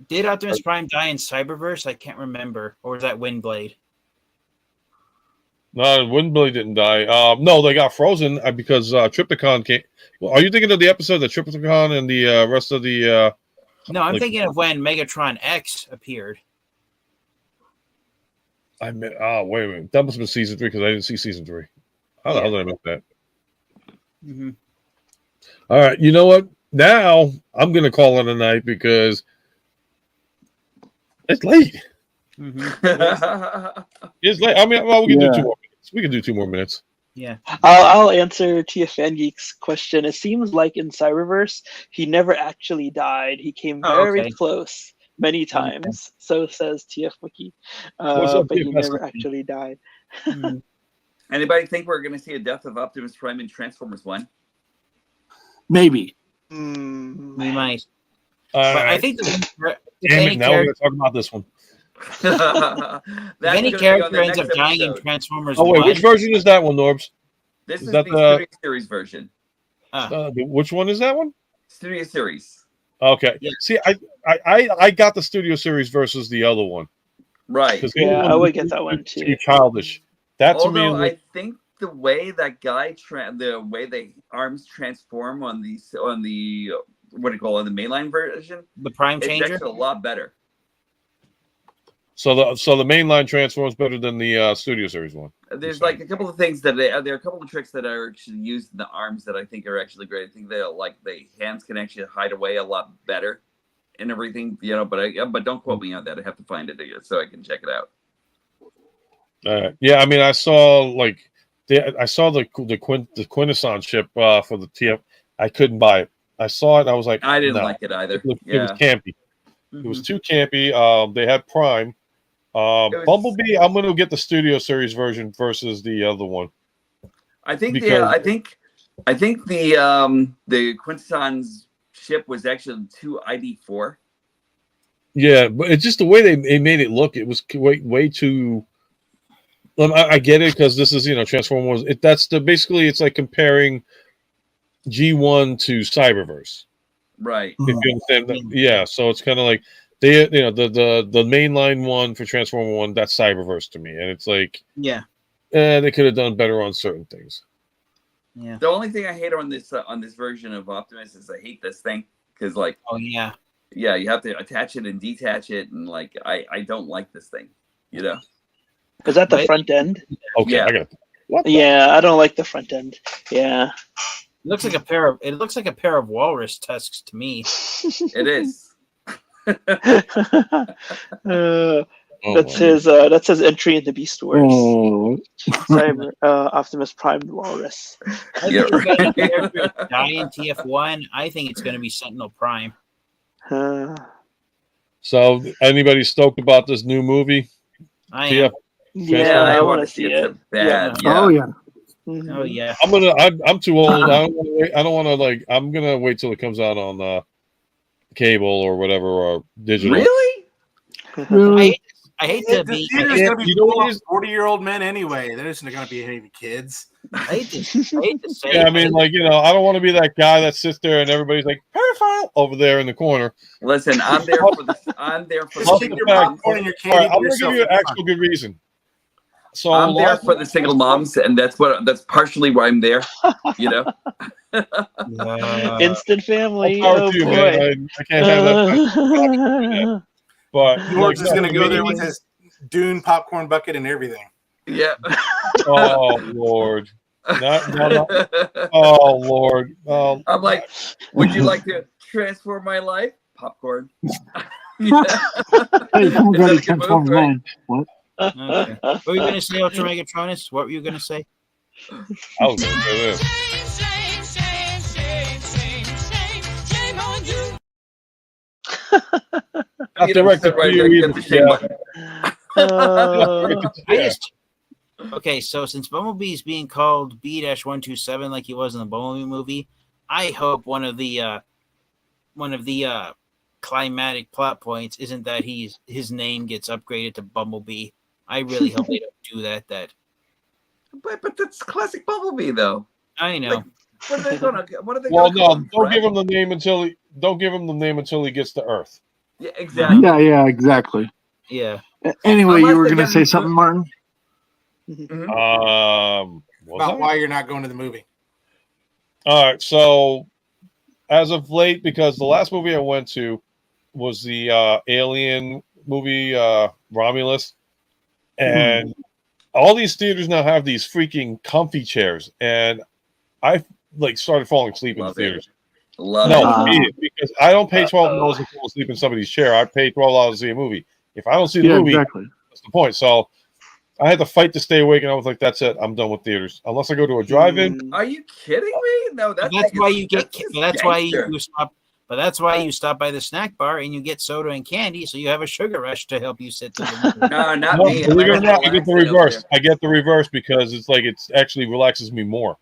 did Optimus Prime die in Cyberverse? I can't remember. Or was that Windblade? No, Windblade didn't die. No, they got frozen because Triptychon came. Well, are you thinking of the episode that Triptychon and the rest of the? No, I'm like- thinking of when Megatron X appeared. wait a minute. That must have been season 3 because I didn't see season 3. How the hell did I miss that? Mm-hmm. All right, you know what? Now I'm gonna call it a night because it's late. Mm-hmm. It's late. I mean, well, we can do Yeah. 2 more minutes. We can do 2 more minutes. Yeah. I'll answer TFN Geek's question. It seems like in Cyberverse, he never actually died. He came Oh, very okay. close many times. So says TF Wiki. What's up, But he TFS? never actually died. Mhm. Anybody think we're going to see a death of Optimus Prime in Transformers 1? Maybe. Hmm. We might. All But I right. think if Damn any it! Now we're character, gonna talk about this one. if any gonna be on character the ends up next dying in episode. Transformers Oh wait, 1, which version is that one, Norbs? This Is is that the the- Studio Series version. Which one is that one? Studio Series. Okay. Yeah. See, I got the Studio Series versus the other one Right. because the Yeah, other I one would was get that one too too. childish. That to me, Although was, I think the way that guy, the way the arms transform on the what do you call it, the mainline version, the Prime it's Changer. actually a lot better. so the mainline transforms better than the Studio Series one. There's like a couple of things that there are a couple of tricks that are actually used in the arms that I think are actually great. I think they like the hands can actually hide away a lot better and everything, you know. But don't quote me on that. I have to find it so I can check it out. Yeah, I mean, I saw the Quintesson ship for the TF. I couldn't buy it. I saw it. And I was like, I didn't no. like it either. It was Yeah. campy. It was too campy. They had Prime. was- Bumblebee. I'm going to get the Studio Series version versus the other one. I think Because- I think the Quintesson's ship was actually 2 ID4. Yeah, but it's just the way they made it look. It was way too. I get it because this is Transformers. Basically it's like comparing G1 to Cyberverse. Right. If you understand that. Yeah, so it's kind of like the mainline one for Transformer 1, that's Cyberverse to me, and it's like Yeah. they could have done better on certain things. Yeah. The only thing I hate on this version of Optimus is I hate this thing because like Oh yeah. yeah, you have to attach it and detach it, and like I don't like this thing, you know. Is that the Right. front end? Okay, Yeah. I got it. What? The- Yeah, I don't like the front end. Yeah. It looks like a pair of walrus tusks to me. It is. That's his entry into Beast Wars. Oh. Cyber Optimus Prime Walrus. I Yeah, think it's gonna be right. characters that die in TF1. I think it's going to be Sentinel Prime. So, anybody stoked about this new movie? I TF. am. Yeah, I want to see see it it. so bad. Yeah. Oh yeah. Mhm. Oh yeah. I'm too old. I don't want to like. I'm gonna wait till it comes out on cable or whatever or digital. Really? Really? I hate to The be. theater's Yeah, gonna be you know full what of is- 40-year-old men anyway. There's not gonna be any kids. I hate to say. Yeah, I mean, like I don't want to be that guy that sits there and everybody's like pedophile over there in the corner. Listen, I'm there for the Just Plus keep the your fact- popcorn and your All right, candy I'm to gonna give yourself. you an actual good reason. So I'm there last- for the single moms, and that's partially why I'm there. You know. Instant family. More power Oh to you, boy. man. I can't have that. But George is like, gonna go there with maybe- his Dune popcorn bucket and everything. Yeah. Oh Lord. No. Oh Lord. I'm like, would you like to transform my life? Popcorn. Yeah. Hey, someone got Is that a to good transform move, right? mine. What? Okay. What were you going to say, Ultra Megatronus? What were you going to say? I was gonna say this. Not directed right to there, you get either. the shame Yeah. button. I just okay. So since Bumblebee's being called B-127 like he was in the Bumblebee movie, I hope one of the climatic plot points isn't that his name gets upgraded to Bumblebee. I really hope they don't do that. But that's classic Bumblebee, though. I know. What are they gonna? What are they Well, gonna call no, him? don't Fred? give him the name until he gets to Earth. Yeah, exactly. Yeah, exactly. Yeah. Anyway, Unless you were they going to get say into- something, Martin? Mhm. Was About I? why you're not going to the movie. All right, so as of late, because the last movie I went to was the Alien movie, Romulus, and all these theaters now have these freaking comfy chairs, and I like started falling asleep in the Love it. theaters. Love No, it. idiot, because I don't pay $12 to fall asleep in somebody's chair. I pay $12 to see a movie. If I don't see the Yeah, movie, exactly. that's the point. So I had to fight to stay awake, and I was like, "That's it. I'm done with theaters. Unless I go to a drive-in." Are you kidding me? No, But that's that's why you get. just But that's why gangster. you stop. But that's why you stop by the snack bar and you get soda and candy, so you have a sugar rush to help you sit through the movie. No, not No, me. believe it or I'm not, I get the relaxing over reverse. I get the reverse because it's like it actually relaxes me more.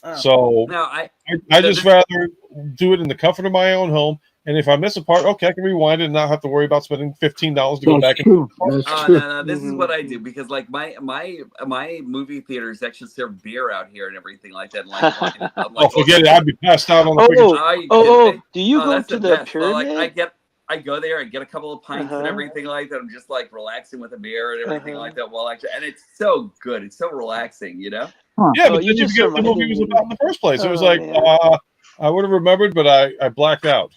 Oh. So there. No, I. I just rather do it in the comfort of my own home. And if I miss a part, okay, I can rewind it and not have to worry about spending $15 to go back. That's true. That's Oh true. no, this is what I do because like my movie theaters actually serve beer out here and everything like that. And, like, wine. I'm like, Forget it. I'd be passed out on the freaking. Are you Oh, kidding me? do you go that's to the best. So, pyramid? like, I go there, I get a couple of pints and Uh-huh. everything like that. I'm just like relaxing with a beer and everything Uh-huh. like that. Well, actually, and it's so good. It's so relaxing, you know. Yeah, Oh, but you then you just forget what the movie reminded was me. about in the first place. It was Oh, like, man. I would have remembered, but I blacked out.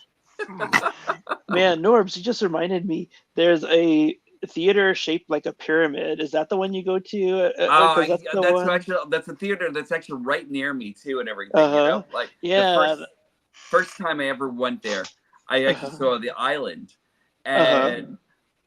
Man, Norbs, you just reminded me. There's a theater shaped like a pyramid. Is that the one you go to? 'Cause that's the one. That's a theater that's actually right near me too, and everything. Uh-huh. You know, like Yeah. the first time I ever went there, I actually Uh-huh. saw the island, Uh-huh.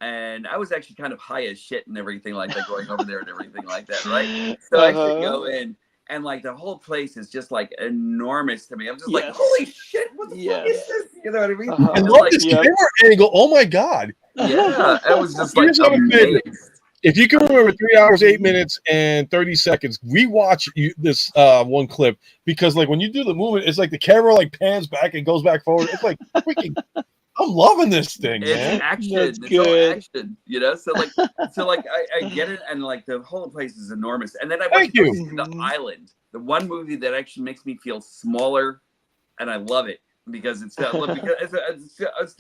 and I was actually kind of high as shit and everything like that, going over there and everything like that, right? So I actually go in, and like the whole place is just like enormous to me. I'm just like, Yes. holy shit, what the fuck Yes. is this? You know what I mean? Uh-huh. I And, love like, this yeah. camera angle. Oh my god! yeah, it was just Do like yourself a favor. amazing. If you can remember 3 hours, 8 minutes, and 30 seconds, rewatch this one clip because, like, when you do the movement, it's like the camera like pans back and goes back forward. It's like freaking. I'm loving this thing, It's man. action. That's It's good. all action, you know. So like, I get it, and like the whole place is enormous. And then I went Thank to go you. see The Island, the one movie that actually makes me feel smaller, and I love it because it's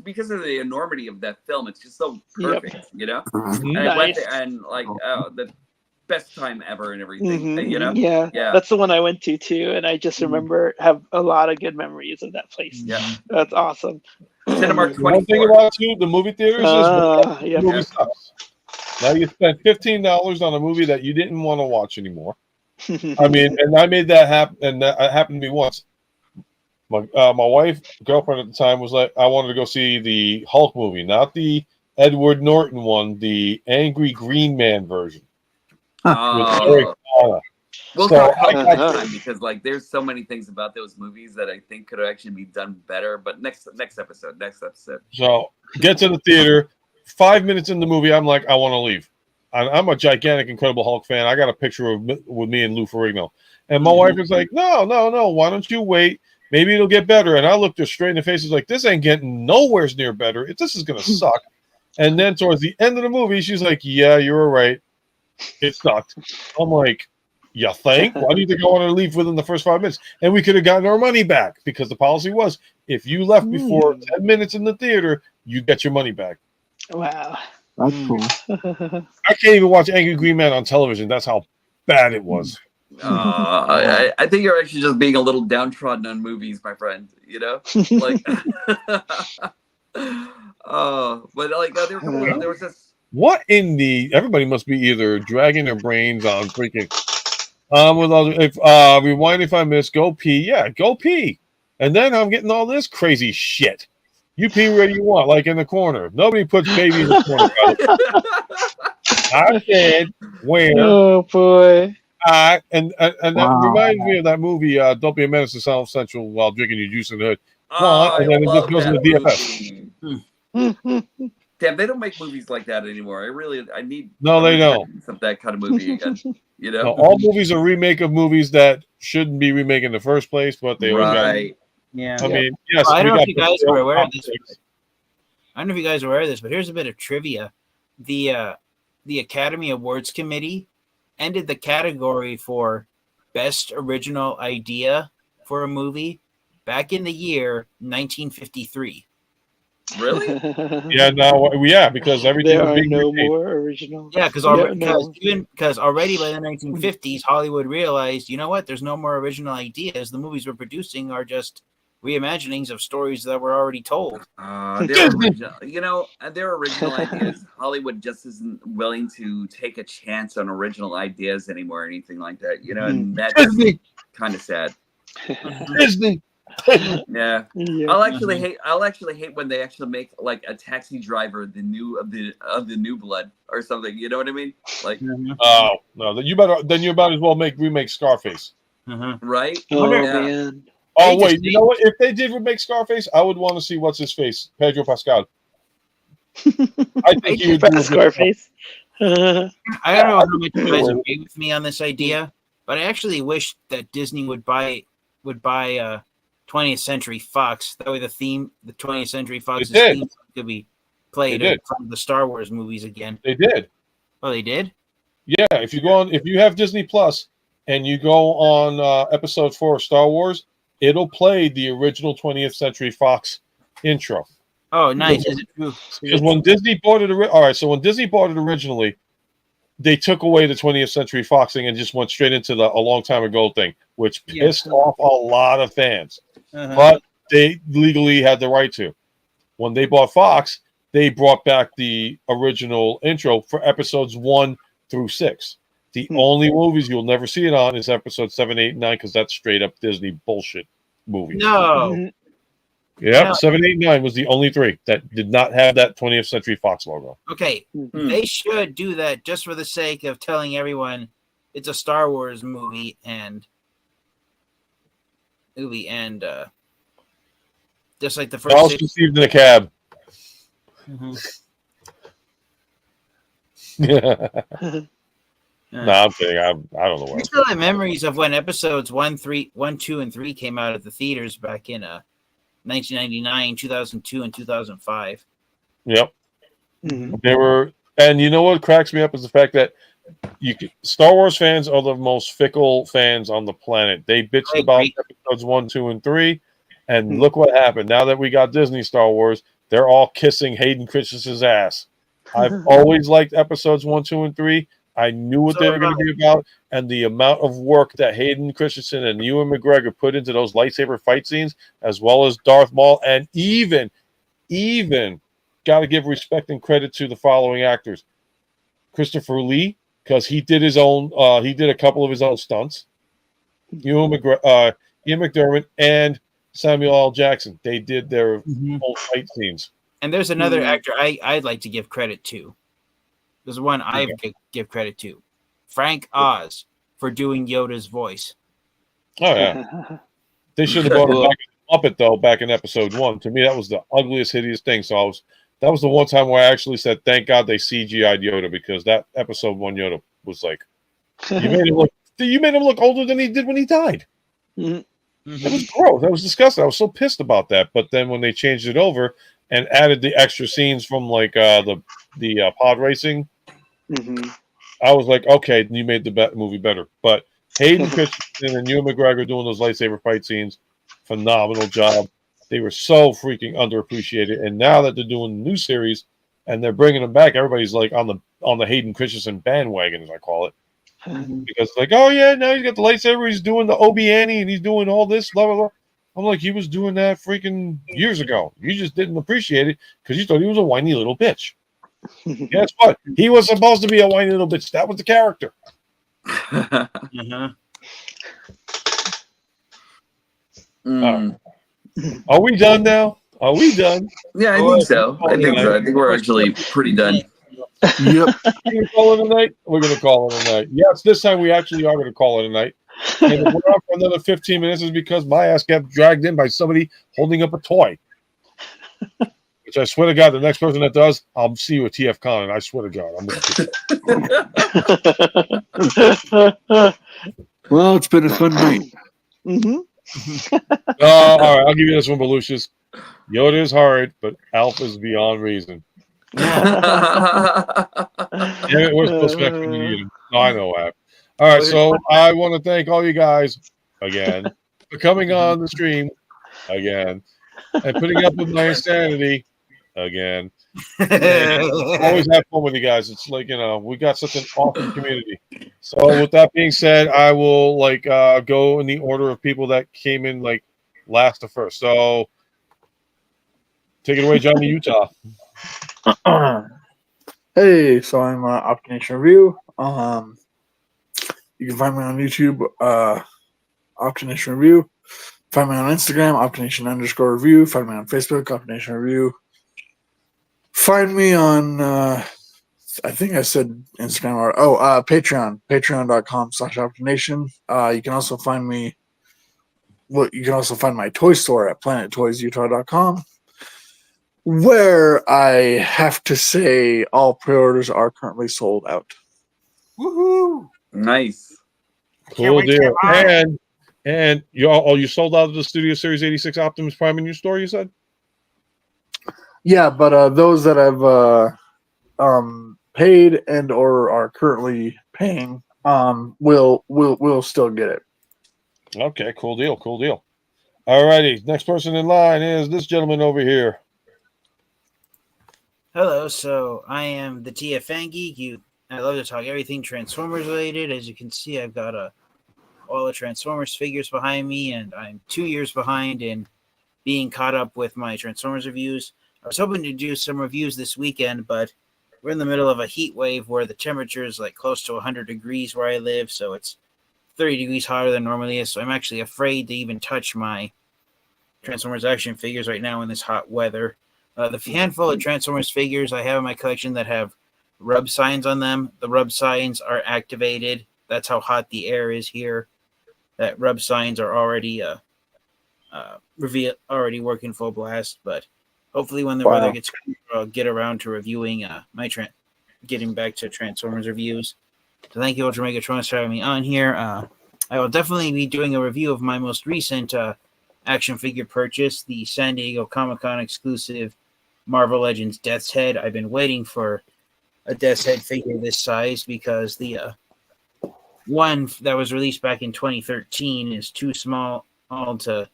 because of the enormity of that film. It's just so Yep. perfect, you know. Mhm. And I went Nice. there and like the best time ever and everything, Mhm, you know. Yeah. Yeah. That's the one I went to too, and I just remember have a lot of good memories of that place. Yeah. That's awesome. Cinemark The one thing 24. about too, the movie theaters is the Yep. movie sucks. Now you spent $15 on a movie that you didn't want to watch anymore. I mean, and I made that happen, and that happened to me once. My wife, girlfriend at the time, was like, I wanted to go see the Hulk movie, not the Edward Norton one, the Angry Green Man version with Eric Oh, Bana. we'll So talk I about got next time because like there's so many things about those movies that I think could actually be done better. But next episode. So get to the theater. 5 minutes in the movie, I'm like, I want to leave. I'm a gigantic Incredible Hulk fan. I got a picture with me and Lou Ferrigno. And my wife was like, no. Why don't you wait? Maybe it'll get better. And I looked her straight in the face. Like, this ain't getting nowhere near better. This is going to suck. And then towards the end of the movie, she's like, yeah, you were right. It sucked. I'm like, you think? Why do you think I wanted to leave within the first 5 minutes? And we could have gotten our money back because the policy was if you left before 10 minutes in the theater, you get your money back. Wow. That's cool. I can't even watch Angry Green Man on television. That's how bad it was. I think you're actually just being a little downtrodden on movies, my friend. You know, like, but like there was this. What in the? Everybody must be either dragging their brains on freaking. With other, if rewind if I miss, go pee. Yeah, go pee. And then I'm getting all this crazy shit. You pee where you want, like in the corner. Nobody puts baby in the corner. I said where. Oh boy. And that reminds me of that movie, Don't Be a Menace to South Central while drinking your juice in the hood. And then it just goes in the DFS. Damn, they don't make movies like that anymore. I need. No, they don't. That kind of movie again. You know, no, all movies are remake of movies that shouldn't be remake in the first place, but they always got. Yeah. I mean, yes. Well, I don't know if you guys were aware of this. I don't know if you guys are aware of this, but here's a bit of trivia: the Academy Awards Committee ended the category for Best Original Idea for a movie back in the year 1953. Really? Yeah, because everything There was are being no remade. more original. Yeah, because already by the 1950s, Hollywood realized, you know what? There's no more original ideas. The movies we're producing are just reimaginings of stories that were already told. Their original ideas. Hollywood just isn't willing to take a chance on original ideas anymore, or anything like that. You know, and that's kind of sad. Disney. Yeah. I'll actually hate when they actually make like a Taxi Driver the new blood or something. You know what I mean? Like, oh no, then you might as well remake Scarface. Right? Oh man. Oh wait, you know what? If they did remake Scarface, I would want to see what's his face, Pedro Pascal. I think he would do Scarface. I don't know how much you guys agree with me on this idea, but I actually wish that Disney would buy 20th Century Fox. That way, the 20th Century Fox's theme could be played in front of the Star Wars movies again. They did. Oh, they did? Yeah. If you have Disney Plus and you go on Episode 4 of Star Wars, it'll play the original 20th Century Fox intro. Oh, nice. Is it true? Because when Disney bought it, when Disney bought it originally, they took away the 20th Century Fox thing and just went straight into a long time ago thing, which pissed off a lot of fans. But they legally had the right to. When they bought Fox, they brought back the original intro for episodes 1 through 6. The only movies you'll never see it on is episode 7, 8, and 9 because that's straight up Disney bullshit movie. No. Yeah, 7, 8, 9 was the only 3 that did not have that 20th Century Fox logo. Okay, they should do that just for the sake of telling everyone it's a Star Wars movie and just like the first. I was conceived in a cab. No, I'm kidding. I don't know what. I still have memories of when episodes 1, 2, and 3 came out at the theaters back in 1999, 2002, and 2005. Yep. They were, and you know what cracks me up is the fact that Star Wars fans are the most fickle fans on the planet. They bitched about episodes 1, 2, and 3, and look what happened. Now that we got Disney Star Wars, they're all kissing Hayden Christensen's ass. I've always liked episodes 1, 2, and 3. I knew what they were going to be about, and the amount of work that Hayden Christensen and Ewan McGregor put into those lightsaber fight scenes, as well as Darth Maul, and even got to give respect and credit to the following actors: Christopher Lee, because he did he did a couple of his own stunts. Ian McDermott and Samuel L. Jackson. They did their Mhm. own fight scenes. And there's another Mhm. actor I'd like to give credit to. There's one I give credit to, Frank Oz, for doing Yoda's voice. Oh yeah, they should have brought him back as a Muppet though. Back in episode 1, to me that was the ugliest, hideous thing. So that was the one time where I actually said, "Thank God they CGI'd Yoda," because that episode 1 Yoda was like, you made him look older than he did when he died. Mhm. It was gross. That was disgusting. I was so pissed about that. But then when they changed it over and added the extra scenes from like the pod racing, Mhm. I was like, okay, you made the movie better. But Hayden Christensen and Ewan McGregor doing those lightsaber fight scenes, phenomenal job. They were so freaking underappreciated. And now that they're doing the new series and they're bringing them back, everybody's like on the Hayden Christensen bandwagon, as I call it. Because like, oh yeah, now he's got the lightsaber, he's doing the Obi Annie, and he's doing all this, blah blah blah. I'm like, he was doing that freaking years ago. You just didn't appreciate it because you thought he was a whiny little bitch. Guess what? He was supposed to be a whiny little bitch. That was the character. Uh-huh. Are we done now? Are we done? Yeah, I think so. I think we're actually pretty done. Yep. We're gonna call it a night. We're gonna call it a night. Yes, this time we actually are gonna call it a night. And if we're on for another 15 minutes, is because my ass got dragged in by somebody holding up a toy. Which I swear to God, the next person that does, I'll see you at TFCon, and I swear to God, I'm gonna. Well, it's been a fun night. Mhm. All right, I'll give you this one, Belucius. Yoda is hard, but Alpha is beyond reason. Yeah, we're supposed to you. No, I know that. All right, so I want to thank all you guys again for coming on the stream again and putting up with my insanity again. Always have fun with you guys. It's like, we got such an awesome community. So with that being said, I will go in the order of people that came in like last to first. So take it away, Johnny Utah. Hey, so I'm Optination Review. You can find me on YouTube, Optination Review. Find me on Instagram, Optination_review. Find me on Facebook, Optination Review. Find me on, I think I said Instagram or, Patreon, patreon.com/Optination. You can also find me, you can also find my toy store at planettoysutah.com, where I have to say all pre-orders are currently sold out. Woohoo! Nice. Cool deal. And you sold out of the Studio Series 86 Optimus Prime in your store, you said? Yeah, but those that have paid and or are currently paying will still get it. Okay, cool deal. All righty. Next person in line is this gentleman over here. Hello, so I am the TFN Geek. I love to talk everything Transformers related. As you can see, I've got all the Transformers figures behind me, and I'm 2 years behind in being caught up with my Transformers reviews. I was hoping to do some reviews this weekend, but we're in the middle of a heat wave where the temperature is like close to 100 degrees where I live, so it's 30 degrees hotter than normally is, so I'm actually afraid to even touch my Transformers action figures right now in this hot weather. The handful of Transformers figures I have in my collection that have rub signs on them, the rub signs are activated. That's how hot the air is here. That rub signs are already already working full blast, but hopefully when the weather gets cooler, I'll get around to reviewing getting back to Transformers reviews. So thank you, Ultra Megatronus, for having me on here. I will definitely be doing a review of my most recent action figure purchase, the San Diego Comic-Con exclusive Marvel Legends Death's Head. I've been waiting for a Death's Head figure this size because the one that was released back in 2013 is too small to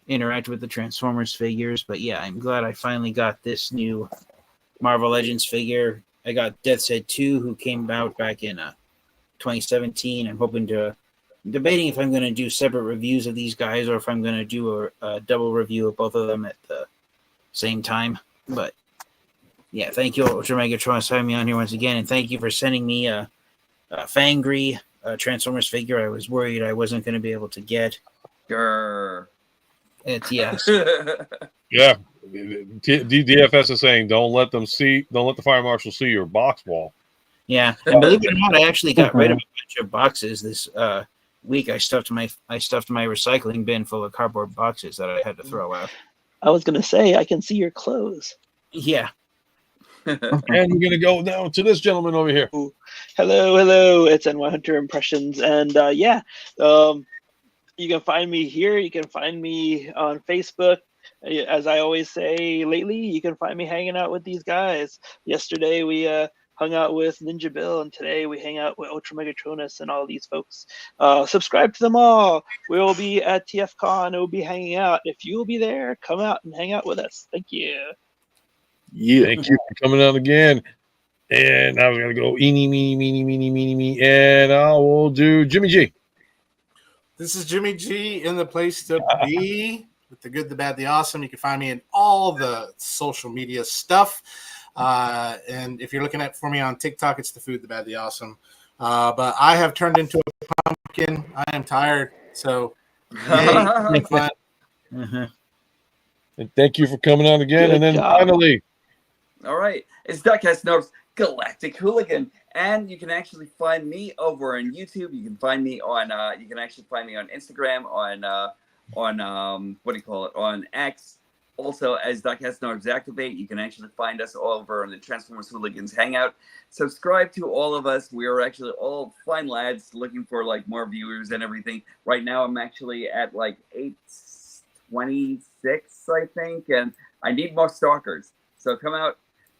interact with the Transformers figures. But yeah, I'm glad I finally got this new Marvel Legends figure. I got Death's Head 2, who came out back in 2017. I'm debating if I'm going to do separate reviews of these guys or if I'm going to do a double review of both of them at the same time. But yeah, thank you, Ultra Megatron, for having me on here once again, and thank you for sending me a Fangry Transformers figure. I was worried I wasn't going to be able to get. Grr. It's yes. Yeah. DFS is saying don't let the fire marshal see your box wall. Yeah, and believe it or not, I actually got rid of a bunch of boxes this week. I stuffed my recycling bin full of cardboard boxes that I had to throw out. I was gonna say I can see your clothes. Yeah. And we're gonna go now to this gentleman over here. Hello. It's NyHunter Impressions, and you can find me here. You can find me on Facebook. As I always say lately, you can find me hanging out with these guys. Yesterday we hung out with Ninja Bill, and today we hang out with Ultra Megatronus and all these folks. Subscribe to them all. We'll be at TFCon. We'll be hanging out. If you will be there, come out and hang out with us. Thank you. Yeah. Thank you for coming out again. And I was gonna go eeny, meeny, me, and I will do Jimmy G. This is Jimmy G in the place to be with the good, the bad, the awesome. You can find me in all the social media stuff. And if you're looking for me on TikTok, it's the food, the bad, the awesome. But I have turned into a pumpkin. I am tired. So, yay, fun. And thank you for coming on again. Good and then job. finally, All right, it's Duckcast North's Galactic Hooligan, and you can actually find me over on YouTube. You can find me on. You can actually find me on Instagram, on what do you call it? On X. Also, as Duckcast North's Activate, you can actually find us all over on the Transformers Hooligans Hangout. Subscribe to all of us. We are actually all fine lads looking for like more viewers and everything. Right now, I'm actually at like 826, I think, and I need more stalkers. So come out.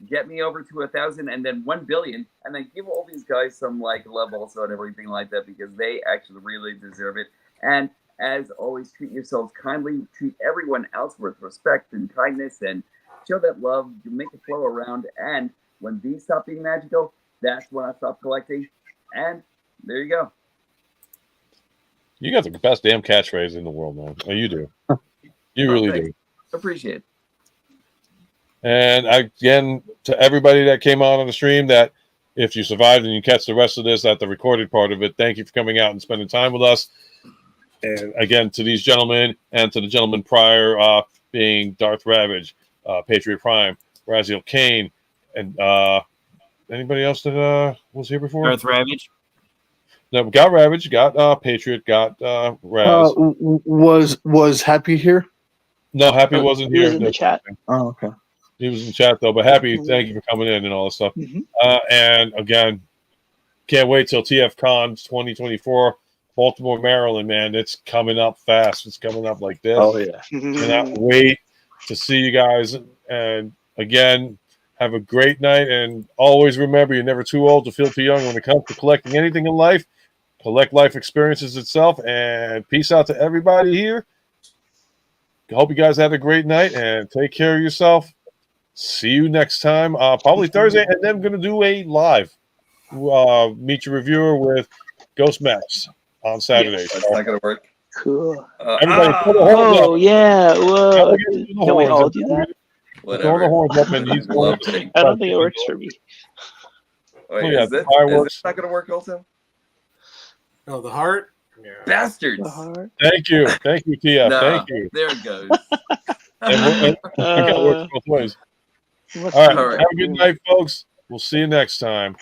Get me over to 1,000 and then 1 billion, and then give all these guys some like love also and everything like that, because they actually really deserve it. And as always, treat yourselves kindly, treat everyone else with respect and kindness, and show that love. You make it flow around. And when these stop being magical, that's when I stop collecting. And there you go. you got the best damn catchphrase in the world, man. Oh, you do. You really do. Appreciate it. And again, to everybody that came out on the stream, that if you survived and you catch the rest of this at the recorded part of it, thank you for coming out and spending time with us. And again, to these gentlemen and to the gentleman prior, being Darth Ravage, Patriot Prime, Raziel Kane, and anybody else that was here before? Darth Ravage. No, we got Ravage, got Patriot, got Raz. Was Happy here? No, Happy wasn't He here. was in the chat. Oh, okay. He was in the chat though, but Happy, thank you for coming in and all this stuff. Mhm. And again, can't wait till TFCon 2024, Baltimore, Maryland, man. It's coming up fast. It's coming up like this. Oh yeah. Cannot wait to see you guys. And again, have a great night. And always remember, you're never too old to feel too young when it comes to collecting anything in life. Collect life experiences itself. And peace out to everybody here. I hope you guys had a great night and take care of yourself. See you next time, probably Thursday, and then I'm going to do a live meet your reviewer with Ghost Max on Saturday. Yes. That's not going to work. Cool. Everybody, pull the horns Oh up. yeah. Whoa. Can Can we all do that? Throw the Whatever. horns up, and he's going Love it. I don't think it works for me. Wait, Oh, yeah, is this fireworks. not going to work also? Oh, the heart. Yeah. Bastards. The heart. Thank you, TF. No, Thank you. There it goes. And I got to work both ways. Must All right, be All right. have a good night, folks. We'll see you next time.